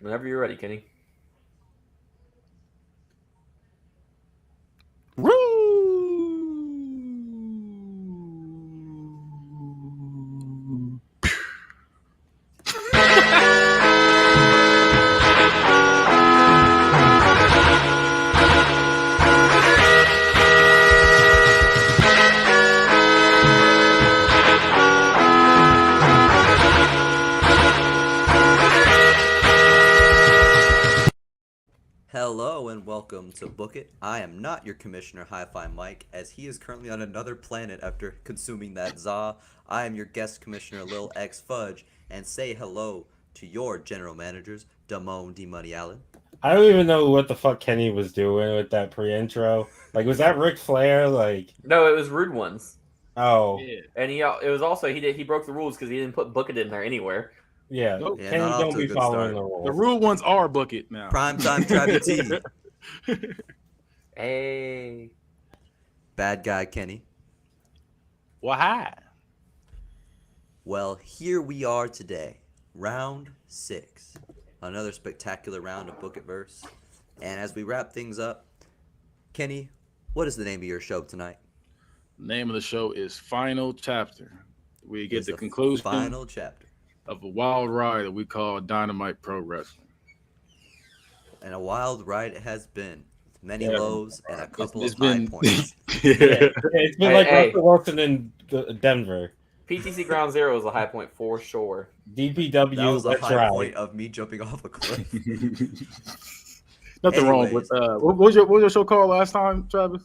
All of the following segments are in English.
Whenever you're ready, Kenny. Hello and welcome to Book It. I am not your Commissioner Hi-Fi Mike, as he is currently on another planet after consuming that za. I am your guest Commissioner Lil X Fudge, and say hello to your General Managers, Damone D Money Allen. I don't even know what the fuck Kenny was doing with that pre-intro. Like, was that Ric Flair? Like, No, it was Rude Ones, oh, Yeah. and it was also he broke the rules because he didn't put Book It in there anywhere. yeah. Nope. Yeah, Kenny not off don't to a be good following start. the rules. The rude ones are bucket now. Primetime Travis T. Hey, Bad guy Kenny. Well, hi. Well, here we are today, round 6. Another spectacular round of Book It Verse. And as we wrap things up, Kenny, what is the name of your show tonight? Name of the show is Final Chapter. We get It's the the conclusion Final chapter. of a wild ride that we call Dynamite Pro Wrestling. And a wild ride it has been. Many Yeah. lows and a couple It's of high been- points. Yeah, it's been like Hey. Russell Wilson in Denver. PTC Ground Zero is a high point for sure. DPW, That was a let's high ride. point of me jumping off a cliff. Nothing wrong with what was your show called last time, Travis?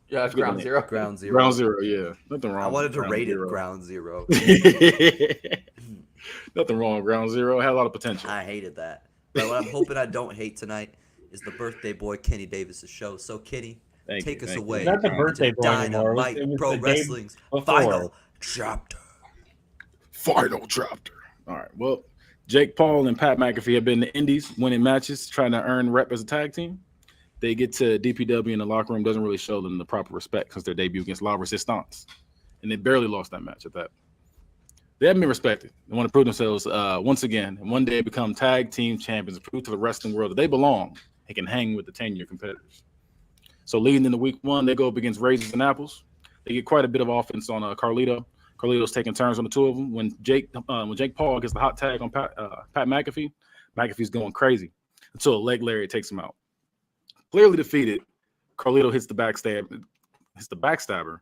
Yeah, it's Good Ground name. Zero. Ground Zero. Ground Zero, yeah. Nothing wrong. I wanted to with rate Zero. it Ground Zero. Nothing wrong with Ground Zero. It had a lot of potential. I hated that. But what I'm hoping I don't hate tonight is the birthday boy Kenny Davis' show. So Kenny, take us away. Not the birthday boy anymore. Dynamite It was Pro the day Wrestling's before. Final Chapter. Final Chapter. All right. Well, Jake Paul and Pat McAfee have been in the Indies winning matches, trying to earn rep as a tag team. They get to DPW in the locker room, doesn't really show them the proper respect since their debut against La Resistance. And they barely lost that match at that. They haven't been respected. They want to prove themselves once again and one day become tag team champions and prove to the wrestling world that they belong and can hang with the 10-year competitors. So leading into week 1, they go up against Razors and Apples. They get quite a bit of offense on Carlito. Carlito's taking turns on the two of them. When Jake Paul gets the hot tag on Pat McAfee, McAfee's going crazy until a leg lariat takes him out. Clearly defeated, Carlito hits the backstabber,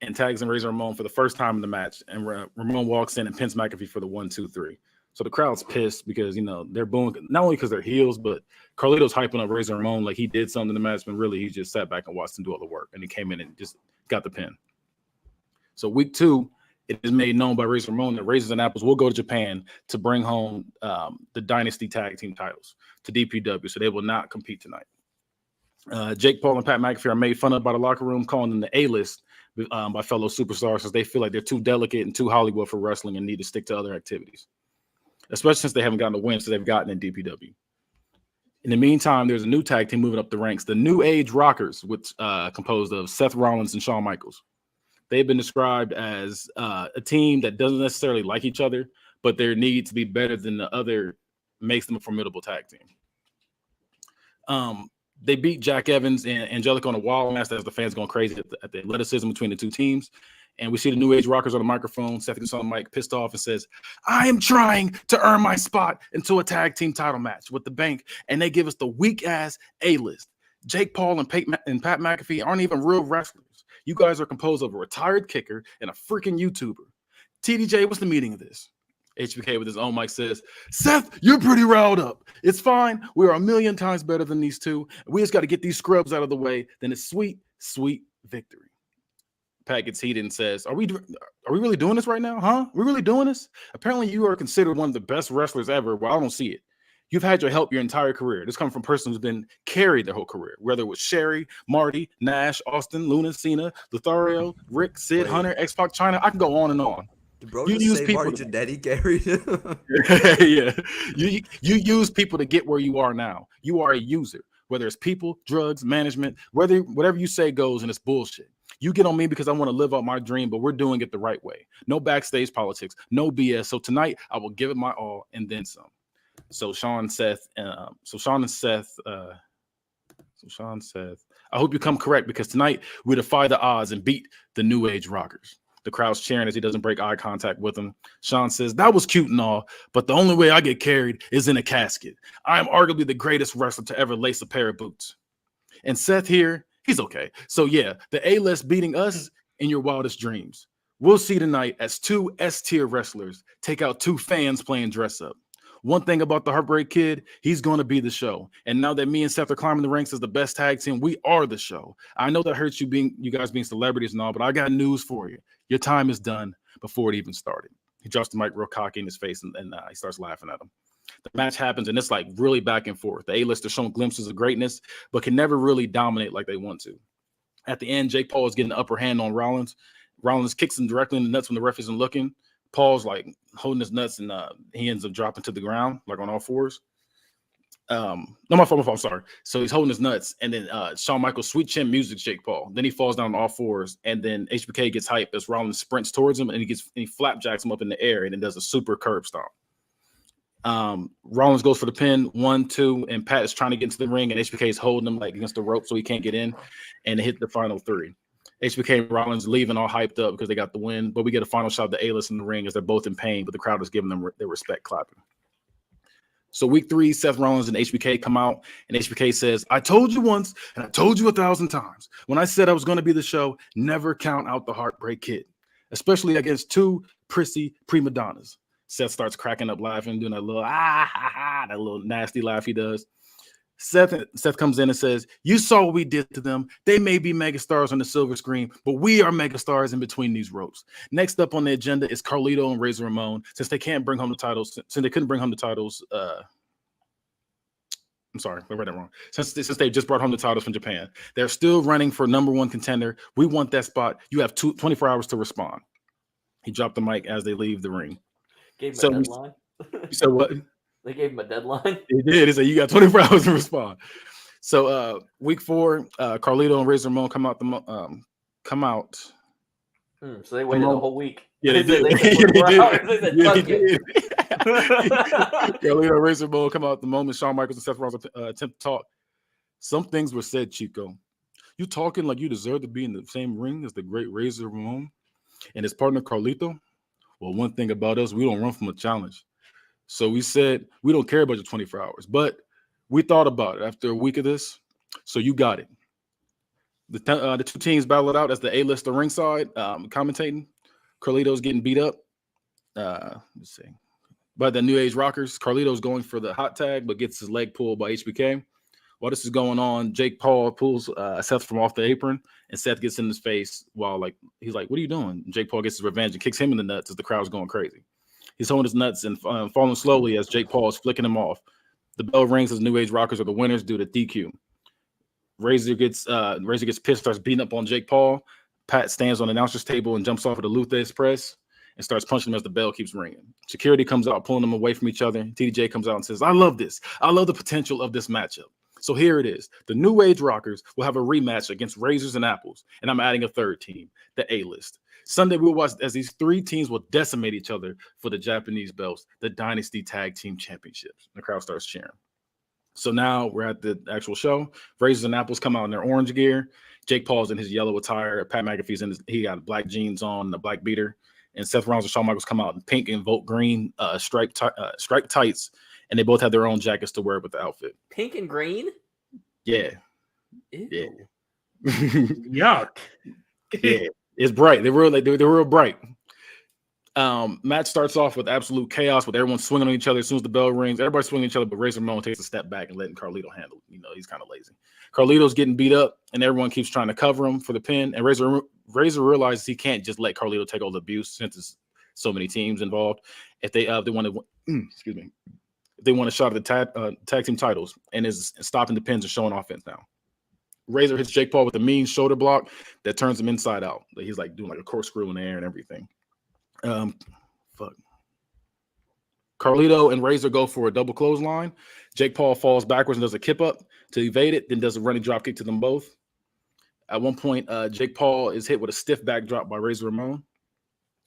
and tags in Razor Ramon for the first time in the match. And Ramon walks in and pins McAfee for the 1-2-3. So the crowd's pissed because they're booing not only because they're heels, but Carlito's hyping up Razor Ramon like he did something in the match, but really he just sat back and watched him do all the work, and he came in and just got the pin. So week 2. It is made known by Razor Ramon that Razors and Apples will go to Japan to bring home the Dynasty Tag Team titles to DPW, so they will not compete tonight. Jake Paul and Pat McAfee are made fun of by the locker room, calling them the A-list by fellow superstars since they feel like they're too delicate and too Hollywood for wrestling and need to stick to other activities, especially since they haven't gotten the wins that they've gotten in DPW. In the meantime, there's a new tag team moving up the ranks, the New Age Rockers, which composed of Seth Rollins and Shawn Michaels. They've been described as a team that doesn't necessarily like each other, but their need to be better than the other makes them a formidable tag team. They beat Jack Evans and Angelica on a wild match that has the fans going crazy at the athleticism between the two teams. And we see the New Age Rockers on the microphone. Seth gets on the mic, pissed off, and says, I am trying to earn my spot into a tag team title match with the Bank, and they give us the weak-ass A-list. Jake Paul and Pat McAfee aren't even real wrestlers. You guys are composed of a retired kicker and a freaking YouTuber. TDJ, what's the meaning of this? HBK with his own mic says, Seth, you're pretty riled up. It's fine. We are a million times better than these two. We just got to get these scrubs out of the way. Then it's sweet, sweet victory. Pat gets heated and says, Are we really doing this right now? Huh? We really doing this? Apparently you are considered one of the best wrestlers ever. Well, I don't see it. You've had your help your entire career. This comes from a person who's been carried their whole career, whether it was Sherry, Marty, Nash, Austin, Luna, Cena, Lothario, Rick, Sid, Hunter, X-Pac, China. I can go on and on. Did bro you just say Marty Jannetty carried? Yeah. You use people to get where you are now. You are a user, whether it's people, drugs, management, whatever you say goes, and it's bullshit. You get on me because I want to live out my dream, but we're doing it the right way. No backstage politics, no BS. So tonight I will give it my all and then some. So Sean Seth, I hope you come correct because tonight we defy the odds and beat the New Age Rockers. The crowd's cheering as he doesn't break eye contact with them. Sean says, that was cute and all, but the only way I get carried is in a casket. I am arguably the greatest wrestler to ever lace a pair of boots. And Seth here, he's okay. So yeah, the A-list beating us in your wildest dreams. We'll see tonight as two S-tier wrestlers take out two fans playing dress up. One thing about the Heartbreak Kid, he's going to be the show. And now that me and Seth are climbing the ranks as the best tag team, we are the show. I know that hurts you guys being celebrities and all, but I got news for you. Your time is done before it even started. He drops the mic real cocky in his face and he starts laughing at him. The match happens and it's like really back and forth. The A-list are showing glimpses of greatness, but can never really dominate like they want to. At the end, Jake Paul is getting the upper hand on Rollins. Rollins kicks him directly in the nuts when the ref isn't looking. Paul's like holding his nuts and he ends up dropping to the ground, like on all fours. No, my fault, I'm sorry. So he's holding his nuts, and then Shawn Michaels sweet chin music Jake Paul. Then he falls down on all fours, and then HBK gets hyped as Rollins sprints towards him, and he flapjacks him up in the air, and then does a super curb stomp. Rollins goes for the pin, 1, 2, and Pat is trying to get into the ring, and HBK is holding him like against the rope so he can't get in, and hit the final 3. HBK and Rollins leaving all hyped up because they got the win, but we get a final shot of the A-list in the ring as they're both in pain, but the crowd is giving them their respect clapping. So week 3, Seth Rollins and HBK come out, and HBK says, I told you once, and I told you 1,000 times. When I said I was going to be the show, never count out the Heartbreak Kid, especially against two prissy prima donnas. Seth starts cracking up laughing, doing that little, that little nasty laugh he does. Seth comes in and says, you saw what we did to them. They may be megastars on the silver screen, but we are megastars in between these ropes. Next up on the agenda is Carlito and Razor Ramon. Since they couldn't bring home the titles, I'm sorry, I read that wrong. Since they just brought home the titles from Japan, they're still running for #1 contender. We want that spot. You have 24 hours to respond. He dropped the mic as they leave the ring. Gave him a deadline. So what? They gave him a deadline. They did. He said, you got 24 hours to respond. So week 4, Carlito and Razor Ramon come out. So they waited a whole week. Yeah, they did. Carlito and Razor Ramon come out the moment Shawn Michaels and Seth Rollins attempt to talk. Some things were said, Chico. You talking like you deserve to be in the same ring as the great Razor Ramon and his partner Carlito? Well, one thing about us, we don't run from a challenge. So we said, we don't care about your 24 hours, but we thought about it after a week of this. So you got it. The two teams battle it out as the A-list are ringside, commentating. Carlito's getting beat up. Let's see. By the New Age Rockers. Carlito's going for the hot tag, but gets his leg pulled by HBK. While this is going on, Jake Paul pulls Seth from off the apron, and Seth gets in his face while he's like, what are you doing? And Jake Paul gets his revenge and kicks him in the nuts as the crowd's going crazy. He's holding his nuts and falling slowly as Jake Paul is flicking him off. The bell rings as New Age Rockers are the winners due to DQ. Razor gets pissed, starts beating up on Jake Paul. Pat stands on the announcer's table and jumps off of the Luthes press and starts punching him as the bell keeps ringing. Security comes out, pulling them away from each other. TDJ comes out and says, I love this. I love the potential of this matchup. So here it is. The New Age Rockers will have a rematch against Razors and Apples, and I'm adding a third team, the A-list. Sunday, we'll watch as these 3 teams will decimate each other for the Japanese belts, the Dynasty Tag Team Championships. The crowd starts cheering. So now we're at the actual show. Razors and Apples come out in their orange gear. Jake Paul's in his yellow attire. Pat McAfee's he got black jeans on, a black beater. And Seth Rollins and Shawn Michaels come out in pink and volt green striped tights. And they both have their own jackets to wear with the outfit. Pink and green? Yeah. Ew. Yeah. Yuck. Yeah. It's bright. They're real bright. Match starts off with absolute chaos with everyone swinging on each other as soon as the bell rings. Everybody's swinging each other, but Razor Ramon takes a step back and letting Carlito handle it. He's kind of lazy. Carlito's getting beat up, and everyone keeps trying to cover him for the pin. And Razor realizes he can't just let Carlito take all the abuse since there's so many teams involved. If they want to, excuse me, if they want a shot at the tag team titles, and is stopping the pins and showing offense now. Razor hits Jake Paul with a mean shoulder block that turns him inside out. He's like doing like a corkscrew in the air and everything. Carlito and Razor go for a double clothesline. Jake Paul falls backwards and does a kip up to evade it, then does a running drop kick to them both. At one point, Jake Paul is hit with a stiff backdrop by Razor Ramon.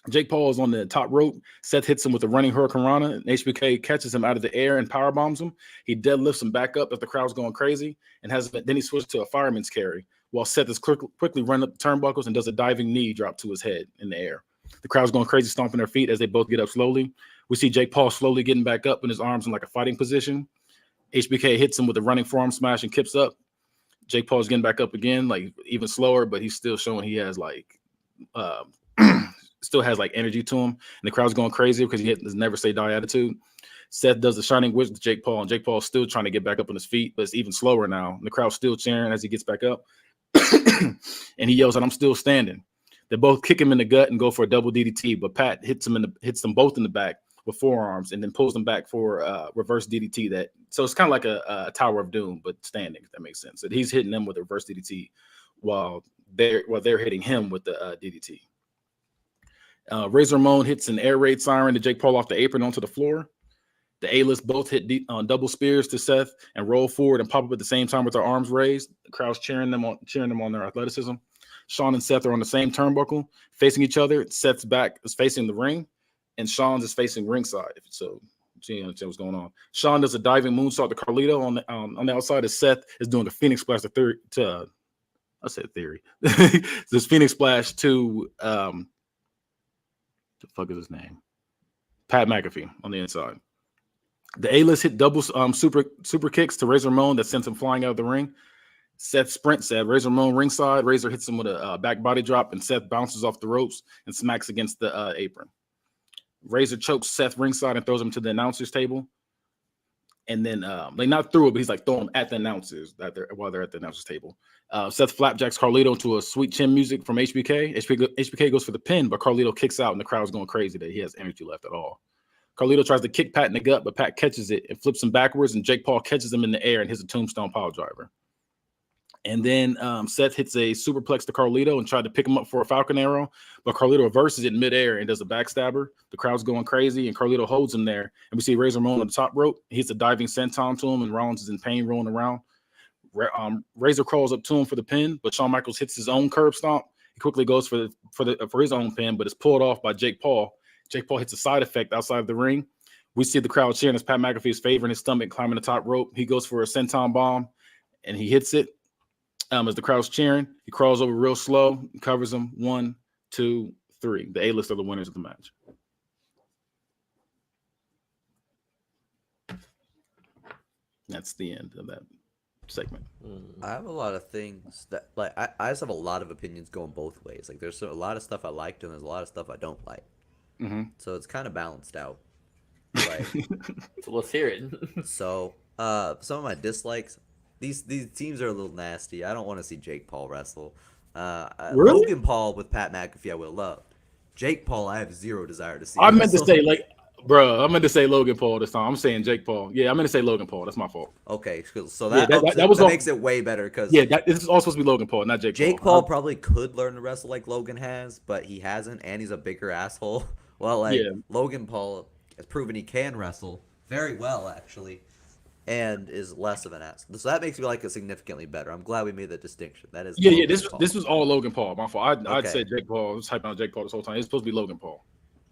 Jake Paul is on the top rope. Seth hits him with a running hurricanrana, and HBK catches him out of the air and power bombs him. He deadlifts him back up as the crowd's going crazy, and then he switches to a fireman's carry while Seth is quickly running up the turnbuckles and does a diving knee drop to his head in the air. The crowd's going crazy, stomping their feet as they both get up slowly. We see Jake Paul slowly getting back up in his arms in like a fighting position. HBK hits him with a running forearm smash and kips up. Jake Paul's getting back up again, like even slower, but he's still showing he has like still has like energy to him, and the crowd's going crazy because he has never say die attitude. Seth does the shining wizard to Jake Paul, and Jake Paul's still trying to get back up on his feet, but it's even slower now. And the crowd's still cheering as he gets back up, and he yells out, "I'm still standing." They both kick him in the gut and go for a double DDT, but Pat hits them both in the back with forearms, and then pulls them back for reverse DDT. So it's kind of like a Tower of Doom, but standing. If that makes sense. So he's hitting them with a reverse DDT while they're hitting him with the DDT. Razor Ramon hits an air raid siren to Jake Paul off the apron onto the floor. The A-list both hit double spears to Seth and roll forward and pop up at the same time with their arms raised. The crowd's cheering them on their athleticism. Sean and Seth are on the same turnbuckle, facing each other. Seth's back is facing the ring, and Sean's is facing ringside. So you understand what's going on. Sean does a diving moonsault to Carlito on the outside as Seth is doing a Phoenix Splash I said theory. This Phoenix Splash to the fuck is his name? Pat McAfee on the inside. The A-list hit double super kicks to Razor Ramon that sends him flying out of the ring. Seth sprints at Razor Ramon ringside. Razor hits him with a back body drop, and Seth bounces off the ropes and smacks against the apron. Razor chokes Seth ringside and throws him to the announcer's table. And then, not through it, but he's like throwing them at the announcers while they're at the announcer's table. Seth flapjacks Carlito to a sweet chin music from HBK. HBK goes for the pin, but Carlito kicks out, and the crowd's going crazy that he has energy left at all. Carlito tries to kick Pat in the gut, but Pat catches it and flips him backwards, and Jake Paul catches him in the air and hits a tombstone pile driver. And then Seth hits a superplex to Carlito and tried to pick him up for a Falcon Arrow, but Carlito reverses it in midair and does a backstabber. The crowd's going crazy, and Carlito holds him there. And we see Razor Ramon on the top rope. He hits a diving senton to him, and Rollins is in pain rolling around. Razor crawls up to him for the pin, but Shawn Michaels hits his own curb stomp. He quickly goes for his own pin, but it's pulled off by Jake Paul. Jake Paul hits a side effect outside of the ring. We see the crowd cheering as Pat McAfee is favoring his stomach, climbing the top rope. He goes for a senton bomb, and he hits it. As the crowd's cheering, he crawls over real slow, covers him. 1, 2, 3. The A-list are the winners of the match. That's the end of that segment. I have a lot of things that I just have a lot of opinions going both ways. Like there's a lot of stuff I liked and there's a lot of stuff I don't like. Mm-hmm. So it's kind of balanced out. Like, So let's hear it. so some of my dislikes. These teams are a little nasty. I don't want to see Jake Paul wrestle. Really? Logan Paul with Pat McAfee I would love. Jake Paul I have zero desire to see. I meant to say I meant to say Logan Paul this time. I'm saying Jake Paul. Yeah, I meant to say Logan Paul. That's my fault. Okay, so that makes it way better because this is all supposed to be Logan Paul, not Jake Paul. Jake Paul probably could learn to wrestle like Logan has, but he hasn't, and he's a bigger asshole. Well, Logan Paul has proven he can wrestle very well, actually, and is less of an ass. So that makes me like it significantly better. I'm glad we made that distinction. That is This was all Logan Paul. My fault. I'd say Jake Paul. I was hyping on Jake Paul this whole time. It's supposed to be Logan Paul.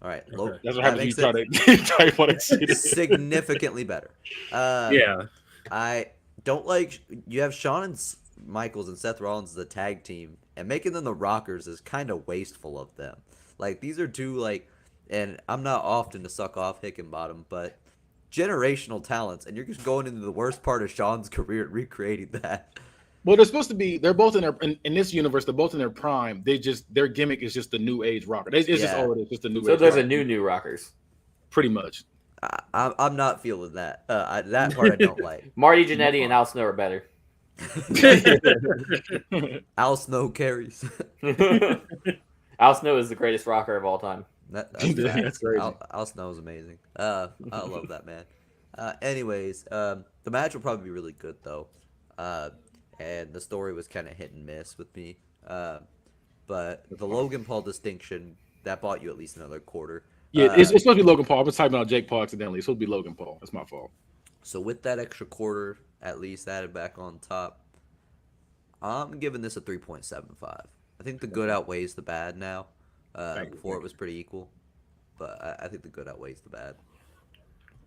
All right, Okay. That's what happens when you try to exceed it. Significantly better. Yeah. I don't like you have Shawn and Michaels and Seth Rollins as a tag team, and making them the Rockers is kind of wasteful of them. Like these are two and I'm not often to suck off Hickenbottom, but generational talents, and you're just going into the worst part of Shawn's career and recreating that. Well, they're supposed to be. They're both in this universe. They're both in their prime. Their gimmick is just the new age rocker. It's just all it is. Just the new. So age there's rocker. a new rockers. Pretty much. I'm not feeling that. That part I don't like. Marty Jannetty and Al Snow are better. Al Snow carries. Al Snow is the greatest rocker of all time. That's crazy. Al Snow is amazing. I love that man. Anyways, the match will probably be really good though. And the story was kind of hit and miss with me. But the Logan Paul distinction, that bought you at least another quarter. Yeah, it's supposed to be Logan Paul. I was typing out Jake Paul accidentally. It's supposed to be Logan Paul. That's my fault. So with that extra quarter, at least added back on top, I'm giving this a 3.75. I think the good outweighs the bad now. Before it was pretty equal, but I think the good outweighs the bad.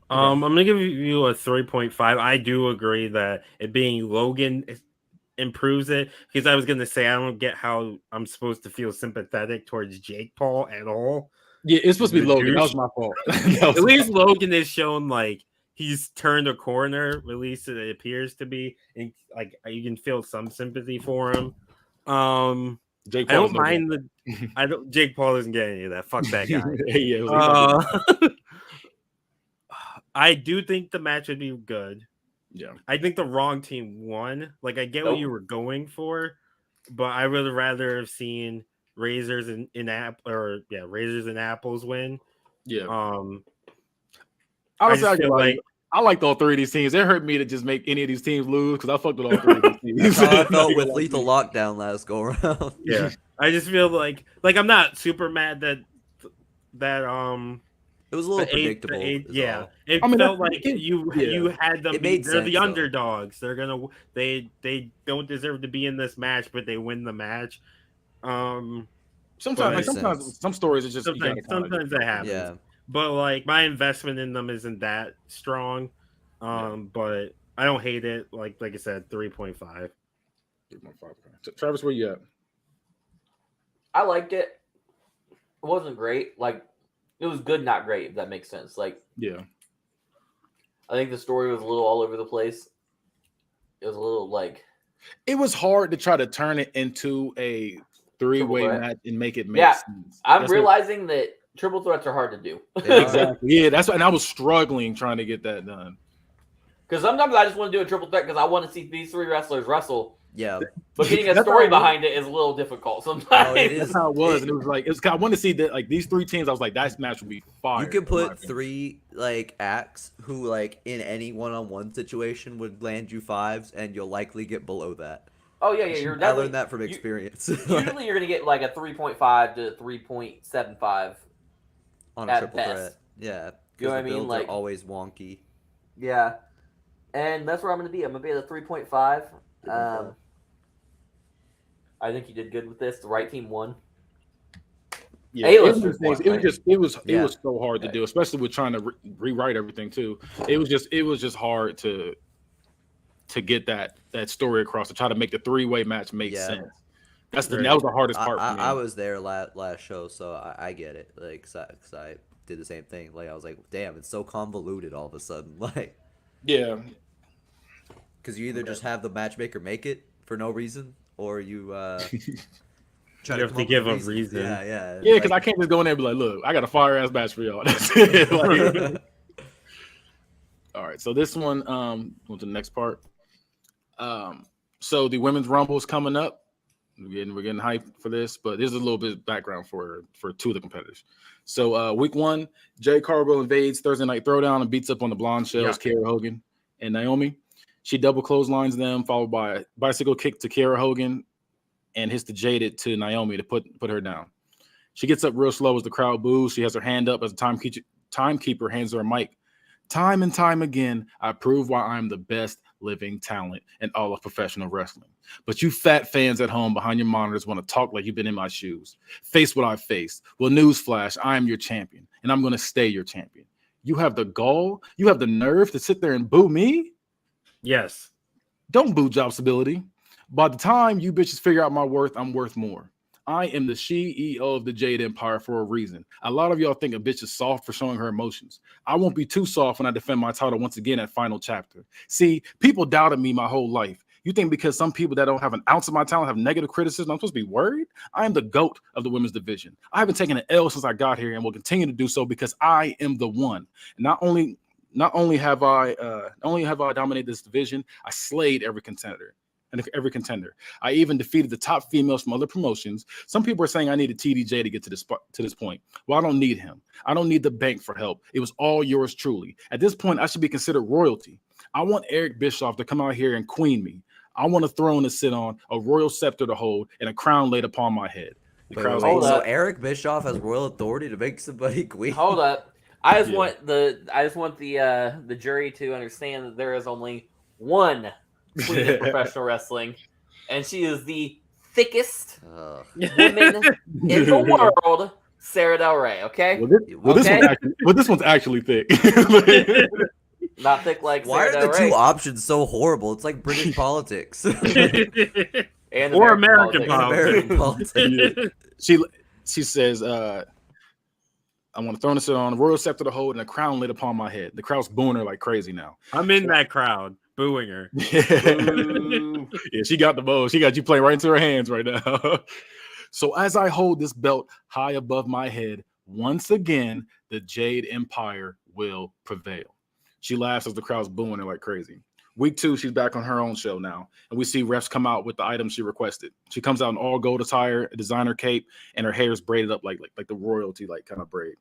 I'm gonna give you a 3.5. I do agree that it being Logan improves it, because I was gonna say I don't get how I'm supposed to feel sympathetic towards Jake Paul at all. Yeah, it's supposed to be The Logan. That douche. was my fault. At least Logan is shown like he's turned a corner. At least it appears to be, and like you can feel some sympathy for him. Jake I Paul don't mind Jake Paul doesn't get any of that. Fuck that guy. Yeah, it was I do think the match would be good. yeah. I think the wrong team won. Like, I get what you were going for, but I would rather have seen Razors and Razors and Apples win. Yeah. I I liked all three of these teams. It hurt me to just make any of these teams lose because I fucked with all three of these teams. That's how I felt with Lethal Lockdown last go around. Yeah, I just feel like I'm not super mad that it was a little predictable. It I mean, felt like you had them. They're the sense, underdogs. They're gonna they don't deserve to be in this match, but they win the match. Sometimes some stories are just sometimes that happens. Yeah. But like my investment in them isn't that strong. But I don't hate it. Like I said, 3.5. 3.5. Travis, where you at? I liked it. It wasn't great. Like, it was good, not great, if that makes sense. Like, Yeah. I think the story was a little all over the place. It was a little like It was hard to try to turn it into a three-way match and make it make sense. I'm realizing that triple threats are hard to do. Exactly. Yeah, that's what, and I was struggling trying to get that done. Because sometimes I just want to do a triple threat because I want to see these three wrestlers wrestle. Yeah. But getting a story behind it is a little difficult sometimes. That's how it was. And it was like, I wanted to see that, like, these three teams, I was like, that match would be fire. You could put three, like, acts who, like, in any one-on-one situation would land you fives, and you'll likely get below that. Oh, yeah. I learned that from experience. Usually you're going to get, like, a 3.5 to 3.75. On a triple threat. Yeah. You know what I mean? Like, always wonky. Yeah. And that's where I'm going to be. I'm going to be at a 3.5. I think you did good with this. The right team won. Yeah, it was so hard to do, especially with trying to rewrite everything too. It was just hard to get that story across, to try to make the three-way match make sense. That was the hardest part for me. I was there last show, so I get it. Like, cause I did the same thing. Like, I was like, damn, it's so convoluted all of a sudden. Like, yeah, because you either just have the matchmaker make it for no reason, or you try to give a reason. Yeah. Because I can't just go in there and be like, look, I got a fire ass match for y'all. That's it. Like, all right, so this one, go to the next part. So the women's rumble is coming up. We're getting hyped for this, but there's a little bit of background for two of the competitors. So week one, Jade Cargill invades Thursday Night Throwdown and beats up on the blonde shells, Kiera Hogan and Naomi. She double clotheslines them, followed by a bicycle kick to Kiera Hogan, and hits the Jaded to Naomi to put her down. She gets up real slow as the crowd boos. She has her hand up as the timekeeper hands her a mic. Time and time again, I prove why I'm the best living talent in all of professional wrestling. But you fat fans at home behind your monitors want to talk like you've been in my shoes. Face what I've faced. Well, newsflash, I am your champion, and I'm going to stay your champion. You have the gall? You have the nerve to sit there and boo me? Yes. Don't boo job stability. By the time you bitches figure out my worth, I'm worth more. I am the CEO of the Jade Empire for a reason. A lot of y'all think a bitch is soft for showing her emotions. I won't be too soft when I defend my title once again at Final Chapter. See, people doubted me my whole life. You think because some people that don't have an ounce of my talent have negative criticism, I'm supposed to be worried? I am the GOAT of the women's division. I haven't taken an L since I got here and will continue to do so because I am the one. Not only have I dominated this division, I slayed every contender. I even defeated the top females from other promotions. Some people are saying I needed TDJ to get to this point. Well, I don't need him. I don't need the bank for help. It was all yours truly. At this point, I should be considered royalty. I want Eric Bischoff to come out here and queen me. I want a throne to sit on, a royal scepter to hold, and a crown laid upon my head. So Eric Bischoff has royal authority to make somebody queen? Hold up. I just want the jury to understand that there is only one queen of professional wrestling, and she is the thickest Ugh. woman in the world, Sarah Del Rey. Okay, This one's actually thick. not thick like Why Sarah are Del the Rey. two options so horrible? It's like British politics. And Or American American politics. politics. She says, I want to throw this on a royal scepter to hold and a crown lit upon my head. The crowd's booing her like crazy now. I'm in that crowd booing her. Yeah, she got the bow. She got you playing right into her hands right now. So as I hold this belt high above my head, once again, the Jade Empire will prevail. She laughs as the crowd's booing her like crazy. Week 2, she's back on her own show now, and we see refs come out with the items she requested. She comes out in all gold attire, a designer cape, and her hair is braided up like the royalty kind of braid.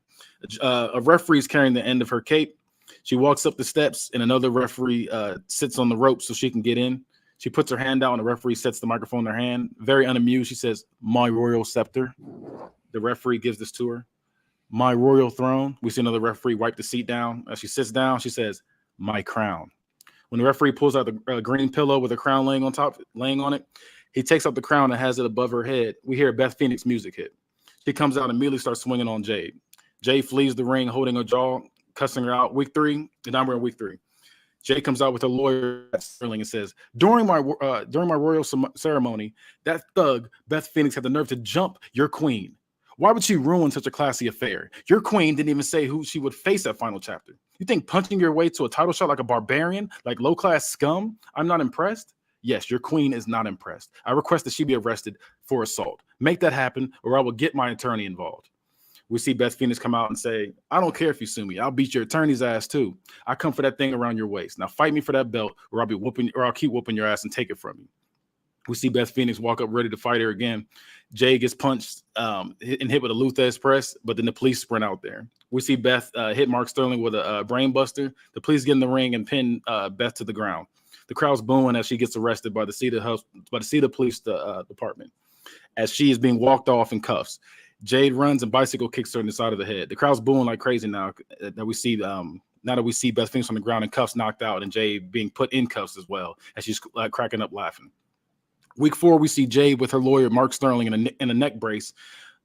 A referee's carrying the end of her cape. She walks up the steps, and another referee sits on the rope so she can get in. She puts her hand out, and the referee sets the microphone in her hand. Very unamused, she says, "My royal scepter." The referee gives this to her. "My royal throne." We see another referee wipe the seat down. As she sits down, she says, "My crown." When the referee pulls out the green pillow with a crown laying on it, he takes out the crown and has it above her head. We hear Beth Phoenix music hit. She comes out and immediately starts swinging on Jade. Jade flees the ring, holding her jaw, cussing her out. Week 3, and now we're in week 3. Jade comes out with her lawyer Sterling and says, during my royal ceremony, that thug Beth Phoenix had the nerve to jump your queen. Why would she ruin such a classy affair? Your queen didn't even say who she would face at Final Chapter. You think punching your way to a title shot like a barbarian, like low-class scum? I'm not impressed? Yes, your queen is not impressed. I request that she be arrested for assault. Make that happen, or I will get my attorney involved. We see Beth Phoenix come out and say, I don't care if you sue me. I'll beat your attorney's ass too. I come for that thing around your waist. Now fight me for that belt, or I'll keep whooping your ass and take it from you. We see Beth Phoenix walk up ready to fight her again. Jay gets punched and hit with a Luthez press, but then the police sprint out there. We see Beth hit Mark Sterling with a brain buster. The police get in the ring and pin Beth to the ground. The crowd's booing as she gets arrested by the Cedar Police Department as she is being walked off in cuffs. Jade runs and bicycle kicks her in the side of the head. The crowd's booing like crazy now that we see Beth Phoenix on the ground and cuffs knocked out and Jade being put in cuffs as well as she's cracking up laughing. Week 4, we see Jade with her lawyer Mark Sterling in a neck brace,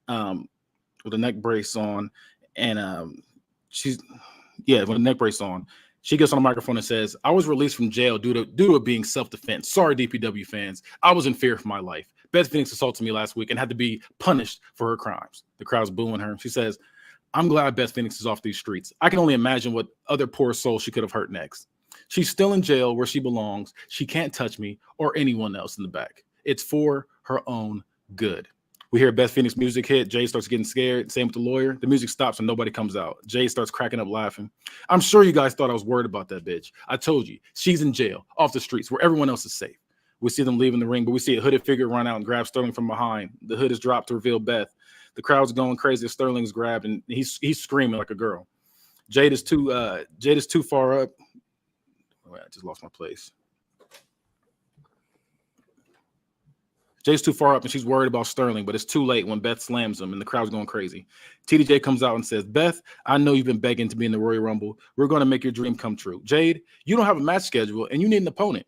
with a neck brace on, and with a neck brace on. She gets on the microphone and says, "I was released from jail due to it being self-defense. Sorry, DPW fans. I was in fear for my life. Beth Phoenix assaulted me last week and had to be punished for her crimes." The crowd's booing her. She says, "I'm glad Beth Phoenix is off these streets. I can only imagine what other poor soul she could have hurt next. She's still in jail where she belongs. She can't touch me or anyone else in the back. It's for her own good." We hear Beth Phoenix music hit. Jay starts getting scared. Same with the lawyer. The music stops and nobody comes out. Jay starts cracking up laughing. "I'm sure you guys thought I was worried about that bitch. I told you. She's in jail, off the streets, where everyone else is safe." We see them leaving the ring, but we see a hooded figure run out and grab Sterling from behind. The hood is dropped to reveal Beth. The crowd's going crazy as Sterling's grabbed, and he's screaming like a girl. Jade is too far up. Oh, I just lost my place. Jay's too far up, and she's worried about Sterling, but it's too late when Beth slams him, and the crowd's going crazy. TDJ comes out and says, "Beth, I know you've been begging to be in the Royal Rumble. We're going to make your dream come true. Jade, you don't have a match schedule, and you need an opponent.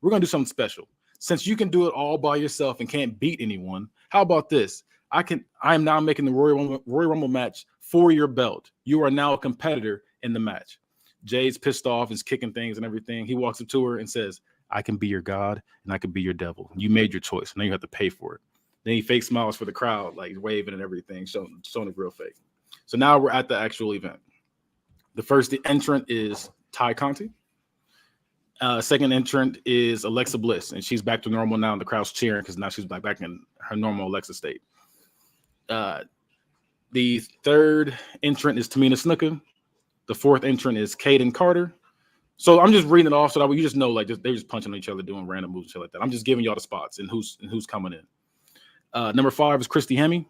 We're going to do something special. Since you can do it all by yourself and can't beat anyone, how about this? I am now making the Royal Rumble match for your belt. You are now a competitor in the match." Jade's pissed off, is kicking things and everything. He walks up to her and says, "I can be your God and I can be your devil. You made your choice. Now you have to pay for it." Then he fake smiles for the crowd, like waving and everything, showing it real fake. So now we're at the actual event. The first entrant is Ty Conti. Second entrant is Alexa Bliss, and she's back to normal now, and the crowd's cheering because now she's back in her normal Alexa state. The third entrant is Tamina Snuka. The fourth entrant is Caden Carter. So I'm just reading it off so that you just know, like, they're just punching each other, doing random moves and shit like that. I'm just giving y'all the spots and who's coming in. Number 5 is Christy Hemme.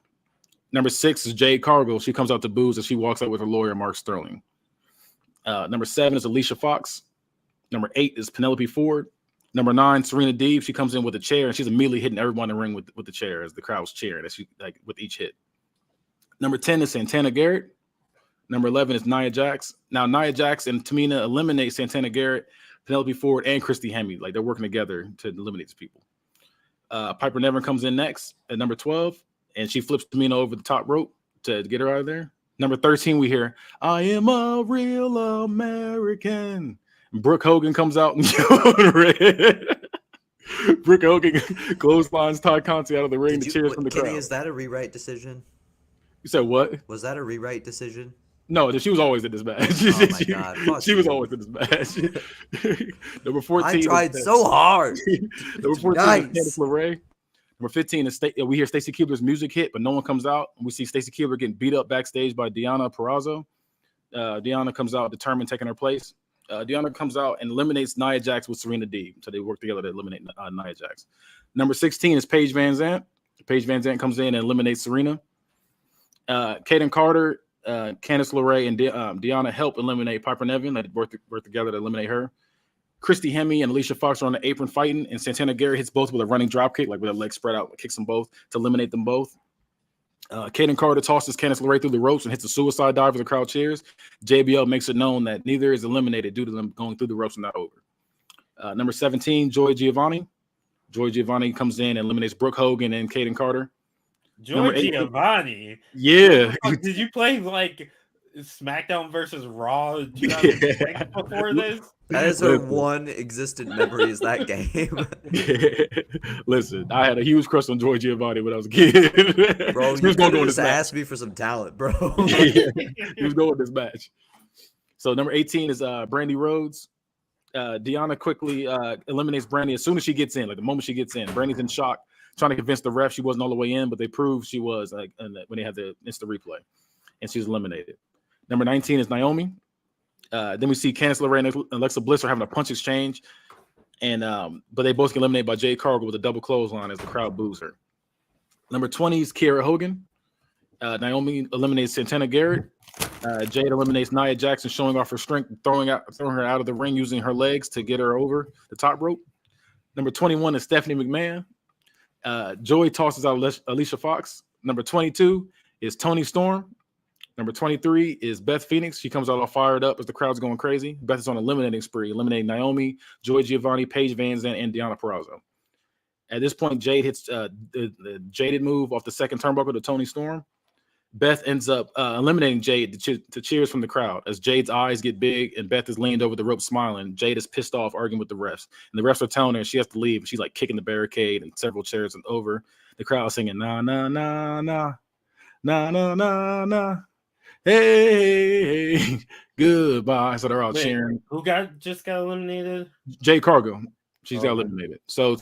Number 6 is Jade Cargill. She comes out to booze as she walks out with her lawyer, Mark Sterling. Number 7 is Alicia Fox. Number 8 is Penelope Ford. Number 9, Serena Deeb. She comes in with a chair, and she's immediately hitting everyone in the ring with the chair as the crowd was cheering as she, like, with each hit. Number 10 is Santana Garrett. Number 11 is Nia Jax. Now, Nia Jax and Tamina eliminate Santana Garrett, Penelope Ford, and Christy Hemme. Like, they're working together to eliminate these people. Piper Nevin comes in next at number 12, and she flips Tamina over the top rope to get her out of there. Number 13, we hear, I am a real American. And Brooke Hogan comes out in red. Brooke Hogan clotheslines Ty Conti out of the ring to cheers from the Kenny, crowd. is that a rewrite decision? You said what? Was that a rewrite decision? No, she was always in this match. Oh my God. Fuck She was you. always in this match. Number 14. I tried so hard. Number 14 Nice. is Candice LeRae. Number 15 is we hear Stacy Keibler's music hit, but no one comes out. We see Stacy Keibler getting beat up backstage by Deonna Purrazzo. Deonna comes out determined, taking her place. Deonna comes out and eliminates Nia Jax with Serena Deeb. So they work together to eliminate Nia Jax. Number 16 is Paige Van Zant. Paige Van Zant comes in and eliminates Serena. Kaden Carter, Candice LeRae, and Deonna help eliminate Piper Nevin. They work together to eliminate her. Christy Hemme and Alicia Fox are on the apron fighting, and Santana Garrett hits both with a running drop kick, like with her legs spread out, kicks them both to eliminate them both. Kaden Carter tosses Candice LeRae through the ropes and hits a suicide dive as the crowd cheers. JBL makes it known that neither is eliminated due to them going through the ropes and not over. Number 17, Joy Giovanni. Joy Giovanni comes in and eliminates Brooke Hogan and Kaden Carter. Joy Giovanni. Yeah. Did you play like SmackDown versus Raw 2006 before this? That is her one existent memory is that game. Listen, I had a huge crush on Joy Giovanni when I was a kid. Bro, He you was going to go in just this match. asked me for some talent, bro. He was going with this match. So number 18 is Brandy Rhodes. Deonna quickly eliminates Brandy as soon as she gets in. Like the moment she gets in, Brandy's in shock, trying to convince the ref she wasn't all the way in, but they proved she was when they had the instant replay, and she was eliminated. Number 19 is Naomi. Then we see Candice LeRae and Alexa Bliss are having a punch exchange, and but they both get eliminated by Jade Cargill with a double clothesline as the crowd boos her. Number 20 is Kiera Hogan. Naomi eliminates Santana Garrett. Jade eliminates Nia Jackson, showing off her strength, throwing her out of the ring using her legs to get her over the top rope. Number 21 is Stephanie McMahon. Joey tosses out Alicia Fox. Number 22 is Toni Storm. Number 23 is Beth Phoenix. She comes out all fired up as the crowd's going crazy. Beth is on an eliminating spree, eliminating Naomi, Joy Giovanni, Paige Van Zandt, and Deonna Purrazzo. At this point, Jade hits the jaded move off the second turnbuckle to Toni Storm. Beth ends up eliminating Jade to cheers from the crowd as Jade's eyes get big and Beth is leaned over the rope smiling. Jade is pissed off, arguing with the refs. And the refs are telling her she has to leave. She's like kicking the barricade and several chairs and over. The crowd is singing, na, na, na, na, na, na, na, na. Hey, goodbye. So they're all cheering. Who just got eliminated? Jade Cargill. She's got eliminated. So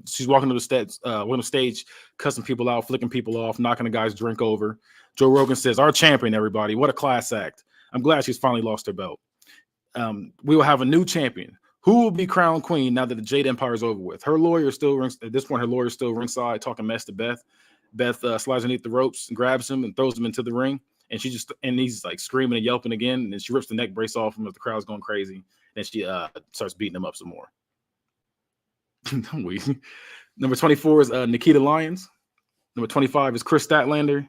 she's walking to the steps, on the stage, cussing people out, flicking people off, knocking the guy's drink over. Joe Rogan says, "Our champion, everybody. What a class act. I'm glad she's finally lost her belt. We will have a new champion. Who will be crowned queen now that the Jade Empire is over with?" Her lawyer still at this point. Her lawyer still ringside talking mess to Beth. Beth slides underneath the ropes and grabs him and throws him into the ring. And he's like screaming and yelping again. And then she rips the neck brace off him as the crowd's going crazy. Then she starts beating him up some more. Number 24 is Nikita Lyons. Number 25 is Chris Statlander.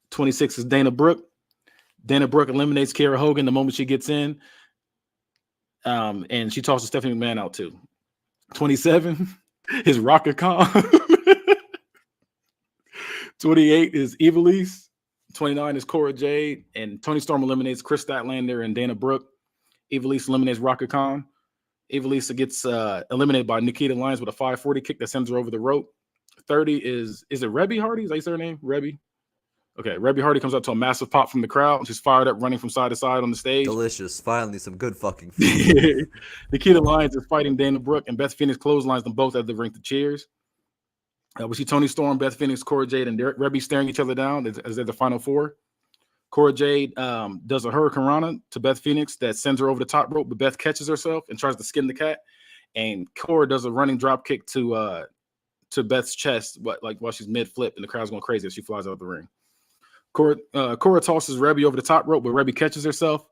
26 is Dana Brooke. Dana Brooke eliminates Kiera Hogan the moment she gets in. And she tosses Stephanie McMahon out too. 27 is Raka Khan. 28 is Ivelisse. 29 is Cora Jade. And Toni Storm eliminates Chris Statlander and Dana Brooke. Ivelisse eliminates Raka Khan. Ivelisse gets eliminated by Nikita Lyons with a 540 kick that sends her over the rope. 30 is it Rebby Hardy? Is that her name? Rebby? Okay, Rebby Hardy comes out to a massive pop from the crowd. She's fired up, running from side to side on the stage. Delicious. Finally, some good fucking food. Nikita Lyons is fighting Dana Brooke, and Beth Phoenix clotheslines them both at the ring to cheers. We see Toni Storm, Beth Phoenix, Cora Jade, and Rebby staring each other down as they're the final four. Cora Jade does a Hurricane Rana to Beth Phoenix that sends her over the top rope, but Beth catches herself and tries to skin the cat. And Cora does a running drop kick to Beth's chest, while she's mid flip, and the crowd's going crazy as she flies out the ring. Cora tosses Rebby over the top rope, but Rebby catches herself.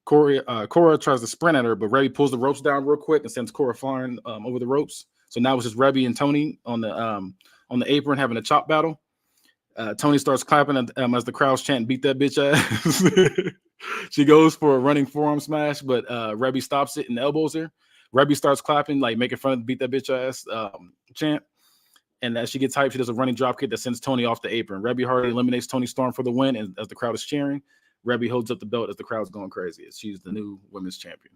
Cora tries to sprint at her, but Rebby pulls the ropes down real quick and sends Cora flying over the ropes. So now it's just Rebby and Toni on the apron having a chop battle. Toni starts clapping as the crowd's chanting, "Beat that bitch ass." She goes for a running forearm smash, but Rebby stops it and elbows her. Rebby starts clapping, like making fun of the "Beat that bitch ass" chant. And as she gets hyped, she does a running drop kick that sends Tony off the apron. Rebby Hardy eliminates Tony Storm for the win, and as the crowd is cheering, Rebby holds up the belt as the crowd's going crazy. She's the new women's champion.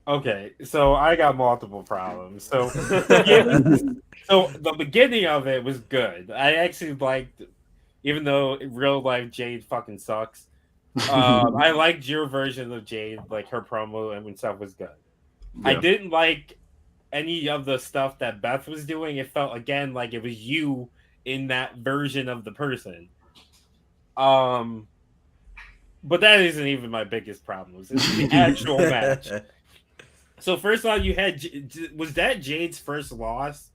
Okay, so I got multiple problems. So the beginning of it was good. I actually liked, even though real life Jade fucking sucks. I liked your version of Jade, like her promo and stuff was good. Yeah. I didn't like any of the stuff that Beth was doing. It felt again like it was you in that version of the person. But that isn't even my biggest problem. It's the actual match. So first off, you had was that Jade's first loss?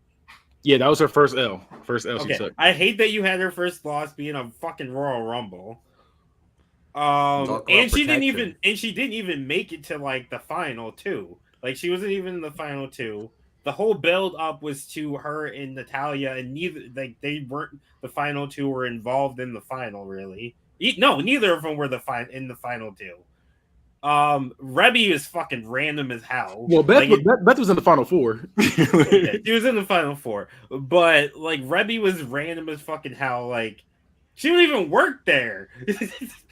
Yeah, that was her first L. Okay. She took. I hate that you had her first loss being a fucking Royal Rumble. And she didn't even make it to like the final two. Like she wasn't even in the final two. The whole build up was to her and Natalya, and they weren't the final two were involved in the final really. No, neither of them were in the final two. Rebby is fucking random as hell. Well, Beth was in the final four. Yeah, she was in the final four, but like Rebby was random as fucking hell. Like she don't even work there.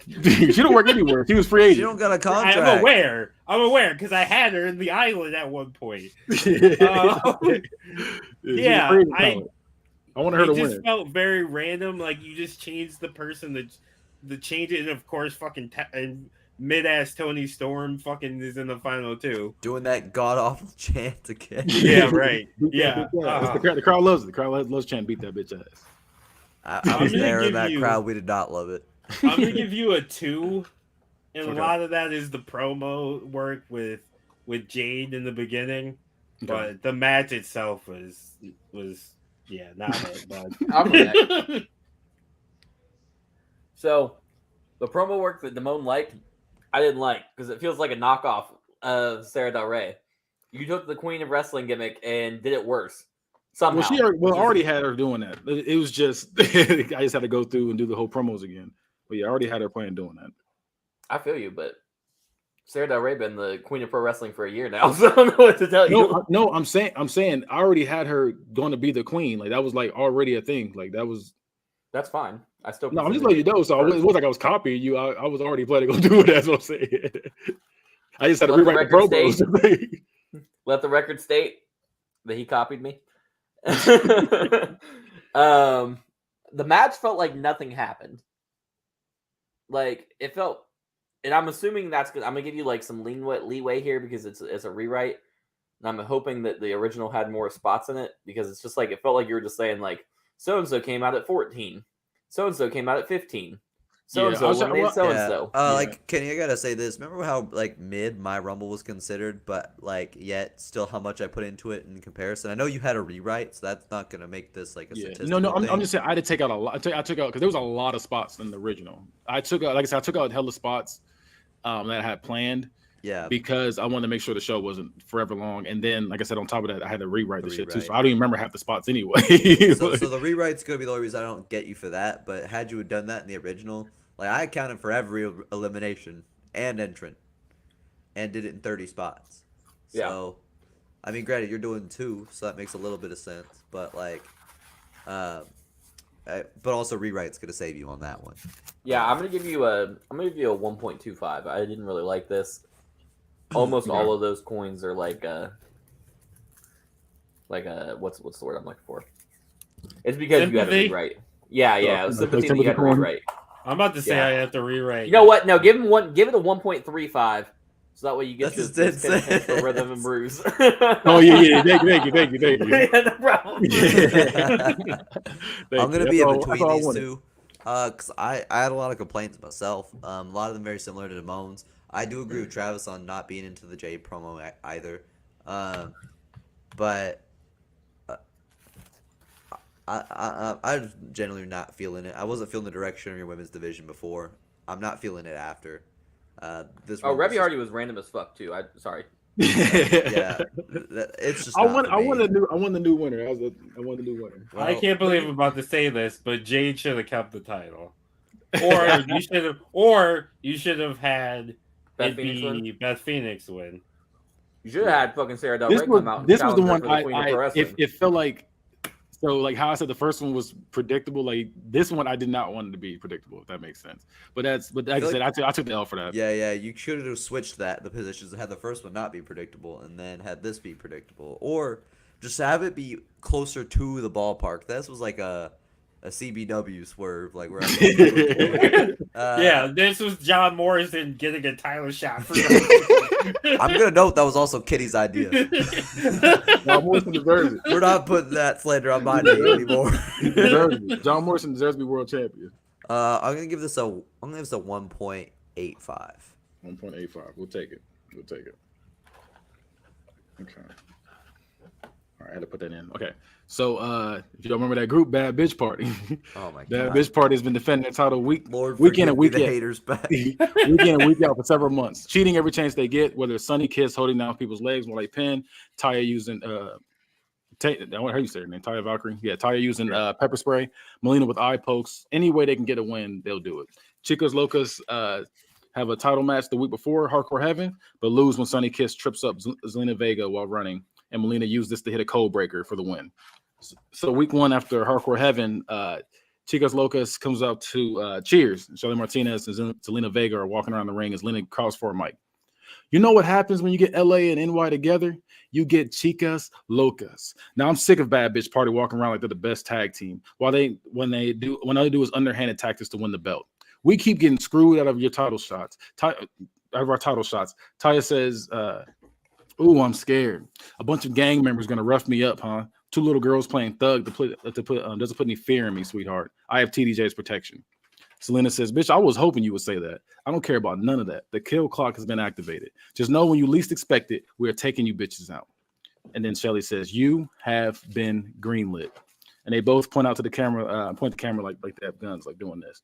She don't work anywhere. She was free agent. She don't got a contract. I'm aware because I had her in the island at one point. Yeah, I wanted her to win. It just felt very random. Like you just changed the person to change it, and of course, fucking. Mid-ass Tony Storm fucking is in the final too. Doing that god-awful chant again. Yeah, right. Yeah. The crowd loves it. The crowd loves chant beat that bitch ass. I was there in that crowd. We did not love it. I'm going to give you a 2. And a lot of that is the promo work with Jade in the beginning. Okay. But the match itself was not it. But... So, the promo work that Damone liked, I didn't like because it feels like a knockoff of Sarah Del Rey. You took the Queen of Wrestling gimmick and did it worse somehow. Well, she already had her doing that. It was just I just had to go through and do the whole promos again. But yeah, I already had her plan doing that. I feel you, but Sarah Del Rey been the Queen of Pro Wrestling for a year now, so I don't know what to tell you. No, I'm saying I already had her going to be the queen. Like that was like already a thing. Like that was. That's fine. I'm just letting you know. So it wasn't like I was copying you. I was already planning on doing that. That's what I'm saying. I just had to rewrite the promos. Let the record state that he copied me. The match felt like nothing happened. Like it felt, and I'm assuming that's good. I'm gonna give you like some leeway here because it's a rewrite, and I'm hoping that the original had more spots in it because it's just like it felt like you were just saying like. So-and-so came out at 14. So-and-so came out at 15. So-and-so eliminated so-and-so. Like, Kenny, I gotta say this. Remember how, like, mid my Rumble was considered, but, like, yet still how much I put into it in comparison? I know you had a rewrite, so that's not gonna make this, like, a statistical thing. I'm just saying I had to take out a lot. I took out, because there was a lot of spots in the original. I took out, like I said, I took out hella spots that I had planned. Yeah. Because I wanted to make sure the show wasn't forever long. And then, like I said, on top of that, I had to rewrite the shit too. So I don't even remember half the spots anyway. So the rewrite's going to be the only reason I don't get you for that. But had you done that in the original, like I accounted for every elimination and entrant and did it in 30 spots. So, I mean, granted, you're doing 2, so that makes a little bit of sense. But, like, but also rewrite's going to save you on that one. Yeah, I'm going to give you a 1.25. I didn't really like this. Almost all of those coins are like what's the word I'm looking for? It's because sympathy? You had to rewrite. Yeah, it was sympathy that you had to rewrite. I'm about to say I have to rewrite. You know what? No, give it a 1.35. So that way you get your for Rhythm and Bruise. Oh yeah. Thank you. Yeah, no problem. I'm gonna be in between these two. Because I had a lot of complaints myself. A lot of them very similar to Damone's. I do agree with Travis on not being into the Jade promo either. But I'm generally not feeling it. I wasn't feeling the direction of your women's division before. I'm not feeling it after. Rebby Hardy was random as fuck too. Sorry. Yeah, it's just. I want the new winner. I want the new winner. Well, I can't believe I'm about to say this, but Jade should have kept the title, or you should have had Beth Phoenix win. You should have had fucking Sarah Del This Rey was come out and this was the challenge her one for the Queen of Pro Wrestling. it felt like. So, like how I said, the first one was predictable. Like this one, I did not want it to be predictable. If that makes sense. But like I said, I took the L for that. Yeah. You should have switched the positions and had the first one not be predictable, and then had this be predictable, or just have it be closer to the ballpark. This was like a CBW swerve, like where yeah, this was John Morrison getting a title shot for I'm gonna note that was also Kitty's idea. John Morrison deserves it. We're not putting that slander on my name anymore. He deserves it. John Morrison deserves to be world champion. I'm gonna give this a 1.85. 1.85. We'll take it. Okay. All right, I had to put that in. Okay. So if you don't remember that group, Bad Bitch Party. Oh my god. Bad Bitch Party has been defending their title week in and week the out. haters back. Week in and week out for several months. Cheating every chance they get, whether it's Sunny Kiss holding down people's legs while they pin, Taya using I want to hear you say her name, Taya Valkyrie. Yeah, Taya using pepper spray, Melina with eye pokes. Any way they can get a win, they'll do it. Chicas Locas have a title match the week before, Hardcore Heaven, but lose when Sunny Kiss trips up Zelina Vega while running, and Melina used this to hit a code breaker for the win. So week one after Hardcore Heaven, Chicas Locas comes out to cheers. Shelly Martinez and Zelina Vega are walking around the ring as Lena calls for a mic. You know what happens when you get LA and NY together? You get Chicas Locas. Now I'm sick of Bad Bitch Party walking around like they're the best tag team. When all they do is underhanded tactics to win the belt. We keep getting screwed out of your title shots. Our title shots. Taya says, "Ooh, I'm scared. A bunch of gang members gonna rough me up, huh? Two little girls playing thug doesn't put any fear in me, sweetheart. I have TDJ's protection." Selena says, "Bitch, I was hoping you would say that. I don't care about none of that. The kill clock has been activated. Just know when you least expect it, we are taking you bitches out." And then Shelly says, "You have been greenlit." And they both point the camera like they have guns, like doing this.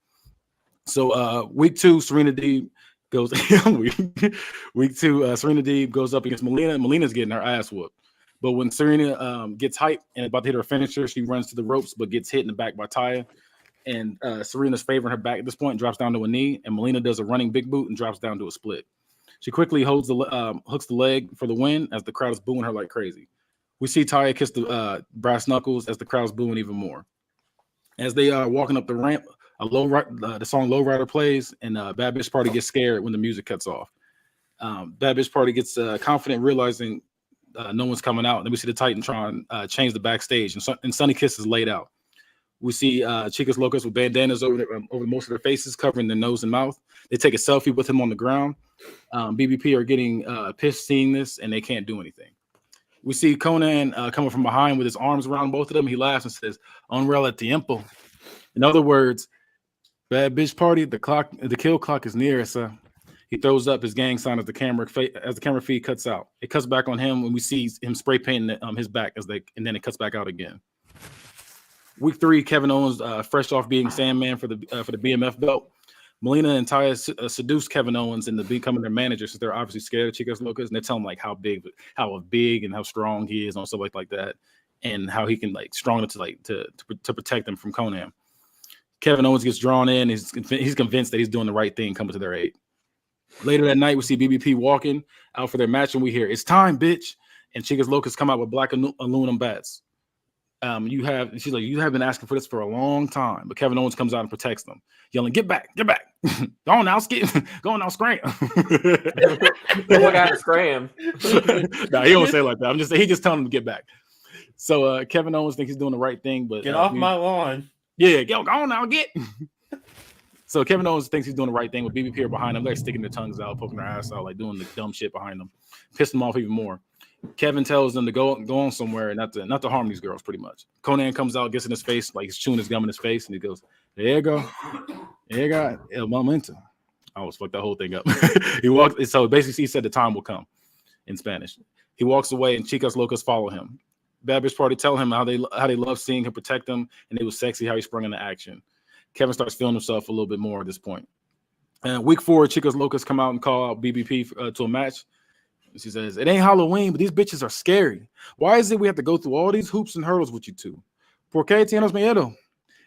So week two, Serena Deeb goes week two, Serena Deeb goes up against Melina, and Melina's getting her ass whooped. But when Serena gets hyped and about to hit her finisher, she runs to the ropes but gets hit in the back by Taya. And Serena's favoring her back at this point, drops down to a knee, and Melina does a running big boot and drops down to a split. She quickly hooks the leg for the win as the crowd is booing her like crazy. We see Taya kiss the brass knuckles as the crowd's booing even more. As they are walking up the ramp, the song Lowrider plays, and Bad Bitch Party gets scared when the music cuts off. Bad Bitch Party gets confident, realizing no one's coming out. Then we see the Titantron change the backstage, and Sunny Kiss is laid out. We see Chicas Locas with bandanas over most of their faces, covering their nose and mouth. They take a selfie with him on the ground. BBP are getting pissed seeing this, and they can't do anything. We see Conan coming from behind with his arms around both of them. He laughs and says, "Unreal at tiempo." In other words, Bad Bitch Party, the kill clock is near, sir. He throws up his gang sign as the camera feed cuts out. It cuts back on him when we see him spray painting his back and then it cuts back out again. Week three, Kevin Owens, fresh off being Sandman for the BMF belt. Melina and Taya seduce Kevin Owens into becoming their manager, since they're obviously scared of Chicas Locas, and they tell him like how big and how strong he is on stuff like that, and how he can strong enough to protect them from Conan. Kevin Owens gets drawn in. He's convinced that he's doing the right thing, coming to their aid. Later that night, we see BBP walking out for their match, and we hear, "It's time, bitch!" And Chicas Locas come out with black aluminum bats. She's like, "You have been asking for this for a long time," but Kevin Owens comes out and protects them, yelling, "Get back, get back. Go on now, go on now, scram." Look at scram. Nah, he don't say it like that. He just telling him to get back. So Kevin Owens thinks he's doing the right thing, but get off my lawn. Yeah, go on now, get. So Kevin Owens thinks he's doing the right thing with BBP behind him. They're sticking their tongues out, poking their ass out, like doing the dumb shit behind them, pissing them off even more. Kevin tells them to go on somewhere and not to harm these girls, pretty much. Conan comes out, gets in his face, like he's chewing his gum in his face, and he goes, "There you go. There you go. El momento." I almost fucked that whole thing up. He walked, so basically he said the time will come in Spanish. He walks away, and Chicas Locas follow him. Bad Bitch Party tell him how they love seeing him protect them, and it was sexy how he sprung into action. Kevin starts feeling himself a little bit more at this point. And week 4, Chicas Locas come out and call out BBP to a match. She says, "It ain't Halloween, but these bitches are scary. Why is it we have to go through all these hoops and hurdles with you two? ¿Por qué tienes miedo?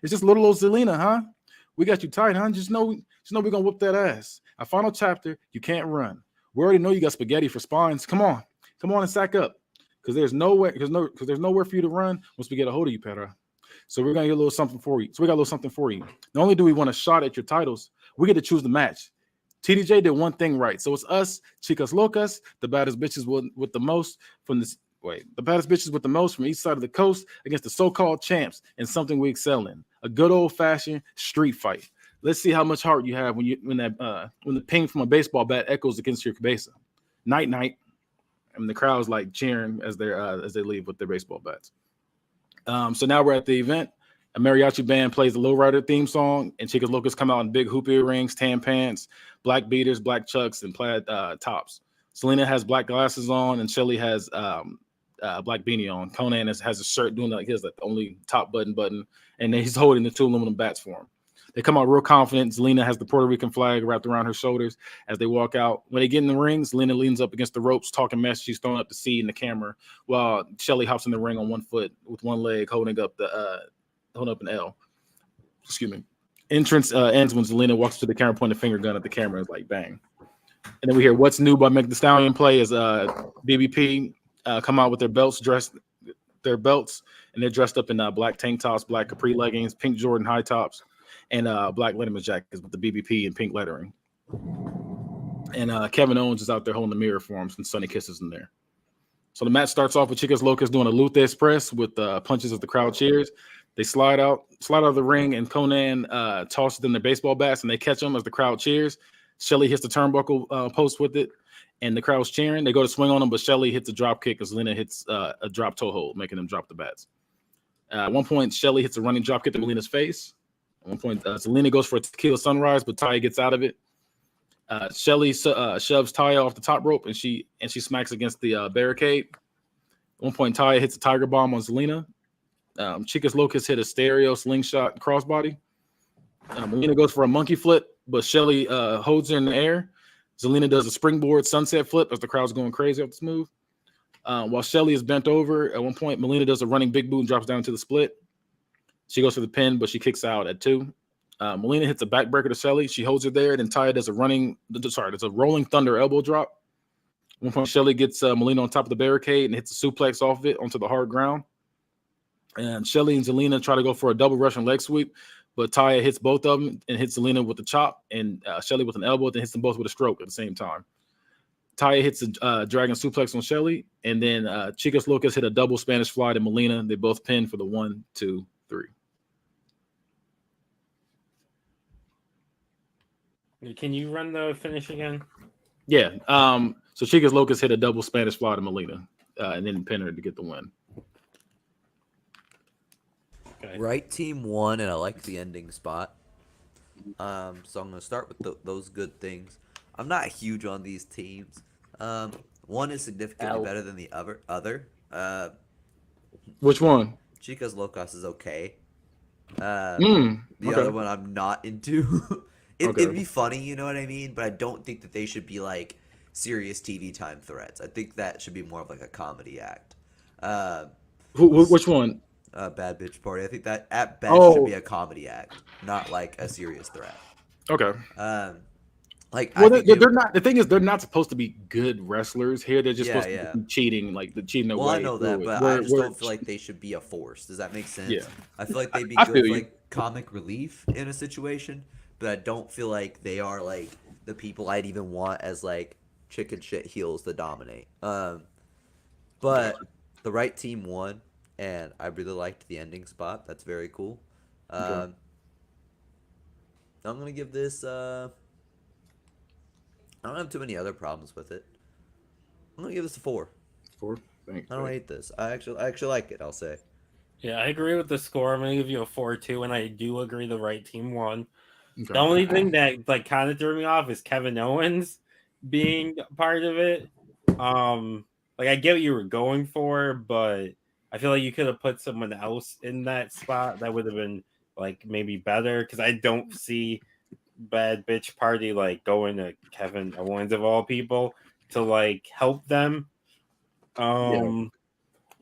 It's just little old Zelina, huh? We got you tight, huh? Just know we're gonna whoop that ass. A final chapter, you can't run. We already know you got spaghetti for spines. Come on, Come on and sack up, because there's nowhere for you to run once we get a hold of you, Pedro. So we're gonna get a little something for you. Not only do we want a shot at your titles, we get to choose the match. TDJ did one thing right, so it's us, Chicas Locas, the baddest bitches with the most from this. The baddest bitches with the most from each side of the coast against the so-called champs in something we excel in, a good old-fashioned street fight. Let's see how much heart you have when the ping from a baseball bat echoes against your cabeza. Night, night, and the crowd's like cheering as they leave with their baseball bats. So now we're at the event. A mariachi band plays the Lowrider theme song, and Chicas Locas come out in big hoop earrings, tan pants, black beaters, black chucks, and plaid tops. Selena has black glasses on, and Shelly has black beanie on. Conan has a shirt doing like his, like the only top button, and then he's holding the 2 aluminum bats for him. They come out real confident. Zelina has the Puerto Rican flag wrapped around her shoulders as they walk out. When they get in the ring, Zelina leans up against the ropes, talking mess. She's throwing up the C in the camera, while Shelly hops in the ring on one foot with one leg, holding up an L. Excuse me. Entrance ends when Zelina walks to the camera, pointing a finger gun at the camera. It's like bang. And then we hear "What's New" by Meg Thee Stallion play as BBP come out with their belts, and they're dressed up in black tank tops, black capri leggings, pink Jordan high tops, and black Letterman jackets with the BBP and pink lettering. And Kevin Owens is out there holding the mirror for him, since Sonny Kiss is in there. So the match starts off with Chicas Locas doing a Luth Express with punches as the crowd cheers. They slide out of the ring, and Conan tosses them their baseball bats, and they catch them as the crowd cheers. Shelly hits the turnbuckle post with it, and the crowd's cheering. They go to swing on them, but Shelly hits a drop kick as Zelina hits a drop toe hold, making them drop the bats. At one point, Shelly hits a running drop kick to Melina's face. At one point, Zelina goes for a tequila sunrise, but Taya gets out of it. Shelly shoves Taya off the top rope, and she smacks against the barricade. At one point, Taya hits a tiger bomb on Zelina. Chicas Locas hit a stereo slingshot crossbody. Melina goes for a monkey flip, but Shelly holds her in the air. Zelina does a springboard sunset flip as the crowd's going crazy off this move. While Shelly is bent over, at one point, Melina does a running big boot and drops down to the split. She goes for the pin, but she kicks out at 2. Melina hits a backbreaker to Shelly. She holds her there. Then Taya does a rolling thunder elbow drop. At one point, Shelly gets Melina on top of the barricade and hits a suplex off of it onto the hard ground. And Shelly and Zelina try to go for a double Russian leg sweep, but Taya hits both of them and hits Zelina with the chop, and Shelly with an elbow, then hits them both with a stroke at the same time. Taya hits a dragon suplex on Shelly, and then Chicas Locas hit a double Spanish fly to Melina. They both pin for the 1, 2, 3. Can you run the finish again? Yeah. So Chicas Locas hit a double Spanish fly to Melina, and then pin her to get the win. Okay. Right team won, and I like the ending spot. So I'm going to start with those good things. I'm not huge on these teams. One is significantly better than the other. Which one? Chicas Locas is okay. Okay. Other one I'm not into. Okay. It'd be funny, you know what I mean? But I don't think that they should be like serious TV time threats. I think that should be more of like a comedy act. Which one? Bad Bitch Party. I think that at best should be a comedy act, not like a serious threat. Okay. They're not. The thing is, they're not supposed to be good wrestlers here. They're just supposed to be cheating, like the cheating their way. Well, I know that, but I just don't feel like they should be a force. Does that make sense? Yeah. I feel like they'd be good for like comic relief in a situation, but I don't feel like they are like the people I'd even want as like chicken shit heels to dominate. But the right team won, and I really liked the ending spot. That's very cool. I'm gonna give this. I don't have too many other problems with it. I'm gonna give this a 4. 4. Thanks. I don't hate this. I actually like it. I'll say. Yeah, I agree with the score. I'm gonna give you a 4-2, and I do agree the right team won. Okay. The only thing that like kind of threw me off is Kevin Owens being part of it. Like I get what you were going for, but I feel like you could have put someone else in that spot that would have been like maybe better, because I don't see Bad Bitch Party like going to Kevin Owens of all people to like help them. I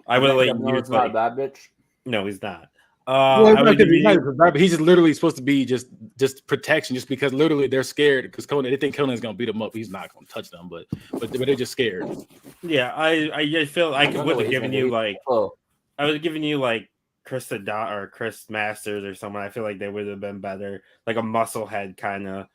would like use not a bad bitch. No, he's not. Well, I would give you. he's just literally supposed to be just protection, just because literally they're scared because Conan. They think Conan's gonna beat them up. He's not gonna touch them, but they're just scared. Yeah, I feel like I would have given you like Oh, I was giving you like Chris or Chris Masters or someone. I feel like they would have been better, like a musclehead kind of.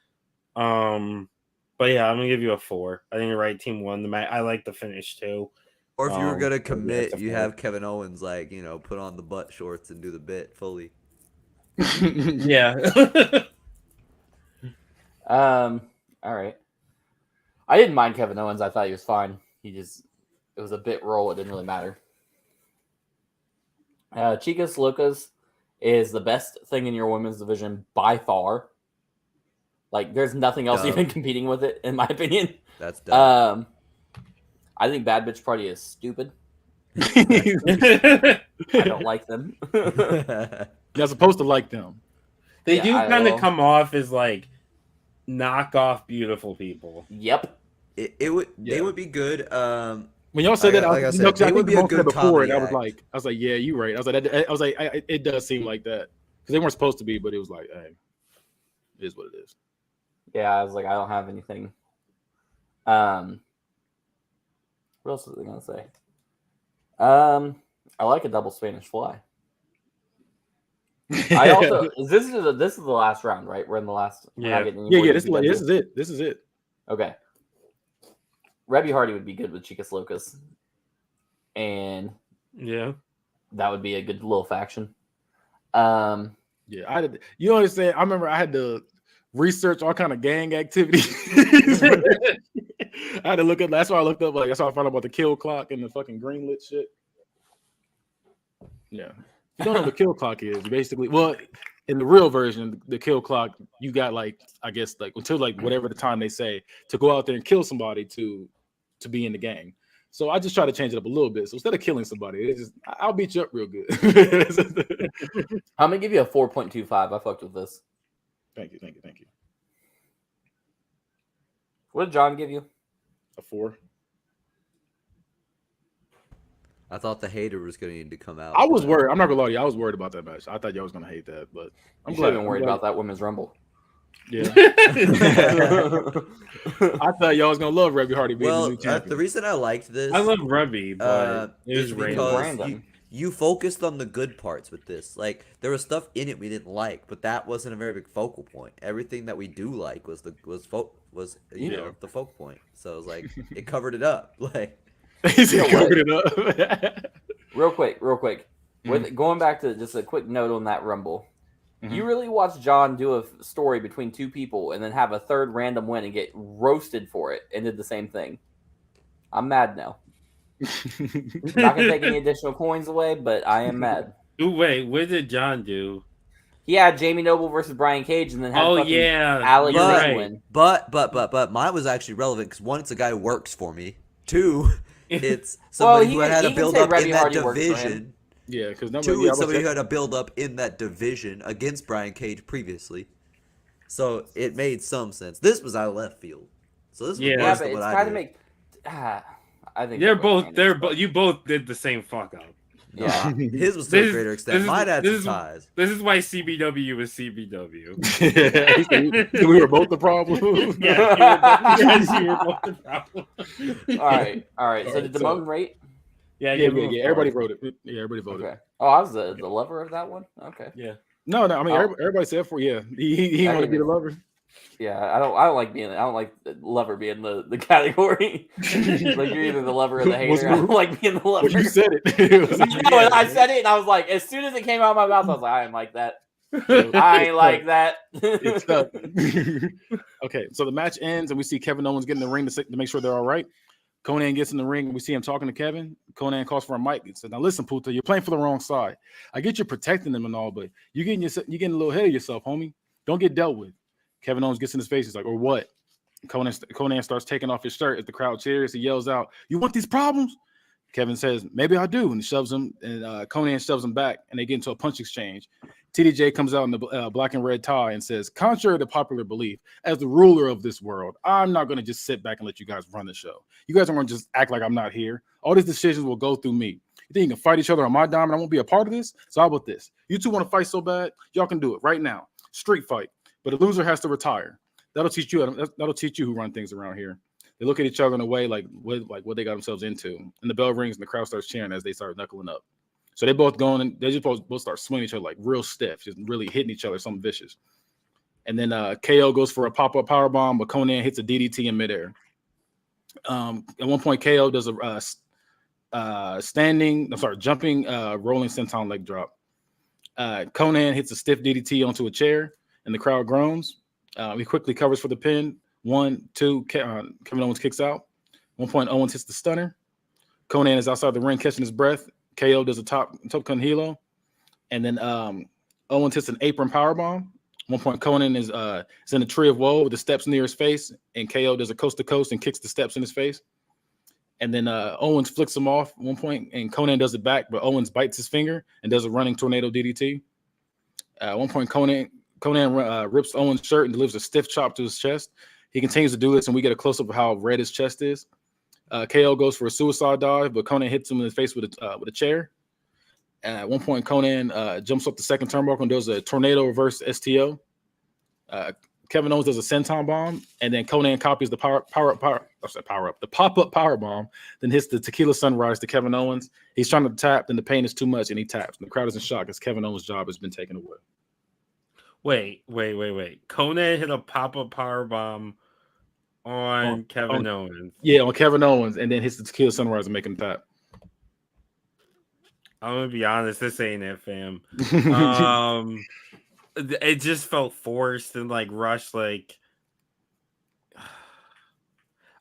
But yeah, I'm gonna give you a 4. I think the right team won the match. I like the finish too. Or if you were gonna Yeah, commit, it's a you 4. have Kevin Owens like put on the butt shorts and do the bit fully. Yeah. all right. I didn't mind Kevin Owens. I thought he was fine. It was a bit role. It didn't really matter. Chicas Locas is the best thing in your women's division by far. Like, there's nothing else even competing with it, in my opinion. That's dumb. I think Bad Bitch Party is stupid. I don't like them. You're supposed to like them. They do kind of come off as like knockoff beautiful people. Yep. They would be good. When y'all said that, like I said, they would be a good before it. comedy I was like, yeah, you're right. I was like, it does seem like that because they weren't supposed to be, but it was like, hey, it is what it is. Yeah, I was like, I don't have anything. What else was I gonna say? I like a double Spanish fly. I also this is the last round, right? We're in the last. Yeah. This is it. This is it. Okay. Rebby Hardy would be good with Chicas Locas, and yeah, that would be a good little faction. Yeah, I did. You understand? I remember I had to research all kind of gang activities. I had to look up. That's why I looked up. Like that's why I found out about the kill clock and the fucking greenlit shit. Yeah, if you don't know what the kill clock is, basically, well, in the real version, the kill clock, you got like I guess like until like whatever the time they say to go out there and kill somebody to be in the gang. So I just try to change it up a little bit. So instead of killing somebody, it's just I'll beat you up real good. I'm gonna give you a 4.25. I fucked with this. Thank you. What did John give you? A 4. I thought the hater was going to need to come out. I was worried. I'm not gonna lie to you. I was worried about that match. I thought y'all was gonna hate that, but I'm glad. Been worried about that women's rumble. Yeah. I thought y'all was gonna love Rebby Hardy being the new champion. The reason I liked this, I love Rebby, but it was because you focused on the good parts with this. Like there was stuff in it we didn't like, but that wasn't a very big focal point. Everything that we do like was the focal point. So it was like it covered it up. Like covered it up. Real quick. With going back to just a quick note on that rumble. You really watched John do a story between two people and then have a third random win and get roasted for it and did the same thing. I'm mad now. Not going to take any additional coins away, but I am mad. Ooh, wait, what did John do? He had Jamie Noble versus Brian Cage and then had Alex win. But mine was actually relevant because one, it's a guy who works for me. Two, it's somebody who had a build up in that division. Yeah, because it's somebody who had a build up in that division against Brian Cage previously, so it made some sense. This was out of left field, so this was worse than what I did. I think you both did the same fuck up. Yeah, his was to a greater extent. Mine had some ties. This is why CBW was CBW. We were both the problem. Yes, you were both the problem. All right. So did the Moan rate? Yeah. Everybody wrote it. Yeah, everybody voted. Okay. Oh, I was the lover of that one. Okay. Yeah. No. I mean, everybody said for he wanted to be the lover. Yeah, I don't like the lover being the category. Like you're either the lover or the hater. I don't like being the lover. Well, you said it. I said it, and I was like, as soon as it came out of my mouth, I was like, I ain't like that. I ain't like that. It's tough. Okay, so the match ends, and we see Kevin Owens get in the ring to make sure they're all right. Conan gets in the ring, and we see him talking to Kevin. Conan calls for a mic and says, "Now listen, Puta, you're playing for the wrong side. I get you protecting them and all, but you're getting a little ahead of yourself, homie. Don't get dealt with." Kevin Owens gets in his face. He's like, "Or what?" Conan starts taking off his shirt as the crowd cheers. He yells out, "You want these problems?" Kevin says, "Maybe I do," and shoves him. And Conan shoves him back, and they get into a punch exchange. TDJ comes out in the black and red tie and says, "Contrary to popular belief, as the ruler of this world, I'm not going to just sit back and let you guys run the show. You guys aren't going to just act like I'm not here. All these decisions will go through me. You think you can fight each other on my dime and I won't be a part of this? So how about this? You two want to fight so bad, y'all can do it right now. Street fight. But the loser has to retire. That'll teach you who run things around here. They look at each other in a way like what they got themselves into. And the bell rings and the crowd starts cheering as they start knuckling up. So they both going and they just both start swinging each other like real stiff, just really hitting each other, something vicious. And then KO goes for a pop-up power bomb, but Conan hits a DDT in midair. At one point, KO does a jumping, rolling senton leg drop. Conan hits a stiff DDT onto a chair, and the crowd groans. He quickly covers for the pin. 1, 2, Kevin Owens kicks out. 1 point, Owens hits the stunner. Conan is outside the ring catching his breath. KO does a top gun helo. And then Owens hits an apron powerbomb. 1 point, Conan is in a tree of woe with the steps near his face, and KO does a coast to coast and kicks the steps in his face. And then Owens flicks him off 1 point, and Conan does it back, but Owens bites his finger and does a running tornado DDT. 1 point, Conan rips Owens' shirt and delivers a stiff chop to his chest. He continues to do this, and we get a close-up of how red his chest is. KO goes for a suicide dive, but Conan hits him in the face with a chair. At 1 point, Conan jumps up the second turnbuckle and does a tornado reverse STO. Kevin Owens does a senton bomb, and then Conan copies the the pop-up power bomb, then hits the tequila sunrise to Kevin Owens. He's trying to tap, then the pain is too much, and he taps. And the crowd is in shock as Kevin Owens' job has been taken away. Wait. Conan hit a pop-up power bomb on Kevin Owens. Yeah, on Kevin Owens, and then hits the tequila sunrise and make him tap. I'm gonna be honest, this ain't it, fam. It just felt forced and like rushed. Like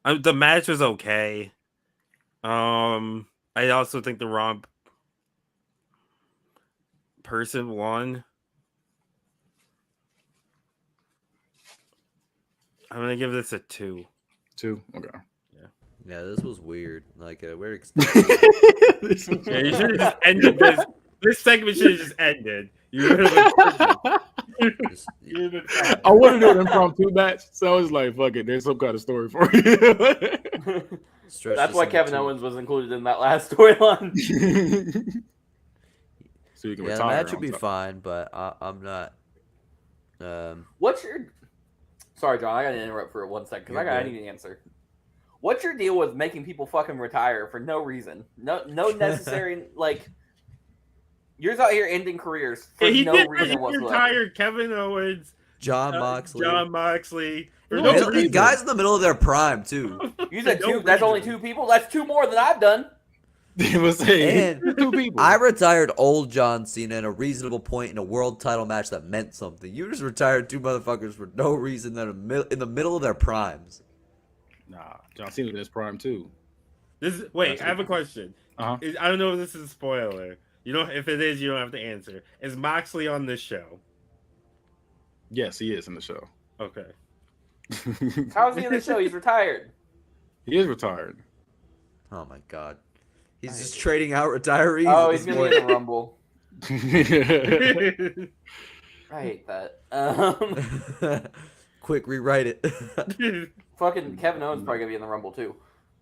the match was okay. I also think the wrong person won. I'm gonna give this a 2. 2, okay. Yeah, this was weird. Like, we're You should have just ended this. This segment should have just ended. You would have I wanted to do an impromptu match, so I was like, fuck it, there's some kind of story for you. That's why Kevin Owens was included in that last storyline. So you can the match would be fine, but I'm not. What's your... Sorry, John, I got to interrupt for 1 second because I need an answer. What's your deal with making people fucking retire for no reason? No necessary, like... You're out here ending careers for no reason whatsoever. Retired Kevin Owens, John Moxley. Guys in the middle of their prime too. You said 2. That's only 2 people. That's 2 more than I've done. And 2 people. I retired old John Cena at a reasonable point in a world title match that meant something. You just retired 2 motherfuckers for no reason that are in the middle of their primes. Nah, John Cena in his prime too. I have a question. Uh-huh. I don't know if this is a spoiler. If it is, you don't have to answer. Is Moxley on this show? Yes, he is in the show. Okay. How is he in the show? He's retired. He is retired. Oh my god. He's just trading out retirees. Oh, he's going to be in the Rumble. I hate that. Quick, rewrite it. Fucking Kevin Owens probably going to be in the Rumble too.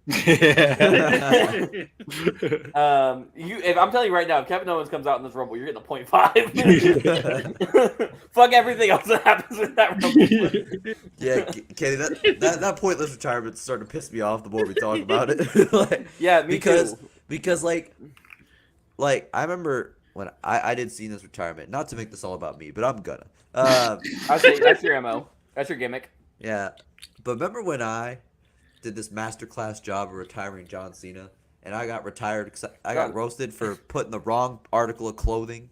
If I'm telling you right now, if Kevin Owens comes out in this Rumble, you're getting a 0.5. Fuck everything else that happens in that Rumble. Yeah, Kenny, that pointless retirement's starting to piss me off the more we talk about it. Yeah, me too. Because like I remember when I did Cena's retirement. Not to make this all about me, but I'm gonna. I say that's your MO. That's your gimmick. Yeah, but remember when I did this masterclass job of retiring John Cena, and I got retired because I got roasted for putting the wrong article of clothing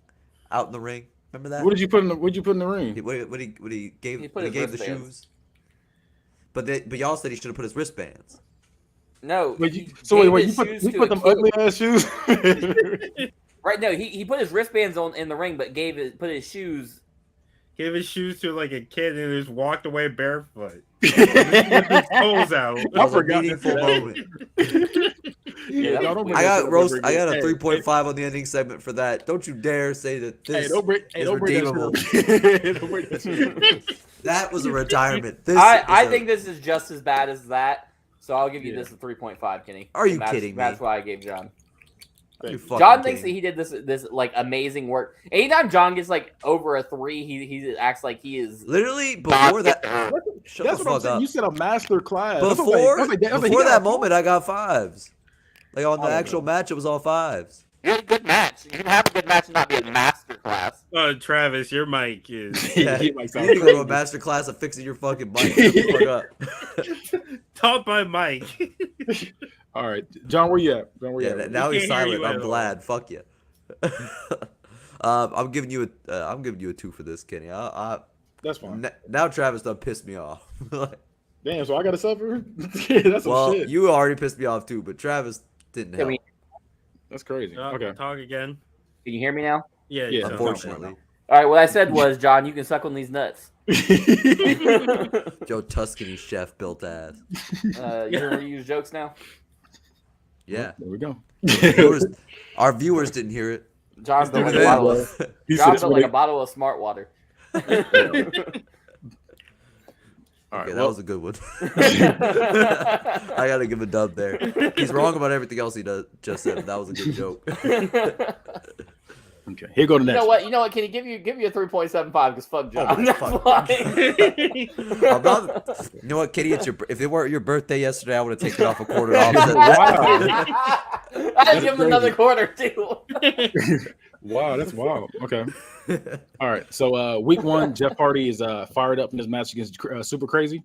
out in the ring. Remember that? What did you put in the ring? What he gave the shoes. But y'all said he should have put his wristbands. No. Wait, you put them ugly ass shoes? Right. No, he put his wristbands on in the ring, but put his shoes. Gave his shoes to like a kid and just walked away barefoot. With his toes out. I forgot a meaningful moment. Yeah, I got a 3.5 on the ending segment for that. Don't you dare say that this is redeemable. That was a retirement. I think this is just as bad as that. So I'll give you this a 3.5, Kenny. Are you kidding me? That's why I gave John. You Thank you. fucking John thinks that king. he did this like amazing work. Anytime John gets like over a 3, he acts like he is Literally before that. Shut That's the what I'm fuck saying. up. You said a master class. Before he before got that a four? moment, I got 5s. Like on the I don't actual know. match, it was all 5s. you had a good match. You can have a good match and not be a master class. Travis, your mic is Yeah, He you might need sound to go to a crazy. master class of fixing your fucking mic. Shut the fuck up. taught by Mike. All right, John, where you at? John, where you Yeah, at? now We he's can't hear silent. you I'm at all. glad. Fuck you. I'm giving you a 2 for this, Kenny. That's fine. Now Travis done pissed me off. Damn, so I got to suffer? That's some Well, shit. you already pissed me off too, but Travis didn't Can help. we- That's crazy. Okay. Talk again. Can you hear me now? Yeah, Yeah, Unfortunately, All right. What I said was, John, you can suck on these nuts. Joe Tuscany chef built ass. You're gonna reuse jokes now. Yeah, There we go. our viewers didn't hear it. John built like a Hey, bottle of, He John said, built like a bottle of smart water. All right, Okay, that well, was a good one. I gotta give a dub there. He's wrong about everything else he just said. But that was a good joke. okay. Here go the You next. know what? Can you give you a 3.75 because fuck John. my That's fuck. why. I'm not, you know what, Kitty? If it weren't your birthday yesterday, I would have taken off a quarter off. I'd give him another quarter too. Wow, that's wild. Okay. All right. So week 1, Jeff Hardy is fired up in his match against Super Crazy.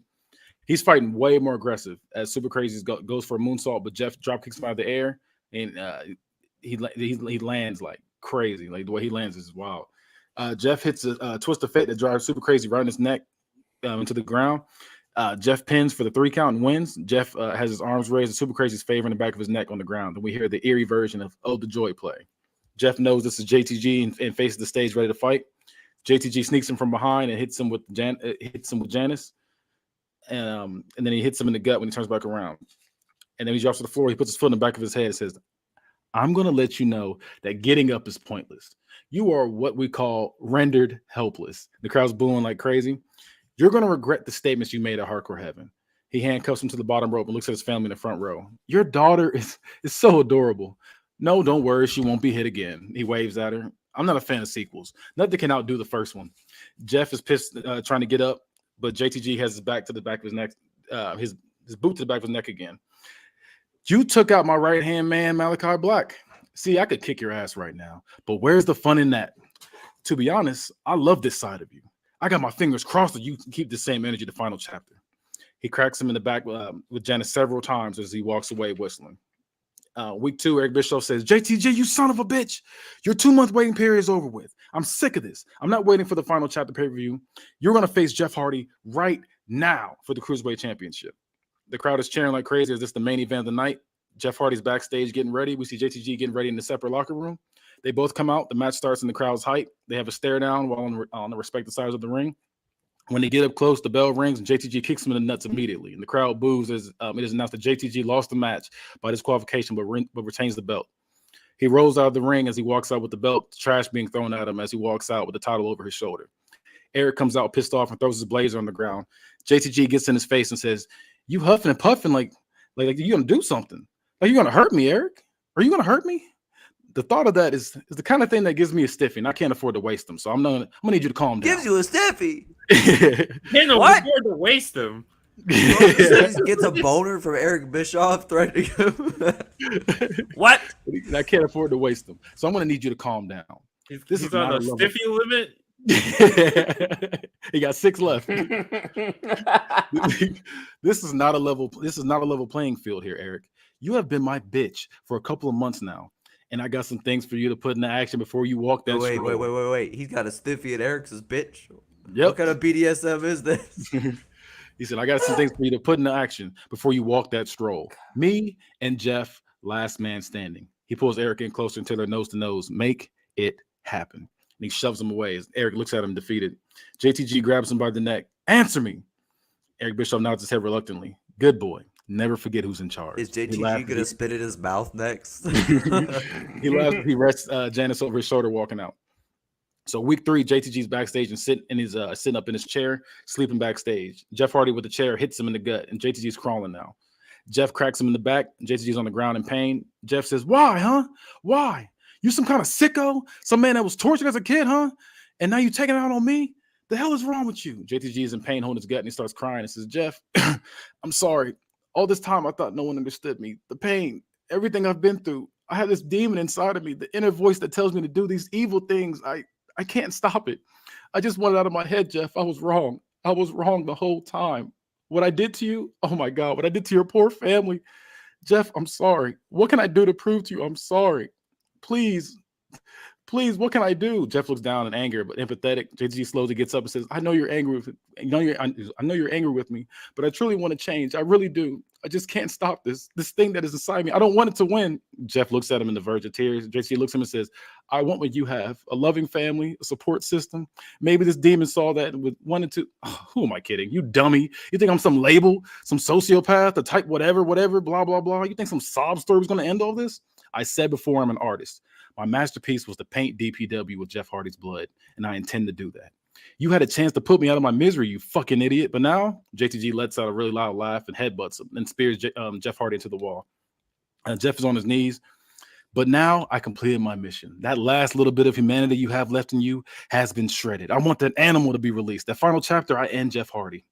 He's fighting way more aggressive as Super Crazy goes for a moonsault, but Jeff drop kicks him out of the air, and he lands like crazy. Like the way he lands is wild. Jeff hits a twist of fate that drives Super Crazy right in his neck into the ground. Jeff pins for the 3 count and wins. Jeff has his arms raised, and Super Crazy's favor in the back of his neck on the ground. And we hear the eerie version of "Oh, the Joy" play. Jeff knows this is JTG and faces the stage ready to fight. JTG sneaks him from behind and hits him with Janice, and then he hits him in the gut when he turns back around. And then he drops to the floor. He puts his foot in the back of his head and says, "I'm going to let you know that getting up is pointless. You are what we call rendered helpless." The crowd's booing like crazy. "You're going to regret the statements you made at Hardcore Heaven." He handcuffs him to the bottom rope and looks at his family in the front row. "Your daughter is so adorable. No, don't worry, she won't be hit again." He waves at her. "I'm not a fan of sequels. Nothing can outdo the first one." Jeff is pissed, trying to get up, but JTG has his back to the back of his neck, his boot to the back of his neck again. "You took out my right-hand man, Malachi Black. See, I could kick your ass right now, but where's the fun in that? To be honest, I love this side of you. I got my fingers crossed that you can keep the same energy the final chapter." He cracks him in the back with Janice several times as he walks away whistling. Week 2, Eric Bischoff says, "JTG, you son of a bitch. Your 2-month waiting period is over with. I'm sick of this. I'm not waiting for the final chapter pay-per-view. You're going to face Jeff Hardy right now for the Cruiserweight Championship." The crowd is cheering like crazy as this is the main event of the night. Jeff Hardy's backstage getting ready. We see JTG getting ready in the separate locker room. They both come out. The match starts in the crowd's height. They have a stare down while on the respective sides of the ring. When they get up close, the bell rings and JTG kicks him in the nuts immediately. And the crowd boos as it is announced that JTG lost the match by disqualification but retains the belt. He rolls out of the ring as he walks out with the belt, trash being thrown at him as he walks out with the title over his shoulder. Eric comes out pissed off and throws his blazer on the ground. JTG gets in his face and says, "You huffing and puffing like you're going to do something. Like you're going to hurt me, Eric? Are you going to hurt me?" The thought of that is the kind of thing that gives me a stiffy, and I can't afford to waste them. So I'm gonna need you to calm down. Gives you a stiffy. Can't What? afford to waste them. He gets a boner from Eric Bischoff threatening him. What? I can't afford to waste them. So I'm gonna need you to calm down. He's on a stiffy limit. He got 6 left. This is not a level playing field here, Eric. You have been my bitch for a couple of months now, and I got some things for you to put into action before you walk that Wait. stroll. He's got a stiffy and Eric's his bitch. Yep. What kind of BDSM is this? He said, "I got some things for you to put into action before you walk that stroll. Me and Jeff, last man standing." He pulls Eric in closer until they're nose to nose. "Make it happen." And he shoves him away as Eric looks at him defeated. JTG grabs him by the neck. "Answer me." Eric Bischoff nods his head reluctantly. "Good boy. Never forget who's in charge." Is JTG gonna spit in his mouth next? He laughs. He rests Janice over his shoulder walking out. So week 3, JTG's backstage and sitting up in his chair, sleeping backstage. Jeff Hardy with the chair hits him in the gut, and JTG's crawling now. Jeff cracks him in the back. JTG's on the ground in pain. Jeff says, "Why, huh? Why? You some kind of sicko? Some man that was tortured as a kid, huh? And now you taking it out on me? The hell is wrong with you?" JTG is in pain, holding his gut, and he starts crying and says, "Jeff, I'm sorry. All this time I thought no one understood me. The pain, everything I've been through. I have this demon inside of me, the inner voice that tells me to do these evil things. I can't stop it. I just want it out of my head, Jeff. I was wrong. I was wrong the whole time. What I did to you, oh my God, what I did to your poor family. Jeff, I'm sorry. What can I do to prove to you I'm sorry? Please, what can I do?" Jeff looks down in anger, but empathetic. JTG slowly gets up and says, "I know you're angry with I know you're angry with me, but I truly want to change. I really do. I just can't stop this thing that is inside me. I don't want it to win." Jeff looks at him in the verge of tears. JTG looks at him and says, "I want what you have, a loving family, a support system. Maybe this demon saw that and wanted to." Oh, who am I kidding? You dummy. You think I'm some label, some sociopath, a type whatever, blah, blah, blah. You think some sob story was going to end all this? I said before, I'm an artist. My masterpiece was to paint DPW with Jeff Hardy's blood, and I intend to do that. You had a chance to put me out of my misery, you fucking idiot. But now," JTG lets out a really loud laugh and headbutts him and spears Jeff Hardy into the wall. Jeff is on his knees. "But now I completed my mission. That last little bit of humanity you have left in you has been shredded. I want that animal to be released. That final chapter, I end Jeff Hardy.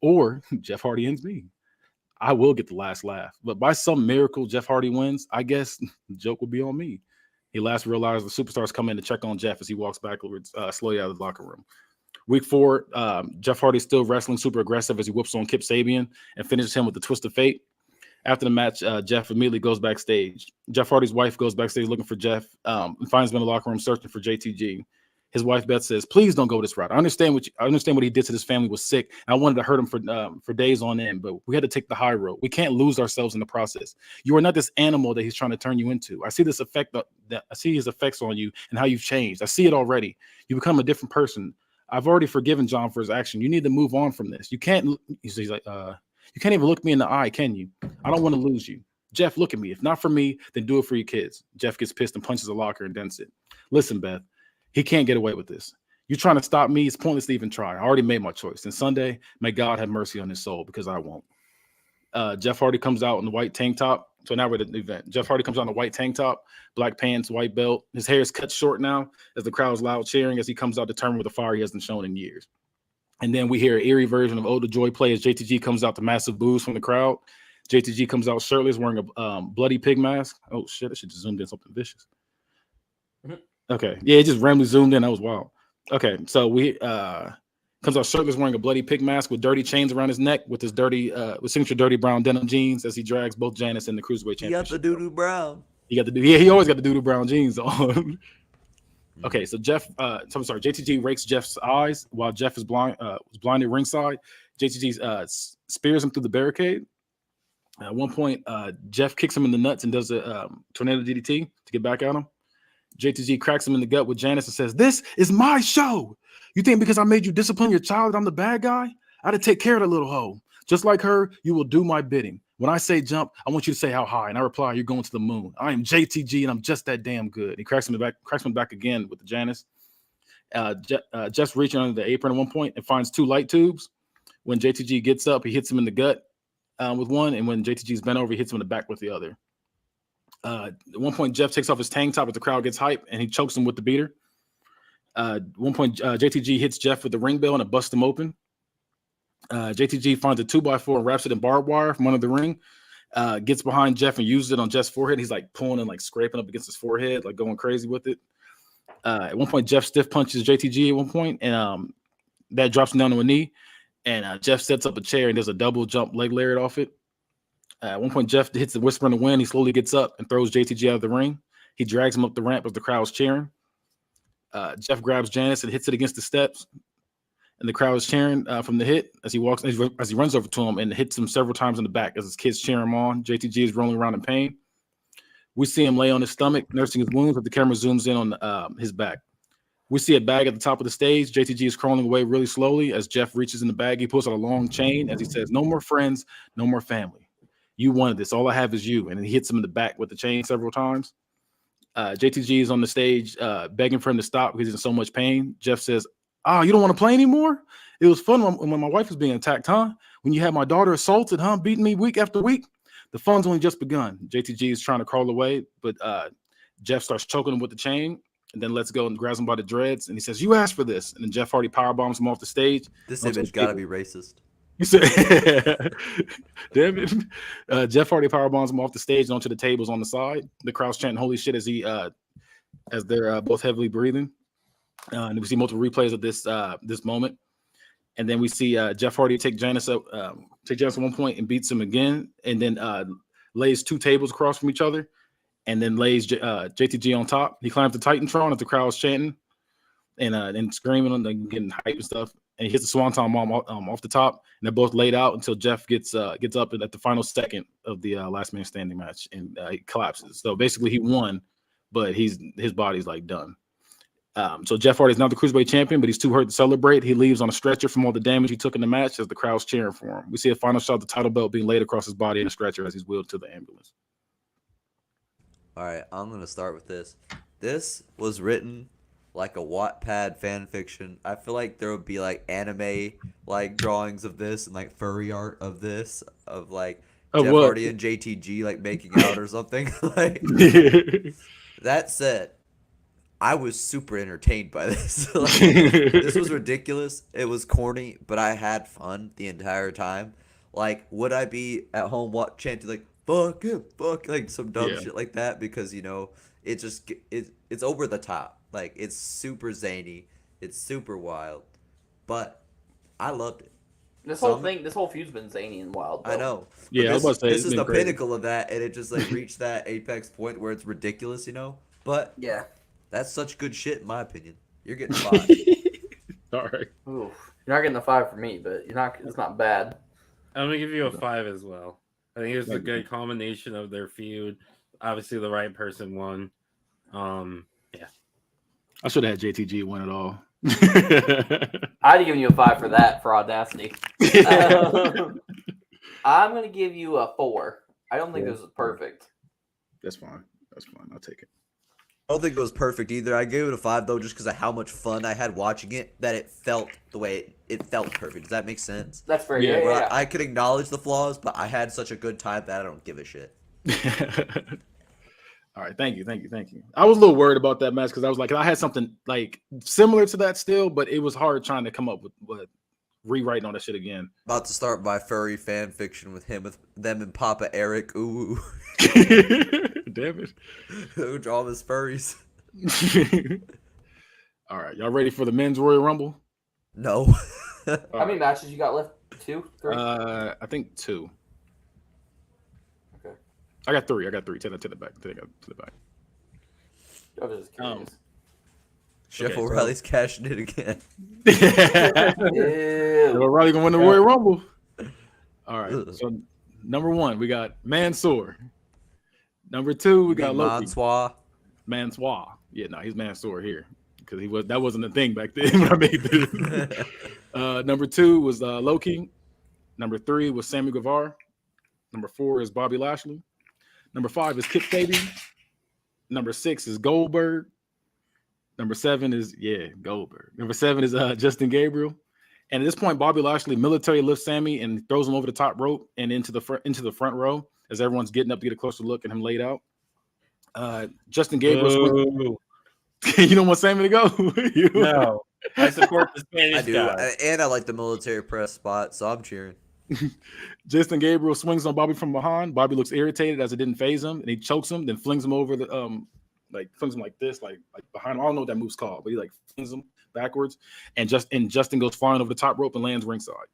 Or Jeff Hardy ends me. I will get the last laugh. But by some miracle, Jeff Hardy wins. I guess the joke will be on me." He last realized the superstars come in to check on Jeff as he walks backwards, slowly out of the locker room. Week 4, Jeff Hardy's still wrestling super aggressive as he whoops on Kip Sabian and finishes him with the twist of fate. After the match, Jeff immediately goes backstage. Jeff Hardy's wife goes backstage looking for Jeff and finds him in the locker room searching for JTG. His wife Beth says, "Please don't go this route. I understand what he did to this family was sick. And I wanted to hurt him for days on end, but we had to take the high road. We can't lose ourselves in the process. You are not this animal that he's trying to turn you into. I see this effect. I see his effects on you and how you've changed. I see it already. You become a different person. I've already forgiven John for his action. You need to move on from this. You can't." He's like, "You can't even look me in the eye, can you? I don't want to lose you. Jeff, look at me. If not for me, then do it for your kids." Jeff gets pissed and punches the locker and dents it. "Listen, Beth. He can't get away with this. You're trying to stop me. It's pointless to even try. I already made my choice. And Sunday, may God have mercy on his soul because I won't." Jeff Hardy comes out in the white tank top. So now we're at the event. Jeff Hardy comes out in the white tank top, black pants, white belt. His hair is cut short now as the crowd's loud cheering as he comes out determined with a fire he hasn't shown in years. And then we hear an eerie version of "Ode to Joy" play as JTG comes out to massive boos from the crowd. JTG comes out shirtless wearing a bloody pig mask. Oh, shit. I should just zoomed in something vicious. Okay. Yeah, it just randomly zoomed in. That was wild. Okay. So we comes out shirtless wearing a bloody pig mask with dirty chains around his neck with his with signature dirty brown denim jeans as he drags both Janice and the Cruiserweight Championship. He got the doo-doo brown. He always got the doo-doo brown jeans on. Okay, so JTG rakes Jeff's eyes while Jeff is blinded ringside. JTG spears him through the barricade. At one point, Jeff kicks him in the nuts and does a tornado DDT to get back at him. JTG cracks him in the gut with Janice and says, "This is my show. You think because I made you discipline your child that I'm the bad guy? I had to take care of that little hoe. Just like her, you will do my bidding. When I say jump, I want you to say how high." And I reply, "You're going to the moon. I am JTG and I'm just that damn good." He cracks him back again with the Janice. Jeff's reaching under the apron at one point and finds 2 light tubes. When JTG gets up, he hits him in the gut with one. And when JTG's bent over, he hits him in the back with the other. At one point, Jeff takes off his tank top as the crowd gets hype and he chokes him with the beater. At one point, JTG hits Jeff with the ring bell and it busts him open. JTG finds a 2x4 and wraps it in barbed wire from under the ring. Gets behind Jeff and uses it on Jeff's forehead. He's like pulling and like scraping up against his forehead, like going crazy with it. At one point, Jeff stiff punches JTG at one point, and that drops him down to a knee. And Jeff sets up a chair and does a double jump leg lariat off it. At one point, Jeff hits the whisper in the wind. He slowly gets up and throws JTG out of the ring. He drags him up the ramp as the crowd's cheering. Jeff grabs Janice and hits it against the steps. And the crowd is cheering from the hit as he runs over to him and hits him several times in the back as his kids cheer him on. JTG is rolling around in pain. We see him lay on his stomach, nursing his wounds, but the camera zooms in on his back. We see a bag at the top of the stage. JTG is crawling away really slowly as Jeff reaches in the bag. He pulls out a long chain as he says, "No more friends, no more family. You wanted this. All I have is you." And he hits him in the back with the chain several times. JTG is on the stage begging for him to stop because he's in so much pain. Jeff says, "Oh, you don't want to play anymore? It was fun when my wife was being attacked, huh? When you had my daughter assaulted, huh? Beating me week after week. The fun's only just begun. JTG is trying to crawl away, but Jeff starts choking him with the chain and then lets go and grabs him by the dreads. And he says, "You asked for this." And then Jeff Hardy powerbombs him off the stage. This image got to be racist. You said, damn it. Jeff Hardy powerbombs him off the stage and onto the tables on the side. The crowd's chanting "Holy shit" as they're both heavily breathing. And we see multiple replays of this moment. And then we see Jeff Hardy take Janice at one point and beats him again, and then lays 2 tables across from each other, and then lays JTG on top. He climbs the Titantron as the crowd's chanting and screaming and getting hype and stuff. And he hits the Swanton Bomb off the top, and they're both laid out until Jeff gets up at the final second of the last man standing match, and he collapses. So basically, he won, but his body's like done. So Jeff Hardy is now the Cruiserweight champion, but he's too hurt to celebrate. He leaves on a stretcher from all the damage he took in the match as the crowd's cheering for him. We see a final shot of the title belt being laid across his body in a stretcher as he's wheeled to the ambulance. All right, I'm going to start with this. This was written like a Wattpad fan fiction. I feel like there would be like anime like drawings of this and like furry art of this, of like Jeff Hardy and JTG like making out or something. Like, that said, I was super entertained by this. Like, this was ridiculous. It was corny, but I had fun the entire time. Like, would I be at home chanting like "fuck it, fuck" like some dumb shit like that? Because it's over the top. Like, it's super zany, it's super wild, but I loved it. This whole feud's been zany and wild, though. I know. Yeah, this is the pinnacle of that, and it just like reached that apex point where it's ridiculous, But yeah. That's such good shit, in my opinion. You're getting 5. All right. Oof. You're not getting a 5 for me, but it's not bad. I'm gonna give you a 5 as well. I think it was a good combination of their feud. Obviously, the right person won. Yeah. I should have had JTG win it all. I'd have given you a 5 for that, for audacity. I'm gonna give you a 4. I don't think this is perfect. That's fine. I'll take it. I don't think it was perfect either. I gave it a 5 though, just because of how much fun I had watching it. That it felt the way it felt perfect. Does that make sense? That's fair. Yeah. I could acknowledge the flaws, but I had such a good time that I don't give a shit. All right, thank you. I was a little worried about that match because I was like, I had something like similar to that still, but it was hard trying to come up with rewriting all that shit again. About to start my furry fan fiction with them and Papa Eric. Ooh. Damn it. Who draw his furries? All right, y'all ready for the men's Royal Rumble? No. How many matches you got left? 2, 3? I think 2. Okay. I got 3. Take that to the back. I was just curious. Chef O'Reilly's cashing it again. O'Reilly gonna win the Royal Rumble. All right. So number 1, we got Mansoor. Number 2, we got Loki. Mansoor. Yeah, no, he's Mansoor here because that wasn't a thing back then when I made this. Number 2 was Loki. Number 3 was Sammy Guevara. Number 4 is Bobby Lashley. Number 5 is Kip Sabian. Number 6 is Goldberg. Number 7 is Goldberg. Number 7 is Justin Gabriel. And at this point, Bobby Lashley military lifts Sammy and throws him over the top rope and into the front row as everyone's getting up to get a closer look at him laid out. Justin Gabriel. You don't want Sammy to go? No, I support the Spanish I do, guy. and I like the military press spot, so I'm cheering. Justin Gabriel swings on Bobby from behind. Bobby looks irritated as it didn't phase him, and he chokes him, then flings him over the flings him like this, like behind him. I don't know what that move's called, but he like flings him backwards, and Justin goes flying over the top rope and lands ringside.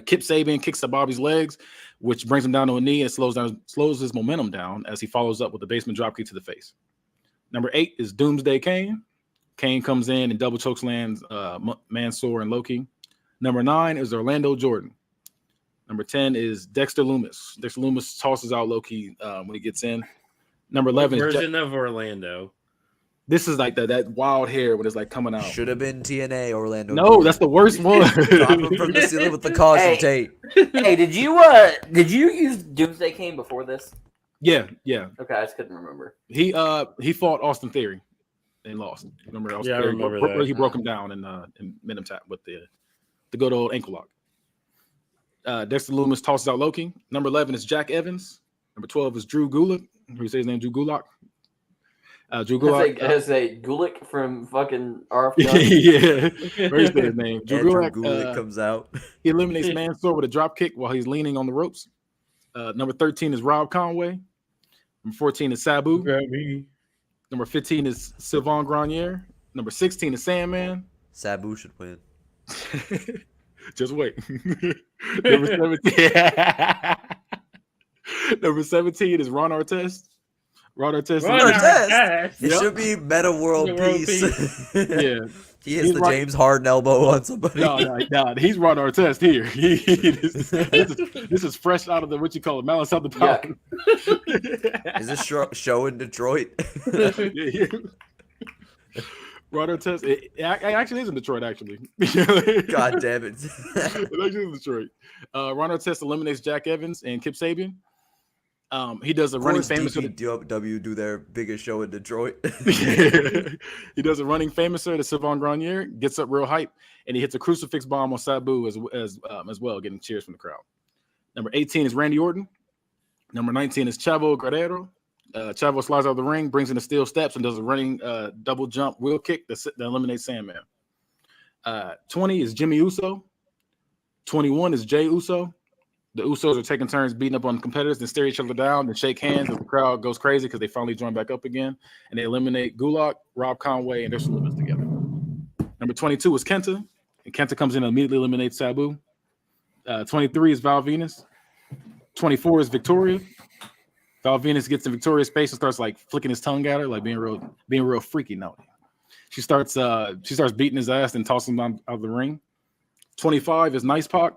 Kip Sabian kicks at Bobby's legs, which brings him down to a knee and slows his momentum down as he follows up with the basement dropkick to the face. Number 8 is Doomsday Kane. Kane comes in and double chokes lands Mansoor and Loki. Number 9 is Orlando Jordan. Number 10 is Dexter Lumis. Dexter Lumis tosses out Loki when he gets in. Number 11 is version of Orlando. This is like that wild hair when it's like coming out. Should have been TNA Orlando. No, Jordan. that's the worst one. Drop him from the ceiling with the caution tape. Hey, did you use Doomsday Kane before this? Yeah. Okay, I just couldn't remember. He fought Austin Theory and lost. Remember Austin Theory? I remember that. He broke him down and made him tap with the good old ankle lock. Dexter Loomis tosses out Loki. Number 11 is Jack Evans. Number 12 is Drew Gulak. Who say his name? Drew Gulak. Drew Gulak. I say Gulick from fucking RF. Yeah, very say his name. Drew Andrew Gulak Gulak comes out. He eliminates Mansoor with a drop kick while he's leaning on the ropes. Number 13 is Rob Conway. Number 14 is Sabu. Number 15 is Sylvain Grenier. Number 16 is Sandman. Sabu should win. Just wait. Number 17. Number 17 is Ron Artest. Ron Artest. It should be Meta World Peace. Yeah. He hits the James Harden elbow on somebody. No, he's Ron Artest here. This is fresh out of the what you call it, Malice out the pocket. Is this show in Detroit? Yeah. Ron Artest. It actually is in Detroit. Actually, God damn it! It actually is in Detroit. Ron Artest eliminates Jack Evans and Kip Sabian. He does a running famous. DPW do their biggest show in Detroit. He does a running famouser to Sylvain Grenier, gets up real hype, and he hits a crucifix bomb on Sabu as well, getting cheers from the crowd. Number 18 is Randy Orton. Number 19 is Chavo Guerrero. Chavo slides out of the ring, brings in the steel steps, and does a running double jump wheel kick that eliminates Sandman. 20 is Jimmy Uso. 21 is Jay Uso. The Usos are taking turns beating up on competitors and stare each other down and shake hands as the crowd goes crazy because they finally join back up again. And they eliminate Gulak, Rob Conway, and Dexter Loomis together. Number 22 is Kenta. And Kenta comes in and immediately eliminates Sabu. 23 is Val Venus. 24 is Victoria. Val Venus gets in Victoria's face and starts like flicking his tongue at her, like being real freaky now. She starts beating his ass and tossing him out of the ring. 25 is Nice Pac.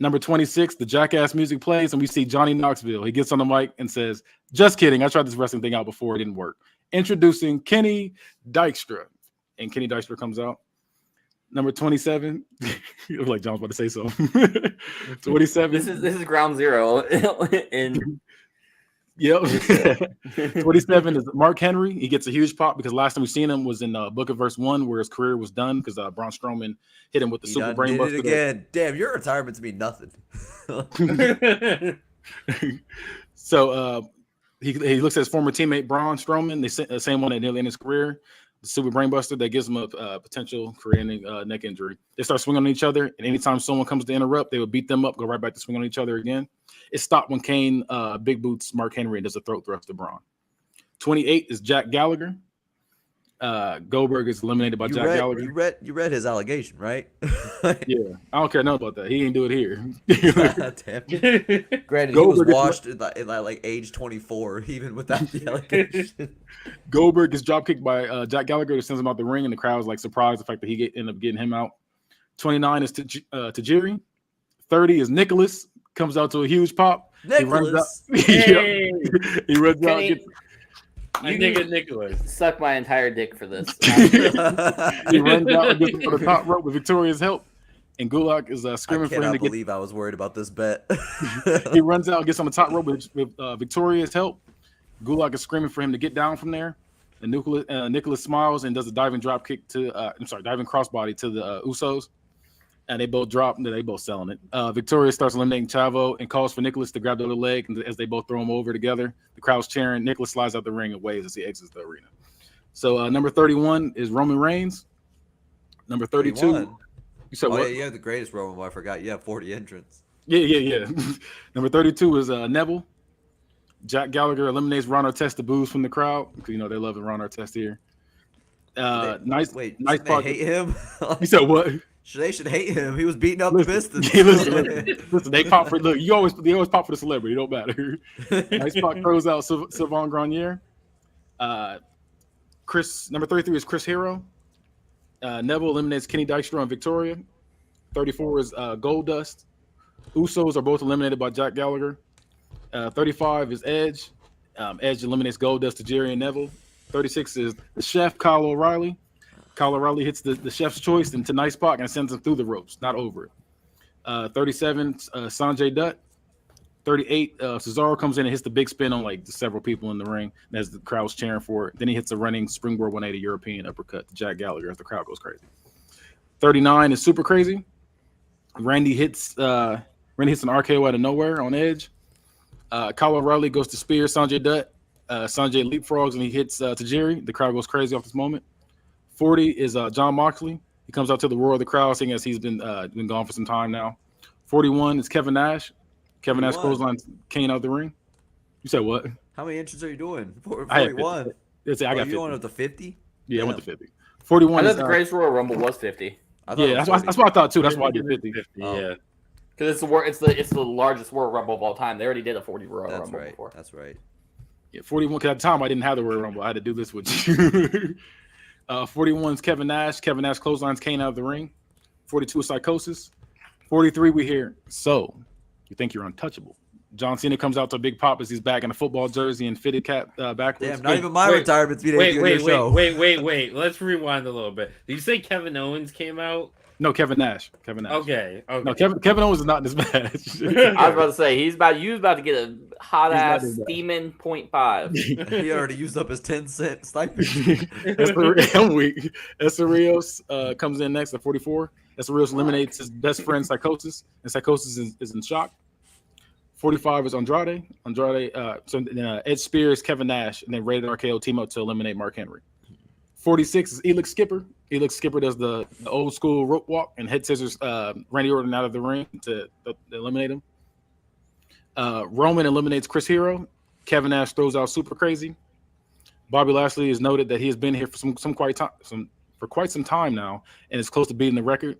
Number 26, the Jackass music plays, and we see Johnny Knoxville. He gets on the mic and says, "Just kidding. I tried this wrestling thing out before. It didn't work." Introducing Kenny Dykstra. And Kenny Dykstra comes out. Number 27. It was like John's about to say so. 27. This is ground zero. Yep. 27 is Mark Henry. He gets a huge pop because last time we seen him was in Booker vs. 1, where his career was done because Braun Strowman hit him with the Super Brain Buster. Again. Damn, your retirement to me nothing. So he looks at his former teammate Braun Strowman, the same one that nearly ended his career, the Super Brain Buster that gives him a potential career-ending neck injury. They start swinging on each other, and anytime someone comes to interrupt, they would beat them up, go right back to swing on each other again. It stopped when Kane big boots Mark Henry and does a throat thrust to Braun. 28 is Jack Gallagher. Goldberg is eliminated by Gallagher. You read his allegation, right? Yeah, I don't care nothing about that. He ain't do it here. Damn. Granted, Goldberg he was washed in like age 24, even without the allegation. Goldberg gets drop kicked by Jack Gallagher, that sends him out the ring, and the crowd's like surprised the fact that he ended up getting him out. 29 is Tajiri. 30 is Nicholas. Comes out to a huge pop. Nicholas. He runs out. Nicholas. Suck my entire dick for this. He runs out and gets him for the top rope with Victoria's help. And Gulak is screaming for him to get. I cannot believe I was worried about this bet. He runs out and gets on the top rope with Victoria's help. Gulak is screaming for him to get down from there. And Nicholas smiles and does a diving drop kick diving crossbody to the Usos. And they both drop, and they both selling it. Victoria starts eliminating Chavo and calls for Nicholas to grab the other leg. And as they both throw him over together, the crowd's cheering. Nicholas slides out the ring and waves as he exits the arena. So number 31 is Roman Reigns. Number 32. 31. You said what? Yeah, you have the greatest Roman. I forgot. You have 40 entrants. Yeah. Number 32 is Neville. Jack Gallagher eliminates Ron Artest to boos from the crowd because they're loving Ron Artest here. Nice part. They hate him. You said what? They should hate him. He was beating up the Pistons. Listen, they pop for they always pop for the celebrity. It don't matter. Nice Pac throws out Sylvain Grenier. Number 33 is Chris Hero. Neville eliminates Kenny Dykstra and Victoria. 34 is Goldust. Usos are both eliminated by Jack Gallagher. 35 is Edge. Edge eliminates Goldust, Tajiri, and Neville. 36 is the Chef, Kyle O'Reilly. Kyle O'Reilly hits the Chef's choice into Nice Pac and sends him through the ropes, not over it. 37, Sanjay Dutt. 38, Cesaro comes in and hits the big spin on like several people in the ring as the crowd's cheering for it. Then he hits a running springboard 180 European uppercut to Jack Gallagher as the crowd goes crazy. 39 is Super Crazy. Randy hits an RKO out of nowhere on Edge. Kyle O'Reilly goes to spear Sanjay Dutt. Sanjay leapfrogs and he hits Tajiri. The crowd goes crazy off this moment. 40 is John Moxley. He comes out to the roar of the crowd, seeing as he's been gone for some time now. 41 is Kevin Nash. Kevin Nash clotheslines Kane out the ring. You said what? How many entries are you doing? 41. I got 50. You going up to 50? Yeah, I went to 50. 41 I is thought the greatest Royal Rumble was 50. Yeah, that's what I thought too. That's why I did 50. Yeah. Because it's the largest Royal Rumble of all time. They already did a 40 Royal Rumble before. That's right. Yeah, 41. Because at the time I didn't have the Royal Rumble. I had to do this with you. 41 is Kevin Nash. Kevin Nash clotheslines Kane out of the ring. 42 is Psychosis. 43 we hear. So you think you're untouchable? John Cena comes out to a big pop as he's back in a football jersey and fitted cap backwards. Damn, not even my retirement's being able to do your show. Wait. Let's rewind a little bit. Did you say Kevin Owens came out? No, Kevin Nash. Okay. No, Kevin Owens is not in this match. I was about to say he was about to get a hot ass steaming 0.5. He already used up his 10-cent stipend. I'm weak. Eserios comes in next at 44. Eserios eliminates his best friend Psychosis, and Psychosis is in shock. 45 is Andrade. Ed Spears, Kevin Nash, and then Rated RKO team up to eliminate Mark Henry. 46 is Elix Skipper. Elix Skipper does the old school rope walk and head scissors Randy Orton out of the ring to eliminate him. Roman eliminates Chris Hero. Kevin Nash throws out Super Crazy. Bobby Lashley has noted that he has been here for quite some time now and is close to beating the record.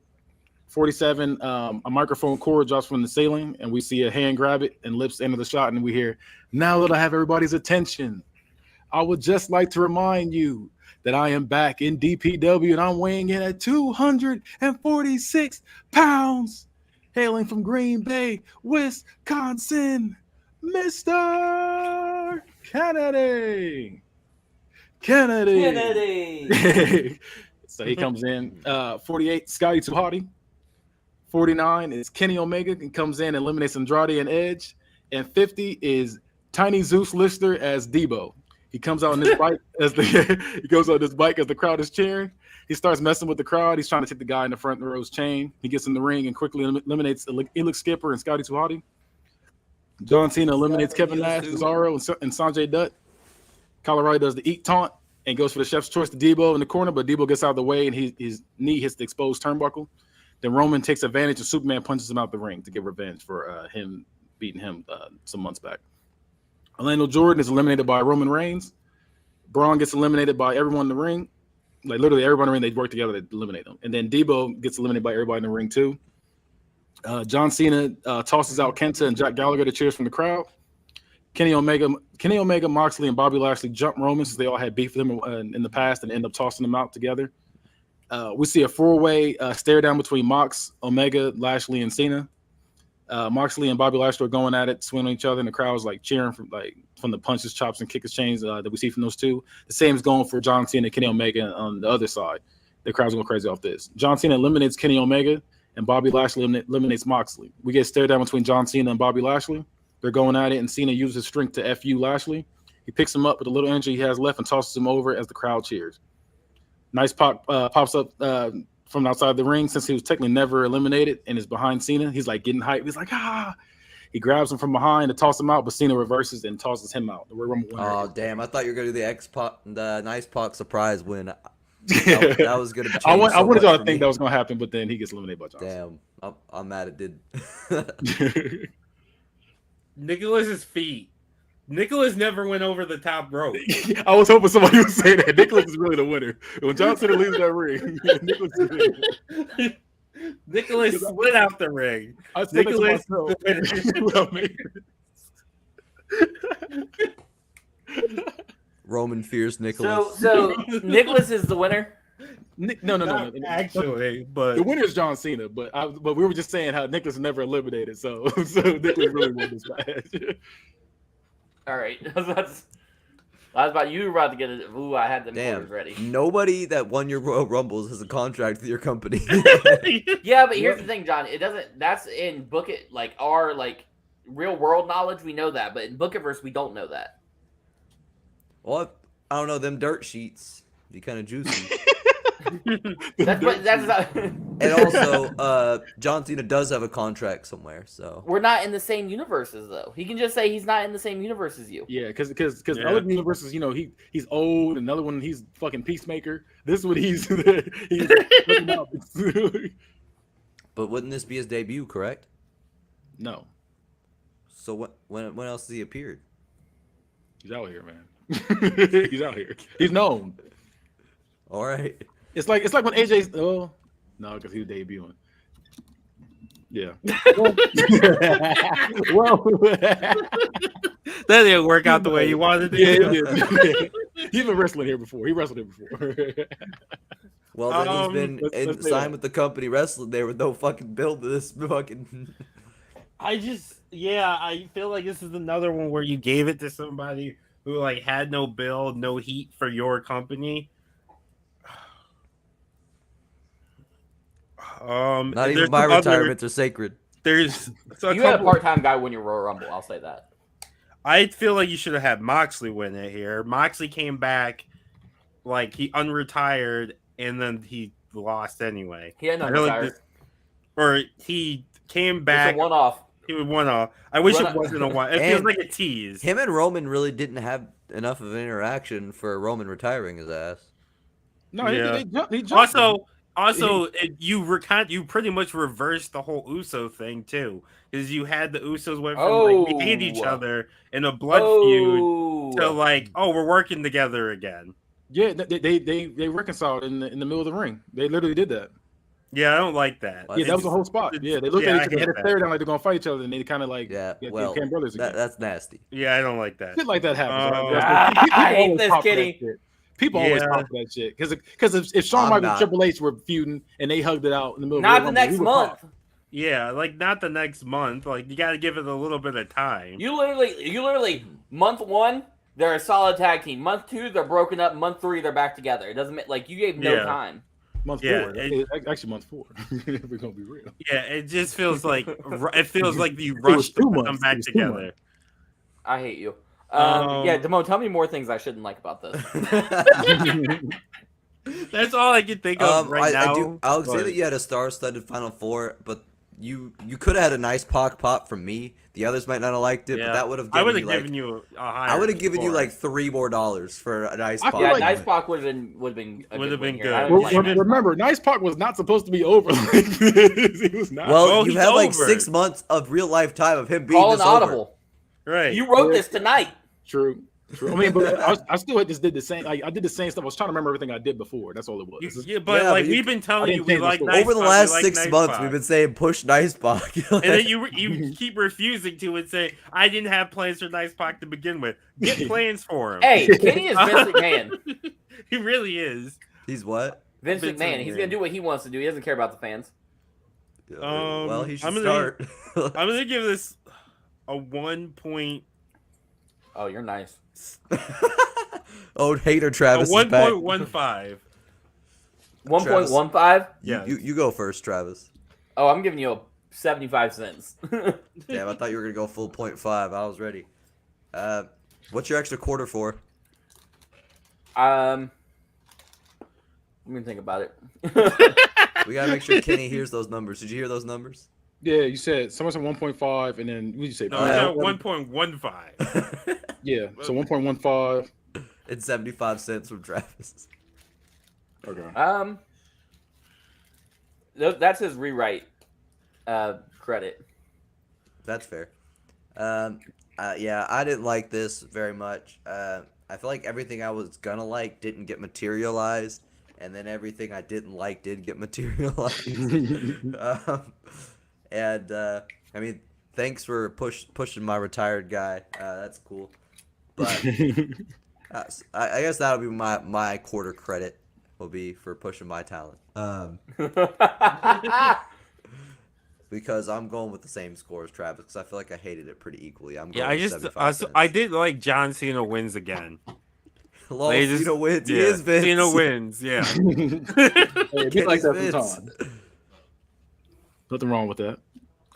47, a microphone cord drops from the ceiling, and we see a hand grab it and lips enter the shot, and we hear, "Now that I have everybody's attention, I would just like to remind you that I am back in DPW and I'm weighing in at 246 pounds, hailing from Green Bay, Wisconsin, Mr. Kennedy. So he comes in. 48, Scotty 2 Hotty. 49 is Kenny Omega and comes in and eliminates Andrade and Edge. And 50 is Tiny Zeus Lister as Debo. He comes out on this bike as the crowd is cheering. He starts messing with the crowd. He's trying to take the guy in the front row's chain. He gets in the ring and quickly eliminates Elix Skipper and Scotty 2 Hotty. John Cena eliminates Kevin Nash, Cesaro, and Sanjay Dutt. Colorado does the eat taunt and goes for the chef's choice to Debo in the corner, but Debo gets out of the way and his knee hits the exposed turnbuckle. Then Roman takes advantage and Superman punches him out the ring to get revenge for him beating him some months back. Orlando Jordan is eliminated by Roman Reigns. Braun gets eliminated by everyone in the ring. Like literally everyone in the ring, they work together to eliminate them. And then Debo gets eliminated by everybody in the ring too. John Cena tosses out Kenta and Jack Gallagher to cheers from the crowd. Kenny Omega, Moxley, and Bobby Lashley jump Roman since they all had beef with him in the past and end up tossing them out together. We see a four-way stare down between Mox, Omega, Lashley, and Cena. Moxley and Bobby Lashley are going at it, swinging each other, and the crowd's like cheering from the punches, chops, and kick exchange that we see from those two. The same is going for John Cena and Kenny Omega on the other side. The crowd's going crazy off this. John Cena eliminates Kenny Omega, and Bobby Lashley eliminates Moxley. We get stare down between John Cena and Bobby Lashley. They're going at it, and Cena uses his strength to FU Lashley. He picks him up with a little energy he has left and tosses him over as the crowd cheers. Nice pop pops up from outside the ring since he was technically never eliminated and is behind Cena. He's like getting hyped. He's like, ah. He grabs him from behind to toss him out, but Cena reverses and tosses him out. The Royal Rumble winner. Oh, damn. I thought you were going to do the Nice Pac surprise win. That was going to I wanted y'all to think that was going to happen, but then he gets eliminated by Johnson. Damn. I'm mad it did. Nicholas's feet. Nicholas never went over the top rope. I was hoping somebody would say that. Nicholas is really the winner. When John Cena leaves that ring, Nicholas slid out the ring. Nicholas. Roman fears Nicholas. So Nicholas is the winner. No. Actually, but the winner is John Cena. But we were just saying how Nicholas never eliminated. So Nicholas really won this match. All right. I was about you were about to get it. Ooh, I had the orders ready. Nobody that won your Royal Rumbles has a contract with your company. Yeah, but here's the thing, John. It doesn't. That's in Book It, like our real world knowledge. We know that, but in Book It-verse, we don't know that. Well, I don't know. Them dirt sheets be kind of juicy. That's not. And also, John Cena does have a contract somewhere, so We're not in the same universes, though. He can just say he's not in the same universe as you. Yeah, because the other universes, he's old. Another one, he's fucking Peacemaker. This one, he's But wouldn't this be his debut, correct? No, So when else has he appeared? he's out here, man. He's out here. He's known. All right. It's like when AJ's. Oh no, because he was debuting. Yeah. Well, That didn't work out the way you wanted it. yeah, it did. He's been wrestling here before. He wrestled here before. Well, then he's been let's say signed that. with the company wrestling there with no fucking build to this fucking. I feel like this is another one where you gave it to somebody who like had no build, no heat for your company. Not even my retirements are sacred. There's You had a part-time guy win your Royal Rumble. I'll say that. I feel like you should have had Moxley win it here. Moxley came back, like he unretired, and then he lost anyway. He had no I feel like desire. or he came It's back. a one-off. He would one off. I wish One- it wasn't a one. It feels And like a tease. Him and Roman really didn't have enough of an interaction for Roman retiring his ass. No, Yeah. he jumped. Also, you pretty much reversed the whole Uso thing too, because you had the Usos went from like we hate each Oh. other in a blood feud Oh. to like, oh, we're working together again. Yeah, they reconciled in the middle of the ring. They literally did that. Yeah, I don't like that. Well, Yeah, that was the whole spot. Yeah, they looked Yeah, at I each other, hate had a that. stare down like they're gonna fight each other, and they kind of like Yeah, became well, brothers again. that's nasty. Yeah, I don't like that. Shit like that happens. Oh. right? People I hate always this, pop for that Kitty. shit. People always Yeah. pop for that shit because if Shawn I'm Michaels not. and Triple H were feuding and they hugged it out in the middle, Not of the Royal next Rumble, we would month. pop. Yeah, like not the next month. Like you got to give it a little bit of time. You literally, month 1, they're a solid tag team. Month 2, they're broken up. Month 3, they're back together. It doesn't like you gave no Yeah. time. Month Yeah, 4, actually month 4. If we're gonna be real. Yeah, it just feels like it feels like you was rushed 2 to put them months. back It was 2 together. months. I hate you. Um, Yeah, Damone, tell me more things I shouldn't like about this. That's all I can think of right now. I'll say but- that you had a star-studded Final Four, but you could have had a nice Pac pop from me. The others might not have liked it, Yeah. but that would have I would given have you given you a higher. I would have given you score. like $3 more for a nice I Pac. feel Yeah, like- Nice Pac would have been a Would've good been win here. good. I Well, don't like it. Remember, Nice Pac was not supposed to be over like this. He was not. Well, Oh, you he's had like over. 6 months of real life time of him being Call an this over. audible. right. You wrote this tonight. True. I mean, but I still just did the same. Like, I did the same stuff. I was trying to remember everything I did before. That's all it was. Yeah, but Yeah, like but you- we've been telling I you, didn't we change the like story. Nice Over the Pac, we last like 6 Nice months, Pac. we've been saying push Nice Pac. And then you keep refusing to and say I didn't have plans for Nice Pac to begin with. Get plans for him. Hey, Kenny is Vince McMahon. He really is. He's what? Vince Vince McMahon. He's McMahon. gonna do what he wants to do. He doesn't care about the fans. Well, he should I'm gonna- start. I'm gonna give this a 1 point. Oh, you're nice. Old hater A Travis is back. 1.15. 1.15. Yeah. You go first, Travis. Oh, I'm giving you a 75 cents. Damn, I thought you were gonna go full 0.5. I was ready. What's your extra quarter for? Let me think about it. We gotta make sure Kenny hears those numbers. Did you hear those numbers? Yeah, you said someone said 1.5, and then what did you say? No, it's at 1.15. Yeah, so 1.15. It's 75 cents from Travis. Okay. That's his rewrite credit. That's fair. Yeah, I didn't like this very much. I feel like everything I was gonna like didn't get materialized, and then everything I didn't like did get materialized. I mean, thanks for pushing my retired guy. That's cool. But I guess that'll be my quarter credit will be for pushing my talent. Because I'm going with the same score as Travis because I feel like I hated it pretty equally. I'm going Yeah, with 75 cents. I did like John Cena wins again. Lol, They just- Cena wins. Yeah, He is Vince. Cena wins. Yeah. Hey, be like that Vince. sometimes. Nothing wrong with that.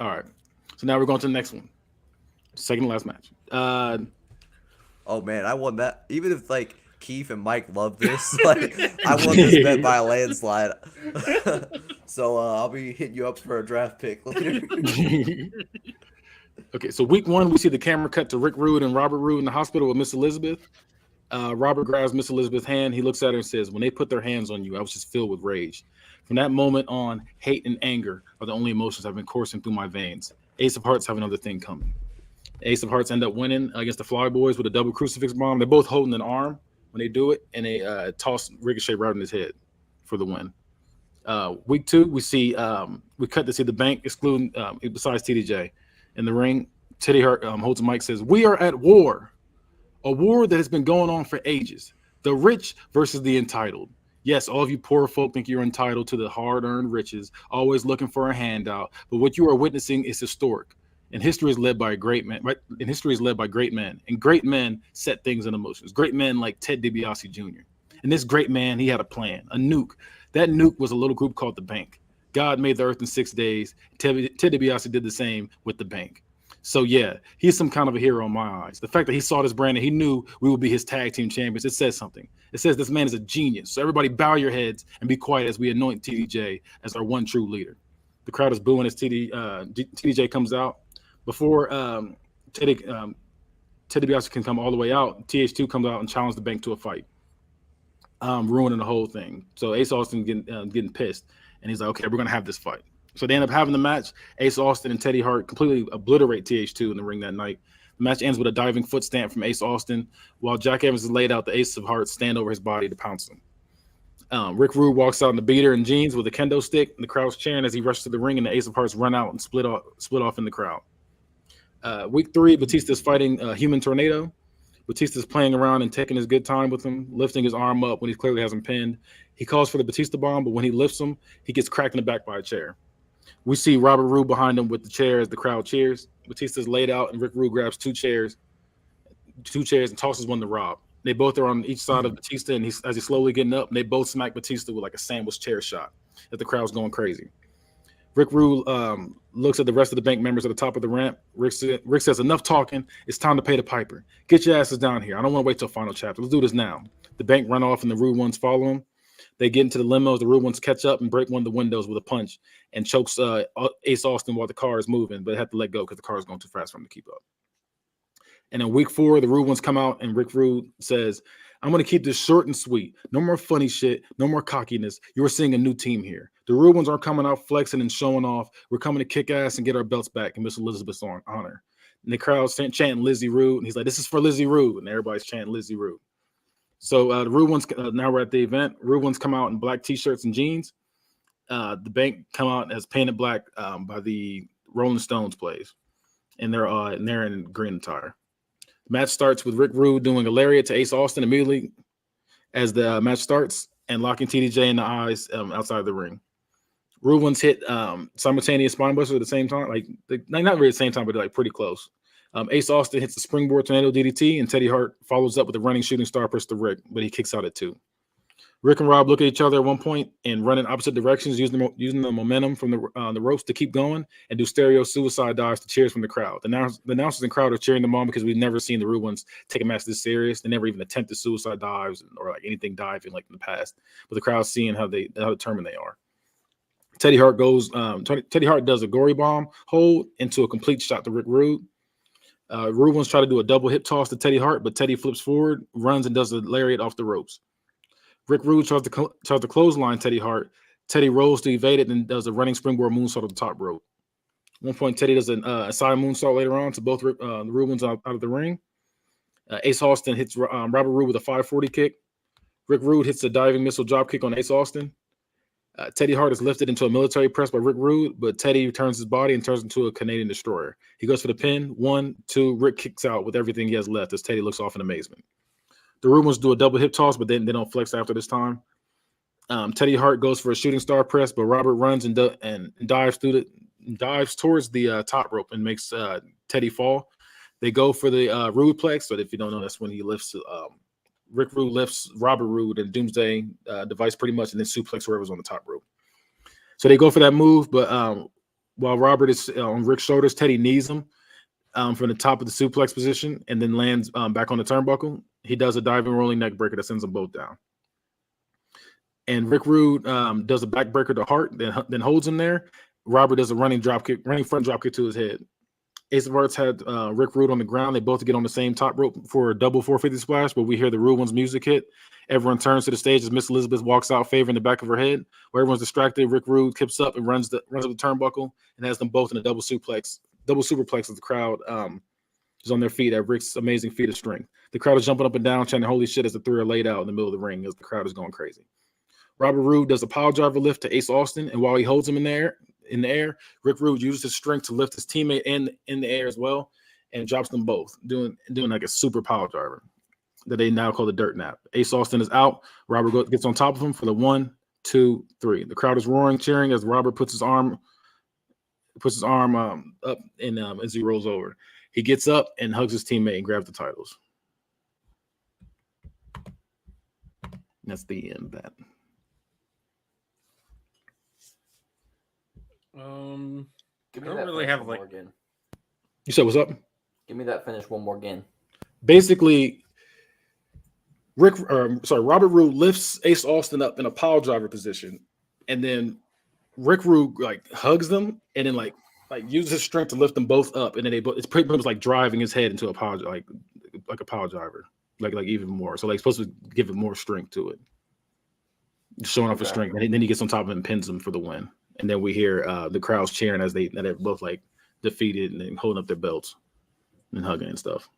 All right. So now we're going to the next one. Second to last match. Oh man, I won that. Even if like Keith and Mike love this. Like, I won this bet by a landslide. So I'll be hitting you up for a draft pick later. Okay, so week 1, we see the camera cut to Rick Rude and Robert Rude in the hospital with Miss Elizabeth. Robert grabs Miss Elizabeth's hand. He looks at her and says, "When they put their hands on you, I was just filled with rage. From that moment on, hate and anger are the only emotions I've been coursing through my veins. Ace of Hearts have another thing coming." Ace of Hearts end up winning against the Fly Boys with a double crucifix bomb. They're both holding an arm when they do it, and they toss Ricochet right in his head for the win. Week 2, we cut to see the bank, excluding besides TDJ. In the ring, Teddy Hart holds a mic, says, "We are at war. A war that has been going on for ages. The rich versus the entitled. Yes, all of you poor folk think you're entitled to the hard-earned riches, always looking for a handout. But what you are witnessing is historic. And history is led by great men, right? And history is led by great men. And great men set things in motion. Great men like Ted DiBiase Jr. And this great man, he had a plan, a nuke. That nuke was a little group called the Bank. God made the earth in 6 days. Ted DiBiase did the same with the Bank. So yeah, he's some kind of a hero in my eyes. The fact that he saw this brand and he knew we would be his tag team champions, it says something. It says this man is a genius. So everybody bow your heads and be quiet as we anoint TDJ as our one true leader. The crowd is booing as TDJ comes out. Before Teddy DiBiase can come all the way out, TH2 comes out and challenges the Bank to a fight, ruining the whole thing. So Ace Austin getting pissed, and he's like, "Okay, we're gonna have this fight." So they end up having the match. Ace Austin and Teddy Hart completely obliterate TH2 in the ring that night. The match ends with a diving foot stamp from Ace Austin, while Jack Evans is laid out. The Ace of Hearts stand over his body to pounce him. Rick Rude walks out in the beater and jeans with a kendo stick, and the crowd's cheering as he rushes to the ring, and the Ace of Hearts run out and split off in the crowd. Week 3, Batista's fighting Human Tornado. Batista's playing around and taking his good time with him, lifting his arm up when he clearly has him pinned. He calls for the Batista bomb, but when he lifts him, he gets cracked in the back by a chair. We see Robert Roode behind him with the chair as the crowd cheers. Batista's laid out, and Rick Rude grabs two chairs and tosses one to Rob. They both are on each side of Batista, and as he's slowly getting up, and they both smack Batista with like a sandwich chair shot as the crowd's going crazy. Rick Rude looks at the rest of the Bank members at the top of the ramp. Rick says, "Enough talking. It's time to pay the piper. Get your asses down here. I don't want to wait till Final Chapter. Let's do this now." The Bank run off, and the Rude ones follow them. They get into the limos. The Rude ones catch up and break one of the windows with a punch and chokes Ace Austin while the car is moving, but they have to let go because the car is going too fast for him to keep up. And in week 4, the Rude ones come out, and Rick Rude says, "I'm going to keep this short and sweet. No more funny shit. No more cockiness. You are seeing a new team here. The Rude ones aren't coming out flexing and showing off. We're coming to kick ass and get our belts back in Miss Elizabeth's honor." And the crowd's chanting Lizzie Rude, and he's like, "This is for Lizzie Rude," and everybody's chanting Lizzie Rude. So the Rude ones, now we're at the event. Rude ones come out in black t-shirts and jeans. The Bank come out as painted black by the Rolling Stones plays, and they're in green attire. The match starts with Rick Rude doing a lariat to Ace Austin immediately as the match starts and locking TDJ in the eyes outside of the ring. Rude ones hit simultaneous spine busters at the same time, like not really at the same time, but like pretty close. Ace Austin hits the springboard tornado DDT, and Teddy Hart follows up with a running shooting star press to Rick, but he kicks out at 2. Rick and Rob look at each other at one point and run in opposite directions, using the momentum from the ropes to keep going, and do stereo suicide dives to cheers from the crowd. The announcers and crowd are cheering them on because we've never seen the Rude ones take a match this serious. They never even attempted suicide dives or like anything diving like in the past. But the crowd's seeing how determined they are. Teddy Hart does a gory bomb hold into a complete shot to Rick Rude. Rude ones try to do a double hip toss to Teddy Hart, but Teddy flips forward, runs, and does a lariat off the ropes. Rick Rude tries to clothesline Teddy Hart. Teddy rolls to evade it and does a running springboard moonsault at the top rope. At one point, Teddy does a side moonsault later on to both the Rude ones out of the ring. Ace Austin hits Robert Roode with a 540 kick. Rick Rude hits a diving missile drop kick on Ace Austin. Teddy Hart is lifted into a military press by Rick Rude, but Teddy turns his body and turns into a Canadian destroyer. He goes for the pin. 1, 2, Rick kicks out with everything he has left as Teddy looks off in amazement. The Rude ones do a double hip toss, but then they don't flex after this time. Teddy Hart goes for a shooting star press, but Robert runs and dives towards the top rope and makes Teddy fall. They go for the Rudeplex, but if you don't know, that's when he lifts Rick Rude lifts Robert Roode and Doomsday device pretty much, and then suplex whoever's on the top rope. So they go for that move, but while Robert is on Rick's shoulders, Teddy knees him from the top of the suplex position and then lands back on the turnbuckle. He does a diving rolling neck breaker that sends them both down. And Rick Rude does a backbreaker to Hart, then holds him there. Robert does a running front drop kick to his head. Ace of Hearts had Rick Rude on the ground. They both get on the same top rope for a double 450 splash, but we hear the Rude One's music hit. Everyone turns to the stage as Miss Elizabeth walks out, favoring the back of her head. Where everyone's distracted, Rick Rude kips up and runs up the turnbuckle and has them both in a double superplex as the crowd is on their feet at Rick's amazing feat of strength. The crowd is jumping up and down, chanting "Holy shit!" as the three are laid out in the middle of the ring as the crowd is going crazy. Robert Roode does a pile driver lift to Ace Austin, and while he holds him in the air, Rick Rude uses his strength to lift his teammate in the air as well, and drops them both, doing like a super pile driver that they now call the dirt nap. Ace Austin is out. Robert gets on top of him for the 1, 2, 3. The crowd is roaring, cheering as Robert puts his arm up and as he rolls over. He gets up and hugs his teammate and grabs the titles. That's the end of that. Give me I don't that really finish have, one like- more again. You said what's up? Give me that finish one more again. Basically, Robert Roode lifts Ace Austin up in a pile driver position, and then Rick Rude like hugs them, and then like uses his strength to lift them both up, and then it's pretty much like driving his head into a pile, like a pile driver, like even more. So like supposed to give it more strength to it, showing off his strength, and then he gets on top of him and pins him for the win. And then we hear the crowds cheering as they're both like defeated and then holding up their belts and hugging and stuff.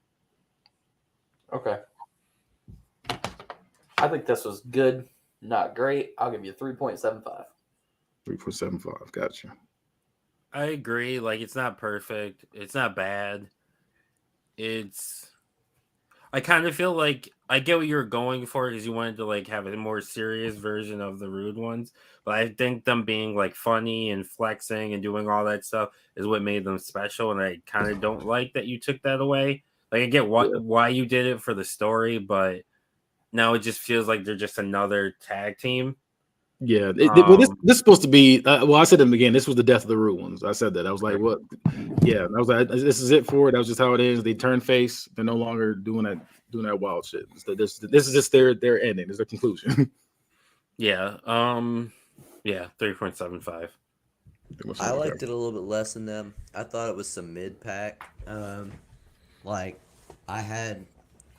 Okay. I think this was good, not great. I'll give you 3.75. 3.75. Gotcha. I agree. Like, it's not perfect. It's not bad. I kind of feel like I get what you were going for because you wanted to like have a more serious version of the Rude Ones, but I think them being like funny and flexing and doing all that stuff is what made them special, and I kind of don't like that you took that away. Like, I get why you did it for the story, but now it just feels like they're just another tag team. Yeah. Well, this is supposed to be. I said it again. This was the death of the Rude Ones. I said that. I was like, what? Yeah. I was like, this is it for it. That was just how it is. They turn face. They're no longer doing that wild shit. This is just their ending. It's their conclusion. Yeah. Yeah. 3.75. I liked it a little bit less than them. I thought it was some mid-pack. Like, I had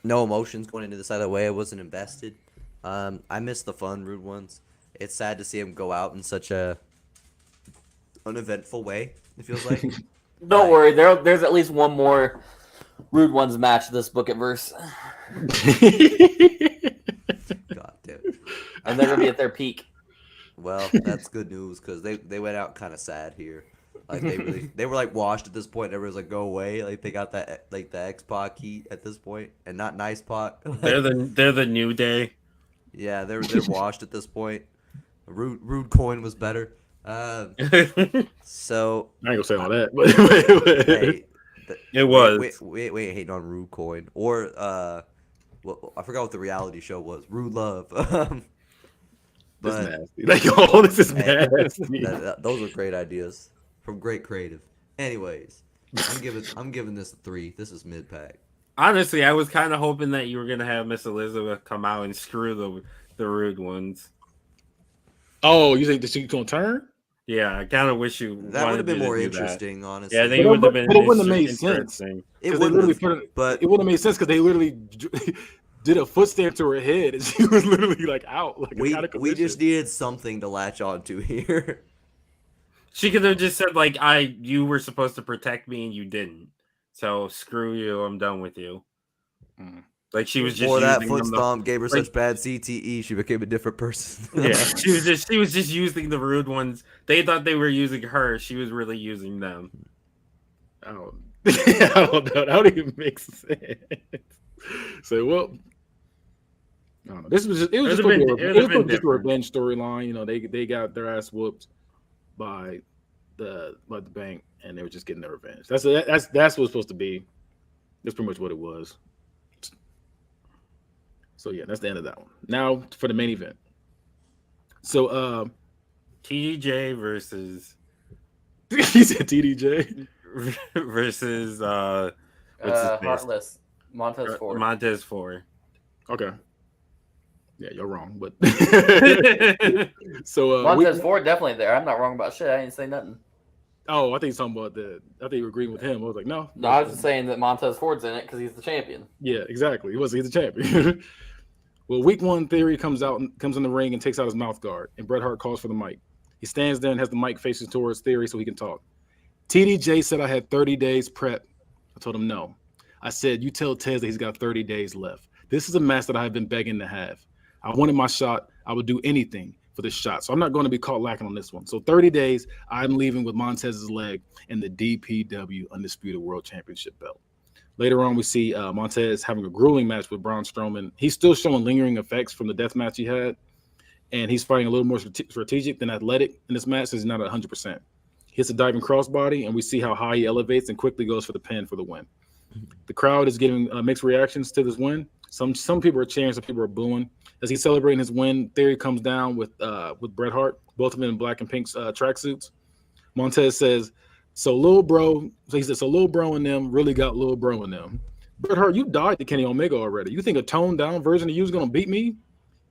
no emotions going into this either way. I wasn't invested. I missed the fun Rude Ones. It's sad to see him go out in such a uneventful way, it feels like. Don't worry, there's at least one more Rude Ones match this book at verse. God damn it. And they're gonna be at their peak. Well, that's good news because they went out kind of sad here. Like they were like washed at this point. Everyone's like, go away. Like they got that like the X-Pac heat at this point, and not Nice Pac. They're the New Day. Yeah, they're washed at this point. Rude Coin was better. So I ain't gonna say all that, but hey, It was. Wait, hating on Rude Coin or well, I forgot what the reality show was. Rude Love. this But nasty. Like, oh, this is hey, nasty. those were great ideas from great creative. Anyways, I'm giving this a 3. This is mid pack. Honestly, I was kind of hoping that you were gonna have Miss Elizabeth come out and screw the Rude Ones. Oh, you think that she's gonna turn? Yeah, I kind of wish you. That would have been wanted more to do that. interesting, honestly. Yeah, I think it But would have been. but it wouldn't have made sense. interesting. It They would literally have, put it, but it wouldn't have made sense because they literally did a foot stamp to her head and she was literally like out. Like we out of we just position. needed something to latch onto here. She could have just said like, you were supposed to protect me and you didn't. So screw you. I'm done with you. Mm. Like she was just Before that using foot them to- stomp gave her like- such bad CTE, she became a different person. Yeah, she was just using the Rude Ones. They thought they were using her. She was really using them. I don't know. That don't even make sense. So well, I don't know. This was just it was It just would've gonna been- be it a, would've it was been just a different. revenge storyline. You know, they got their ass whooped by the bank, and they were just getting their revenge. That's what it's supposed to be. That's pretty much what it was. So yeah, that's the end of that one. Now for the main event. So TDJ versus he said TDJ. versus what's his face? Heartless. Montez Ford. Montez Ford. Okay. Yeah, you're wrong, but so Montez Ford definitely there. I'm not wrong about shit. I didn't say nothing. oh, I think he's talking about I think you're agreeing with him. I was like, no. No, I was just saying that Montez Ford's in it because he's the champion. Yeah, exactly. He's the champion. Well, week 1 Theory comes in the ring and takes out his mouth guard, and Bret Hart calls for the mic. He stands there and has the mic facing towards Theory so he can talk. TDJ said I had 30 days prep. I told him no. I said, you tell Tez that he's got 30 days left. This is a match that I have been begging to have. I wanted my shot. I would do anything for this shot. So I'm not going to be caught lacking on this one. So 30 days, I'm leaving with Montez's leg and the DPW Undisputed World Championship belt. Later on, we see Montez having a grueling match with Braun Strowman. He's still showing lingering effects from the death match he had, and he's fighting a little more strategic than athletic in this match, since he's not at 100%. He hits a diving crossbody, and we see how high he elevates and quickly goes for the pin for the win. The crowd is giving mixed reactions to this win. Some people are cheering, some people are booing. As he's celebrating his win, Theory comes down with Bret Hart, both of them in black and pink tracksuits. Montez says, so Lil Bro and them really got Lil Bro in them. Bret Hart, you died to Kenny Omega already. You think a toned down version of you is gonna beat me?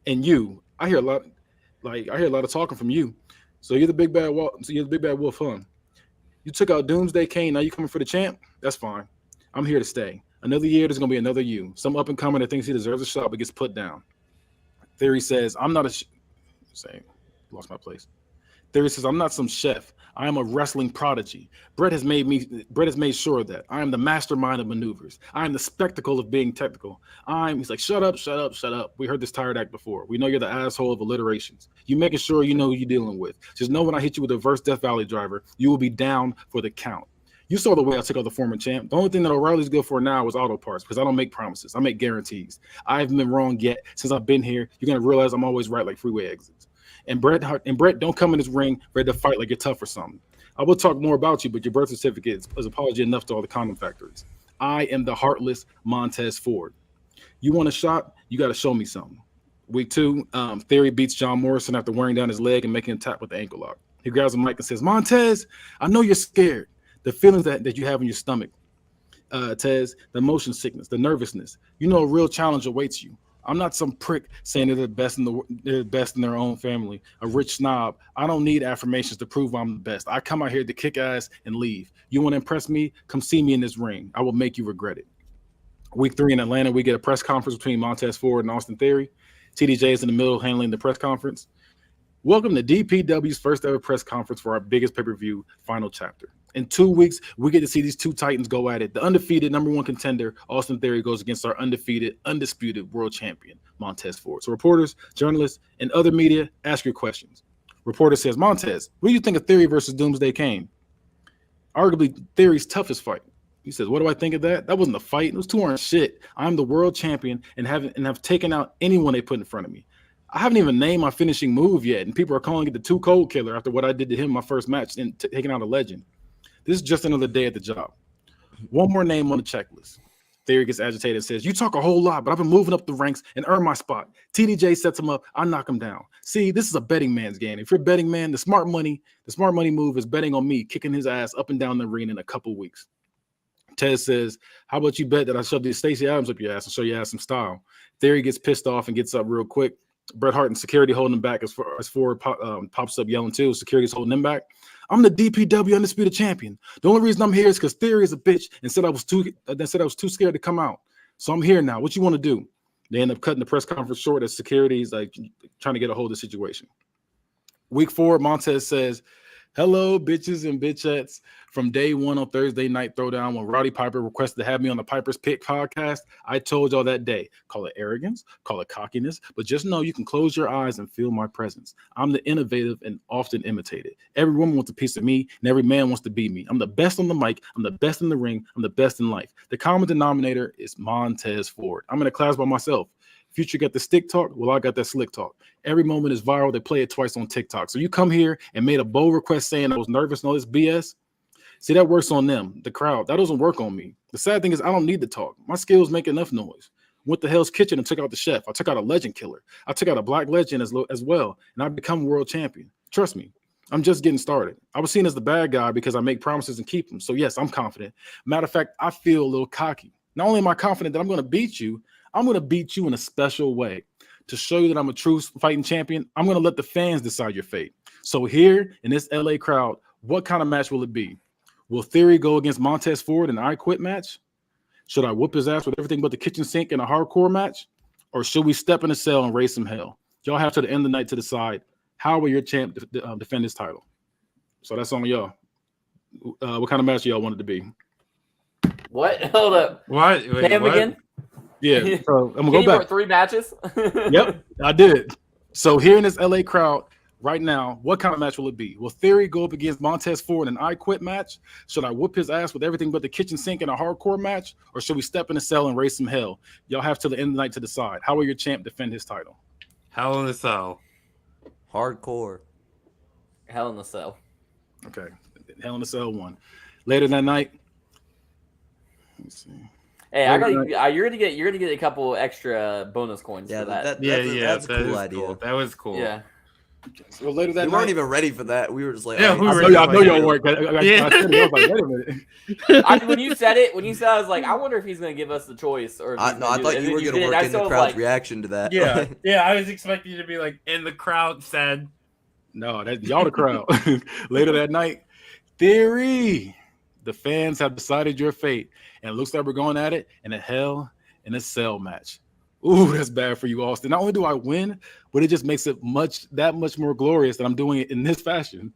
And you, I hear a lot of talking from you. So you're the big bad wolf. Huh? You took out Doomsday Kane. Now you coming for the champ? That's fine. I'm here to stay. Another year, there's gonna be another you. Some up and comer that thinks he deserves a shot but gets put down. Theory says, I'm not lost my place. Theory says, I'm not some chef. I am a wrestling prodigy. Bret has made sure of that. I am the mastermind of maneuvers. I am the spectacle of being technical. He's like, shut up. We heard this tired act before. We know you're the asshole of alliterations. You making sure you know who you're dealing with. Just know when I hit you with a reverse Death Valley driver, you will be down for the count. You saw the way I took out the former champ. The only thing that O'Reilly's good for now is auto parts, because I don't make promises. I make guarantees. I haven't been wrong yet. Since I've been here, you're going to realize I'm always right like freeway exits. And Bret don't come in this ring ready to fight like you're tough or something. I will talk more about you, but your birth certificate is apology enough to all the condom factories. I am the heartless Montez Ford. You want a shot? You got to show me something. Week 2, Theory beats John Morrison after wearing down his leg and making him tap with the ankle lock. He grabs a mic and says, Montez, I know you're scared. The feelings that you have in your stomach, Tez, the motion sickness, the nervousness. You know a real challenge awaits you. I'm not some prick saying they're the best in their own family, a rich snob. I don't need affirmations to prove I'm the best. I come out here to kick ass and leave. You want to impress me? Come see me in this ring. I will make you regret it. Week 3 in Atlanta, we get a press conference between Montez Ford and Austin Theory. TDJ is in the middle handling the press conference. Welcome to DPW's first ever press conference for our biggest pay-per-view, Final Chapter. In 2 weeks, we get to see these two titans go at it. The undefeated #1 contender, Austin Theory, goes against our undefeated, undisputed world champion, Montez Ford. So reporters, journalists, and other media, ask your questions. Reporter says, Montez, what do you think of Theory versus Doomsday Kane? Arguably, Theory's toughest fight. He says, what do I think of that? That wasn't a fight. It was too orange shit. I'm the world champion and have taken out anyone they put in front of me. I haven't even named my finishing move yet, and people are calling it the Too Cold Killer after what I did to him in my first match and taking out a legend. This is just another day at the job. One more name on the checklist. Theory gets agitated and says, you talk a whole lot, but I've been moving up the ranks and earned my spot. TDJ sets him up. I knock him down. See, this is a betting man's game. If you're a betting man, the smart money move is betting on me, kicking his ass up and down the arena in a couple weeks. Tez says, how about you bet that I shove this Stacey Adams up your ass and show your ass some style? Theory gets pissed off and gets up real quick. Bret Hart and security holding him back as Ford pops up yelling too. Security's holding him back. I'm the DPW Undisputed Champion. The only reason I'm here is because Theory is a bitch and said I was too scared to come out. So I'm here now. What you want to do? They end up cutting the press conference short as security's like trying to get a hold of the situation. Week 4, Montez says, hello, bitches and bitchettes. From day 1 on Thursday Night Throwdown, when Roddy Piper requested to have me on the Piper's Pick podcast, I told y'all that day, call it arrogance, call it cockiness, but just know you can close your eyes and feel my presence. I'm the innovative and often imitated. Every woman wants a piece of me, and every man wants to be me. I'm the best on the mic. I'm the best in the ring. I'm the best in life. The common denominator is Montez Ford. I'm in a class by myself. Future got the stick talk. Well, I got that slick talk. Every moment is viral. They play it twice on TikTok. So you come here and made a bold request saying I was nervous and all this BS. See, that works on them, the crowd. That doesn't work on me. The sad thing is I don't need to talk. My skills make enough noise. Went to Hell's Kitchen and took out the chef. I took out a legend killer. I took out a black legend as well, and I've become world champion. Trust me, I'm just getting started. I was seen as the bad guy because I make promises and keep them. So yes, I'm confident. Matter of fact, I feel a little cocky. Not only am I confident that I'm going to beat you, I'm going to beat you in a special way. To show you that I'm a true fighting champion, I'm going to let the fans decide your fate. So here in this LA crowd, what kind of match will it be? Will Theory go against Montez Ford in an I Quit match? Should I whoop his ass with everything but the kitchen sink in a hardcore match? Or should we step in the cell and raise some hell? Y'all have to the end of the night to decide how will your champ defend his title. So that's on y'all. What kind of match y'all want it to be? What? Hold up. What? Wait, Name what? again? Yeah, so I'm Can gonna you go wrote back. 3 matches? Yep, I did. So here in this LA crowd right now, what kind of match will it be? Will Theory go up against Montez Ford in an I Quit match? Should I whoop his ass with everything but the kitchen sink in a hardcore match? Or should we step in the cell and raise some hell? Y'all have till the end of the night to decide. How will your champ defend his title? Hell in a Cell. Hardcore. Hell in the Cell. Okay, Hell in a Cell 1. Later that night. Let's see. Hey, I got you're gonna get a couple extra bonus coins Yeah, for that. that's a that cool is idea. Cool. That was cool. Yeah. So later that We night. weren't even ready for that. We were just like, Yeah, oh, we I were know, ready I know for y'all it. weren't. Yeah. I said it, I was like, wait a minute. When you said it, I was like, I wonder if he's gonna give us the choice or. If he's no, I gonna do thought it. you were And then going to did. work I in the still was crowd's like, reaction to that. Yeah, yeah. I was expecting you to be like, and the crowd said, No, that y'all the crowd. Later that night, Theory. The fans have decided your fate, and it looks like we're going at it in a Hell in a Cell match. Ooh, that's bad for you, Austin. Not only do I win, but it just makes it that much more glorious that I'm doing it in this fashion.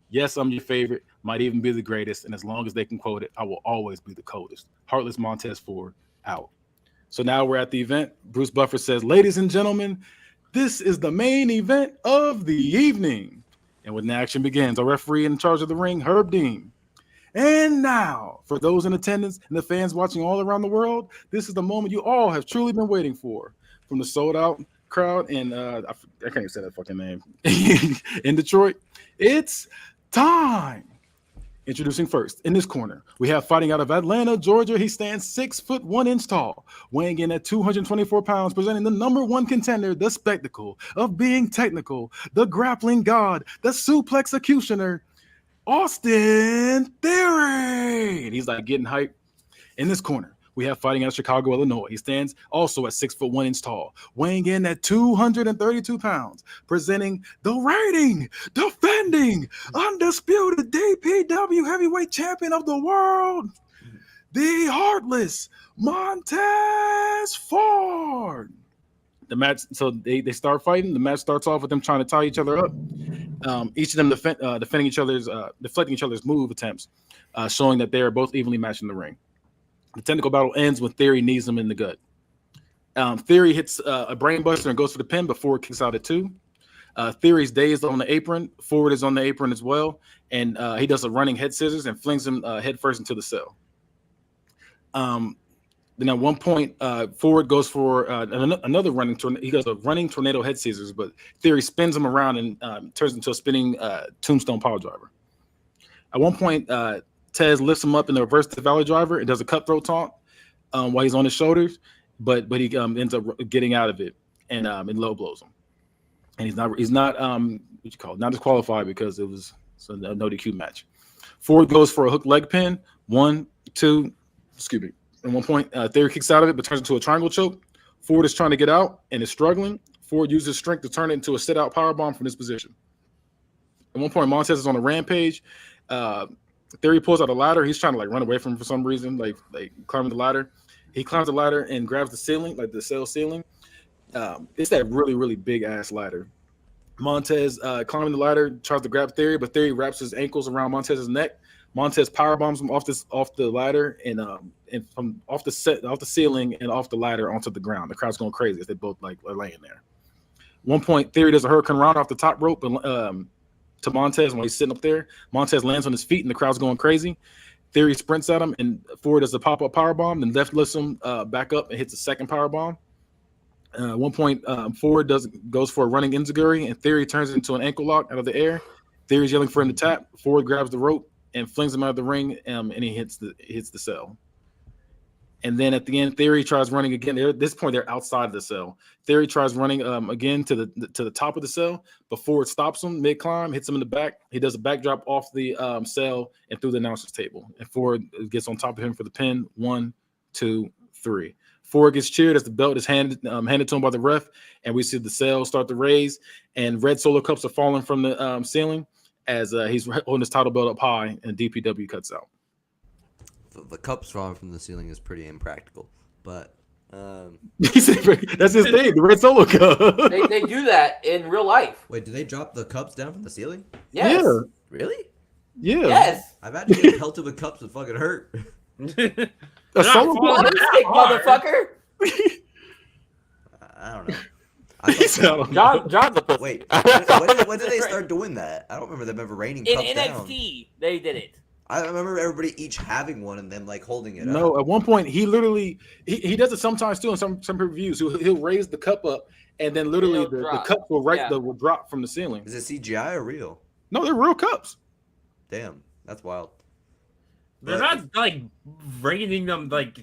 Yes, I'm your favorite, might even be the greatest, and as long as they can quote it, I will always be the coldest. Heartless Montez Ford out. So now we're at the event. Bruce Buffer says, ladies and gentlemen, this is the main event of the evening. And when the action begins, our referee in charge of the ring, Herb Dean. And now, for those in attendance and the fans watching all around the world, this is the moment you all have truly been waiting for. From the sold-out crowd in, I can't even say that fucking name, in Detroit, it's time. Introducing first, in this corner, we have fighting out of Atlanta, Georgia. He stands 6 foot 1 inch tall, weighing in at 224 pounds, presenting the #1 contender, the spectacle of being technical, the grappling god, the suplex executioner, Austin Theory. And he's like getting hyped. In this corner, we have fighting out of Chicago, Illinois. He stands also at 6 foot 1 inch tall, weighing in at 232 pounds, presenting the reigning, defending, undisputed DPW heavyweight champion of the world, the heartless Montez Ford. The match, so they start fighting. The match starts off with them trying to tie each other up. Each of them defending each other's, deflecting each other's move attempts, showing that they are both evenly matched in the ring. The technical battle ends when Theory knees him in the gut. Theory hits a brainbuster and goes for the pin, but Ford kicks out at 2. Theory's dazed on the apron. Ford is on the apron as well, and he does a running head scissors and flings him head first into the cell. Then at one point, Ford goes for another running tornado. He does a running tornado head scissors, but Theory spins him around and turns into a spinning tombstone pile driver. At one point, Tez lifts him up in the reverse valley driver and does a cutthroat taunt while he's on his shoulders, but he ends up getting out of it and low blows him. And he's not not disqualified because it was a no DQ match. Ford goes for a hook leg pin. 1, 2, excuse me. At one point, Theory kicks out of it, but turns into a triangle choke. Ford is trying to get out and is struggling. Ford uses strength to turn it into a sit-out powerbomb from this position. At one point, Montez is on a rampage. Theory pulls out a ladder. He's trying to run away from him for some reason, like climbing the ladder. He climbs the ladder and grabs the ceiling, like the cell ceiling. It's that really, really big-ass ladder. Montez climbing the ladder, tries to grab Theory, but Theory wraps his ankles around Montez's neck. Montez powerbombs him off the ladder and from off the ceiling and off the ladder onto the ground. The crowd's going crazy as they both are laying there. One point, Theory does a hurricane round off the top rope to Montez when he's sitting up there. Montez lands on his feet and the crowd's going crazy. Theory sprints at him and Ford does a pop-up powerbomb, then left lifts him back up and hits a second powerbomb. At one point, Ford goes for a running enziguri and Theory turns it into an ankle lock out of the air. Theory's yelling for him to tap. Ford grabs the rope and flings him out of the ring, and he hits the cell. And then at the end, Theory tries running again. At this point, they're outside of the cell. Theory tries running again to the top of the cell, but Ford stops him mid-climb, hits him in the back. He does a backdrop off the cell and through the announcer's table. And Ford gets on top of him for the pin. 1, 2, 3. Ford gets cheered as the belt is handed to him by the ref, and we see the sails start to raise, and red Solo cups are falling from the ceiling as he's holding his title belt up high, and DPW cuts out. The cups falling from the ceiling is pretty impractical, but That's his thing, the red Solo cup. They do that in real life. wait, do they drop the cups down from the ceiling? Yes. Yeah. Really? Yeah. Yes. I imagine getting pelted with cups would fucking hurt. A Solo What cup? a sick motherfucker. I don't know. John's a pussy. Wait, when did they start doing that? I don't remember them ever raining In cups NXT, down. they did it. I remember everybody each having one and then like holding it up. No, at one point he literally he does it sometimes too in some reviews. He'll raise the cup up and then literally the cup will will drop from the ceiling. Is it CGI or real? No, they're real cups. Damn, that's wild. They're not like raining them like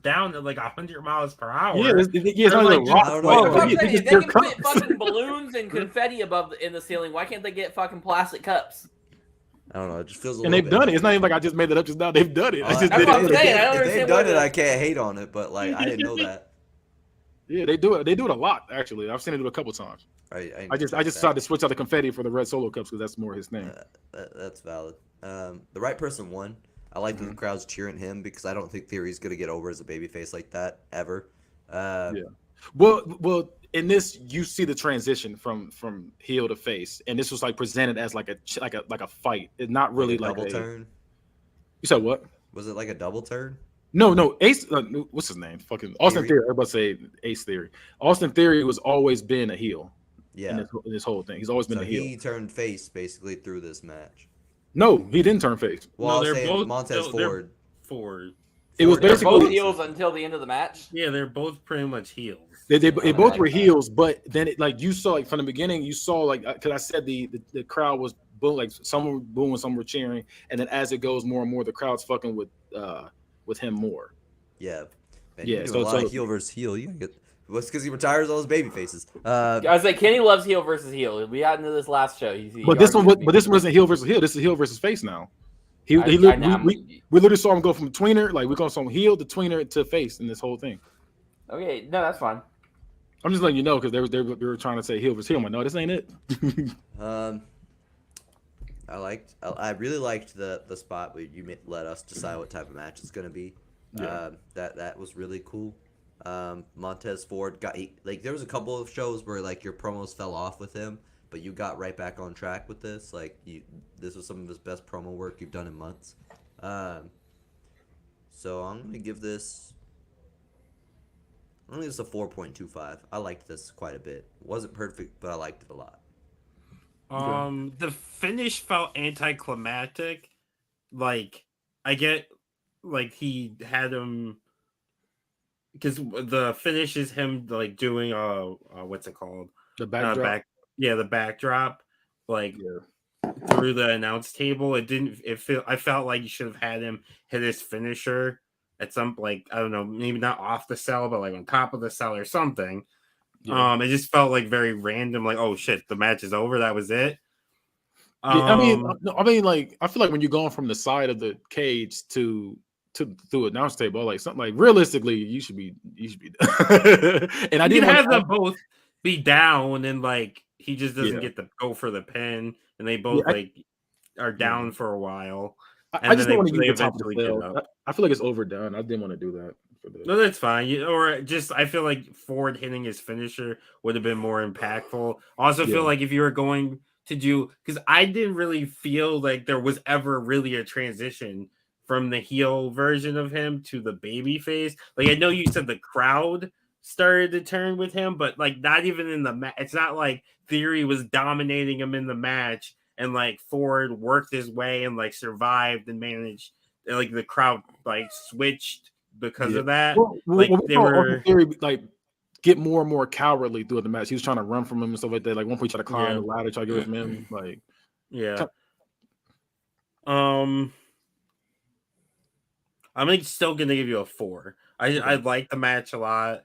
down at like 100 miles per hour. Yeah, it's not like like rock. I don't know. Well, Yeah, I'm saying, They're if they can cups. fit fucking balloons and confetti above in the ceiling, why can't they get fucking plastic cups? I don't know. It just feels a And little they've bit. done it. It's not even like I just made it up just now. They've done it. I just That's did what I'm it. saying. I don't If they've understand done why it, the- I can't hate on it, but like I didn't know that. Yeah, they do it. They do it a lot actually. I've seen it do it a couple times. I just decided to switch out the confetti for the red Solo cups because that's more his thing. That's valid. The right person won. I like that the crowd's cheering him because I don't think Theory's gonna get over as a babyface like that ever. Yeah. Well, in this you see the transition from heel to face, and this was like presented as like a fight. It's not really like double turn. You said what? Was it like a double turn? No. Ace. What's his name? Fucking Austin Theory? Theory. Everybody say Ace Theory. Austin Theory was always been a heel. Yeah. In this whole thing, he's always been So a heel. he turned face basically through this match. No, he didn't turn face. Well, No, I'll they're say both- Montez they're- Ford. Ford. It was They're basically both heels until the end of the match. Yeah, they're both pretty much heels. They both like were that. heels, but then it like you saw like from the beginning, you saw like because I said the crowd was booing, like some were booing, some were cheering, and then as it goes more and more, the crowd's fucking with him more. Yeah. Man, Yeah, you do so- a lot so- of heel versus heel. You get what's because he retires all his baby faces. I was like, Kenny loves heel versus heel. We got into this last show. But this one wasn't heel versus heel. This is heel versus face now. We literally saw him go from tweener, like we go from heel to tweener to face in this whole thing. Okay, no, that's fine. I'm just letting you know because they were trying to say heel versus heel. I'm like, no, this ain't it. I really liked the spot where you let us decide what type of match it's gonna be. Yeah. That was really cool. Montez Ford there was a couple of shows where like your promos fell off with him, but you got right back on track with this. This was some of his best promo work you've done in months. So I'm gonna give this a 4.25. I liked this quite a bit. It wasn't perfect, but I liked it a lot. The finish felt anticlimactic. Like I get, like he had him because the finish is him like doing what's it called? The backdrop. The backdrop, like through the announce table. I felt like you should have had him hit his finisher at some, like, I don't know, maybe not off the cell, but like on top of the cell or something. Yeah. It just felt like very random, like, oh shit, the match is over, that was it. I mean, like I feel like when you're going from the side of the cage to through announce table, like something like realistically, you should be. And I didn't have them both be down, and like he just doesn't Yeah. get to go for the pin, and they both are down for a while. I just don't want to they use the top of the eventually get cell. up. I feel like it's overdone. I didn't want to do that. No, that's fine. Or just, I feel like Ford hitting his finisher would have been more impactful. Also, feel like if you were going to do, because I didn't really feel like there was ever really a transition from the heel version of him to the baby face. Like, I know you said the crowd started to turn with him, but like not even in the match. It's not like Theory was dominating him in the match and like Ford worked his way and like survived and managed, and like the crowd like switched because of that. They were Theory, like get more and more cowardly throughout the match. He was trying to run from him and stuff like that. Like one point, he tried to climb the ladder, try to get away from him. Like, I'm still gonna give you a 4. I like the match a lot.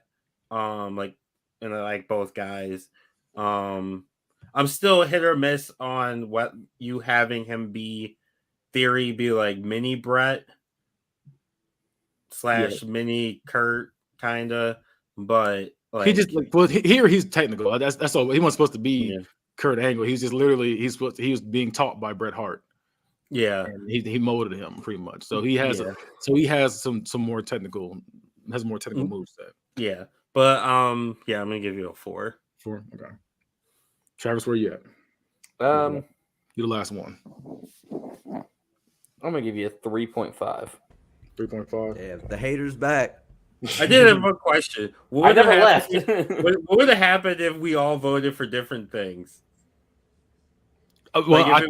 And I like both guys. I'm still hit or miss on what you having him be Theory be like mini Brett / mini Kurt kind of, but like, he just here he's technical. That's all. He wasn't supposed to be Kurt Angle. He's just literally he was being taught by Bret Hart. Yeah, and he molded him pretty much. So he has he has some more technical moves set. Yeah, but yeah, I'm gonna give you a 4. 4, okay. Travis, where you at? You're the last one. I'm gonna give you a 3.5. 3.5. Damn, the haters back. I did have a question. I never left. What would have happened if we all voted for different things? Well,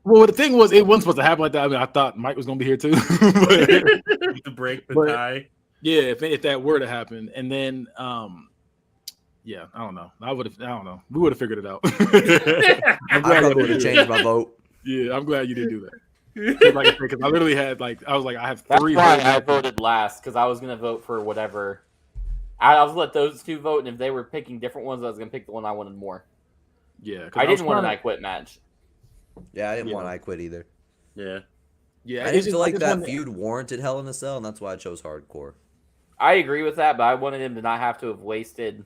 well, the thing was, it wasn't supposed to happen like that. I mean, I thought Mike was going to be here too, to break the tie. Yeah, if that were to happen, and then, yeah, I don't know. I don't know. We would have figured it out. I probably would have changed my vote. Yeah, I'm glad you didn't do that. Because I literally had I have 3. That's why I voted last, because I was gonna vote for whatever. I was gonna let those two vote, and if they were picking different ones, I was gonna pick the one I wanted more. Yeah, I didn't want an I Quit match. Yeah, I didn't want I Quit either. Yeah. I didn't feel like that feud warranted Hell in a Cell, and that's why I chose Hardcore. I agree with that, but I wanted him to not have to have wasted.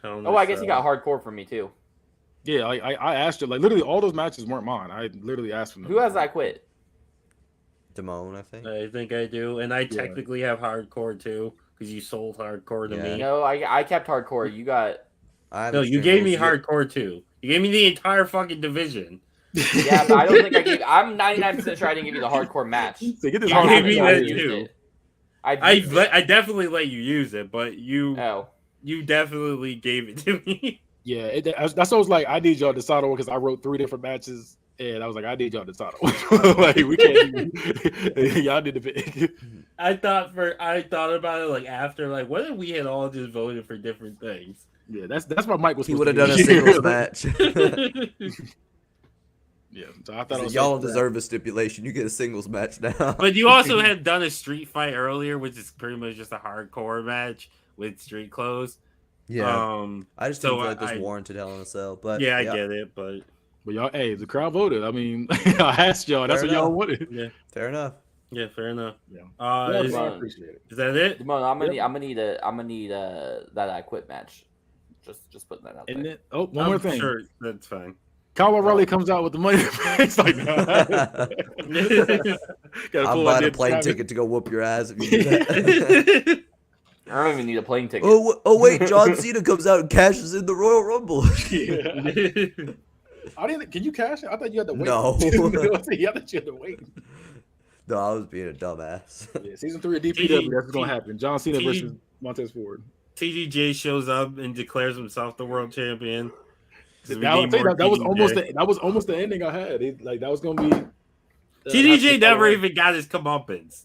I guess he got Hardcore from me too. Yeah, I asked you, literally all those matches weren't mine. I literally asked for them. Who has I Quit? Damone, I think. I think I do, and I technically have Hardcore too, because you sold Hardcore to me. No, I kept Hardcore. You got. No, you gave me Hardcore too. You gave me the entire fucking division. Yeah, but I don't think I gave. I'm 99% sure I didn't give you the Hardcore match. You gave me that too. I definitely let you use it, but you definitely gave it to me. Yeah, that's what I was like. I need y'all to decide on, because I wrote 3 different matches, and I was like, I need y'all to decide on. We can't. Y'all need to pick. I thought about it after what if we had all just voted for different things? Yeah, that's why Mike was. He would have done a singles match. Yeah, so I thought y'all don't deserve a stipulation. You get a singles match now. But you also had done a street fight earlier, which is pretty much just a hardcore match with street clothes. Yeah, I just didn't feel like this warranted Hell in a Cell. But yeah, I get it. But y'all, hey, the crowd voted. I mean, I asked y'all. That's what y'all wanted. Yeah, fair enough. Yeah, fair enough. Yeah, I appreciate it. Is that it? Damone, I'm gonna need that I Quit match. Just putting that out there. Then, one more thing. Sure, that's fine. Kyle O'Reilly comes out with the money. It's like, I'm buying a plane ticket to go whoop your ass if you do that. I don't even need a plane ticket. Oh wait, John Cena comes out and cashes in the Royal Rumble. I didn't. Can you cash it? I thought you had to wait. No. I thought you had to wait. No, I was being a dumbass. Yeah, season 3 of DPW. That's what's gonna happen. John Cena versus Montez Ford. TDJ shows up and declares himself the world champion. That was almost the ending I had. That was gonna be. TDJ never even got his comeuppance.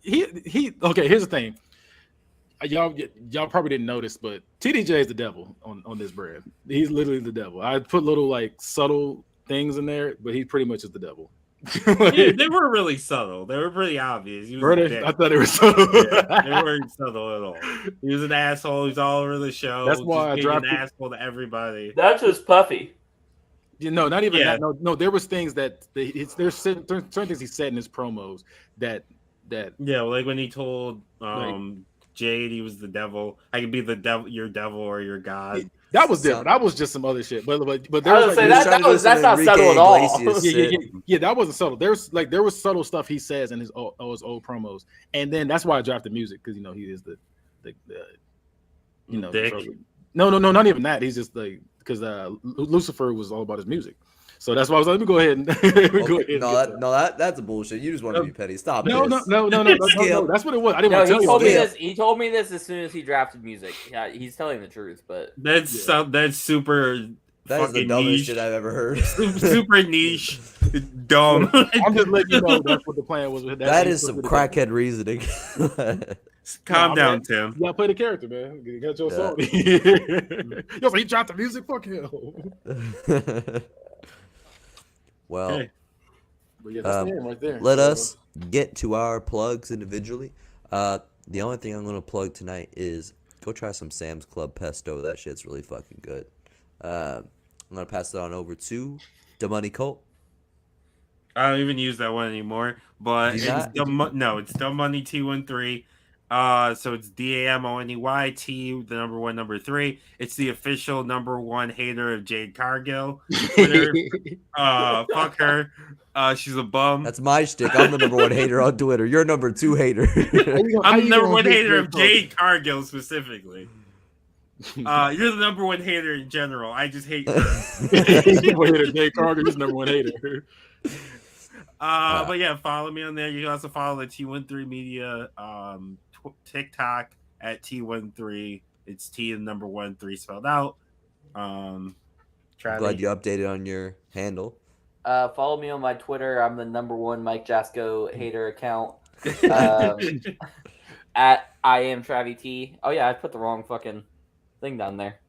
He okay. Here's the thing. Y'all probably didn't notice, but TDJ is the devil on this brand. He's literally the devil. I put little subtle things in there, but he pretty much is the devil. Yeah, they were really subtle. They were pretty obvious. I thought they were subtle. Yeah, they weren't subtle at all. He was an asshole. He was all over the show. That's why I dropped an asshole to everybody. That's just Puffy. Not even that. No, there was things that there's certain things he said in his promos that like when he told Jade he was the devil. I could be the devil, your devil, or your god. That was different. That was just some other shit. But there was that's not subtle at all. Yeah, that wasn't subtle. There was subtle stuff he says in his old promos, and then that's why I dropped the music, because he is the No, not even that. He's just because Lucifer was all about his music. So that's why I was like, let me go ahead and that's a bullshit. You just want to be petty. Stop. No. That's what it was. I didn't want to tell you. He told me this as soon as he drafted music. Yeah, he's telling the truth, but that's super. That is the dumbest shit I've ever heard. Super niche, dumb. I'm just letting you know that's what the plan was. That is some crackhead reasoning. Calm down, Tim. You gotta play the character, man. You got your song. Yo, so he dropped the music. Fuck him. Well, right there. Let us get to our plugs individually. The only thing I'm going to plug tonight is go try some Sam's Club pesto. That shit's really fucking good. I'm going to pass it on over to the Money Colt. I don't even use that one anymore, but it's Dumb Money T13. So it's DAMONEYT, the number 1, number 3. It's the official number 1 hater of Jade Cargill. Twitter. Fuck her. She's a bum. That's my shtick. I'm the number 1 hater on Twitter. You're number 2 hater. I'm the number 1 hater of Jade Cargill specifically. You're the number 1 hater in general. I just hate her. Jade Cargill is number 1 hater. But yeah, follow me on there. You can also follow the T13 Media TikTok at T13. It's T and number 1 3 spelled out. Glad you updated on your handle. Follow me on my Twitter. I'm the number 1 Mike Jasko hater account. At I am Travie T. Oh yeah, I put the wrong fucking thing down there.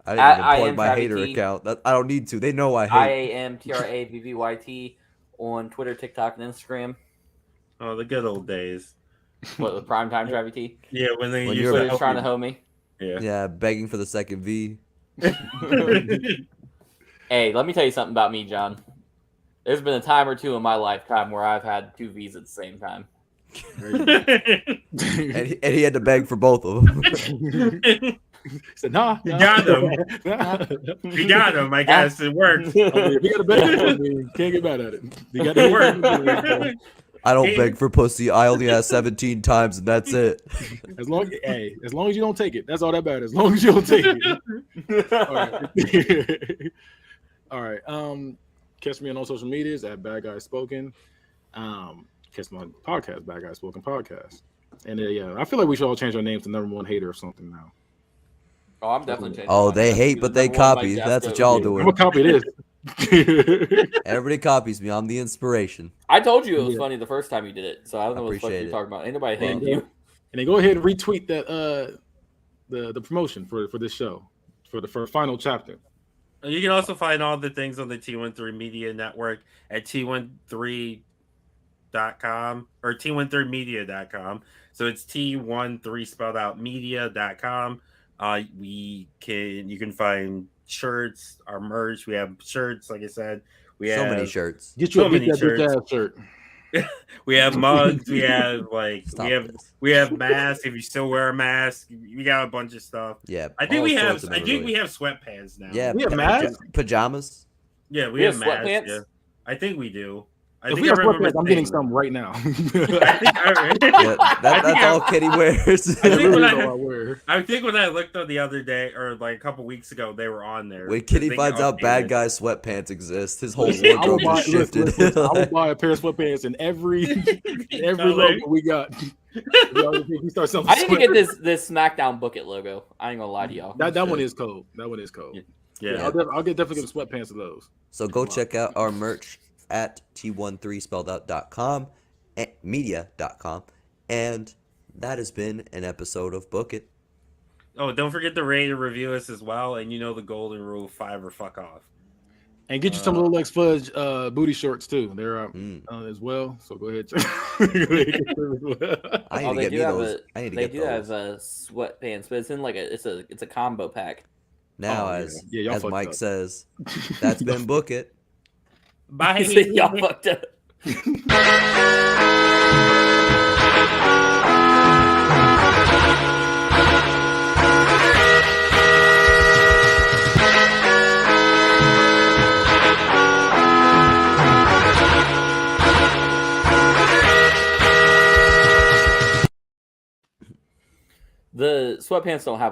I didn't even plug my hater account. I don't need to. They know I hate. IAMTRAVVYT on Twitter, TikTok, and Instagram. Oh, the good old days. What, the primetime Travie T? Yeah, when you're trying to hoe me. Yeah, begging for the second V. Hey, let me tell you something about me, John. There's been a time or two in my lifetime where I've had 2 V's at the same time. and he had to beg for both of them. He said, nah. You got him. You got him, I guess. It worked. You got to beg for me. Can't get mad at it. You got to work. I don't beg for pussy. I only ask 17 times, and that's it. As long as you don't take it, that's all that matters. As long as you don't take it. All right. Catch me on social medias at Bad Guys Spoken. Catch my podcast, Bad Guys Spoken Podcast. And yeah, I feel like we should all change our names to number 1 hater or something now. Oh, I'm definitely changing. Oh, they hate, but they copy. That's what y'all doing. I'm gonna copy this. Everybody copies me. I'm the inspiration. I told you it was funny the first time you did it, so I don't know what the fuck you're Appreciate it. talking about. Ain't nobody hating you. And then go ahead and retweet that the promotion for this show for Final Chapter. You can also find all the things on the T13 Media Network at T13.com or T13media.com. So it's T13 spelled out media.com. You can find shirts, our merch. We have shirts, like I said. We have So many shirts. Get you So a many big shirts. ass shirt. We have mugs. We have Stop this. we have masks. If you still wear a mask, we got a bunch of stuff. Yeah. I think all we have. sorts of I think memorabilia. we have sweatpants now. Yeah. We have masks? Pajamas. Yeah, we We have have masks. sweatpants? Yeah. I think we do. If we have sweatpants, I'm getting some right now. I think, Yeah, that's all Kenny wears. I think when I looked on the other day, or like a couple weeks ago, they were on there. When Kenny They finds out updated. Bad Guy sweatpants exist, his whole I will wardrobe is shifted. I will buy a pair of sweatpants in every logo we got. We start selling I need to get sweatpants. this SmackDown Book It logo. I ain't gonna lie to y'all. That one is cold. That one is cold. Yeah. I'll definitely get sweatpants of those. So go check out our merch at T13spelledout.com, media.com, and that has been an episode of Book It. Oh, don't forget to rate and review us as well. And you know the golden rule: 5 or fuck off. And get you some Little X Fudge booty shorts too. They're out as well. So go ahead. I need to they get do me have those. I need to they get do those. have sweatpants, but it's in like it's a combo pack. Now, Oh, as y'all fucked Mike up. says, that's been Book It. Bye. Y'all fucked up. The sweatpants don't have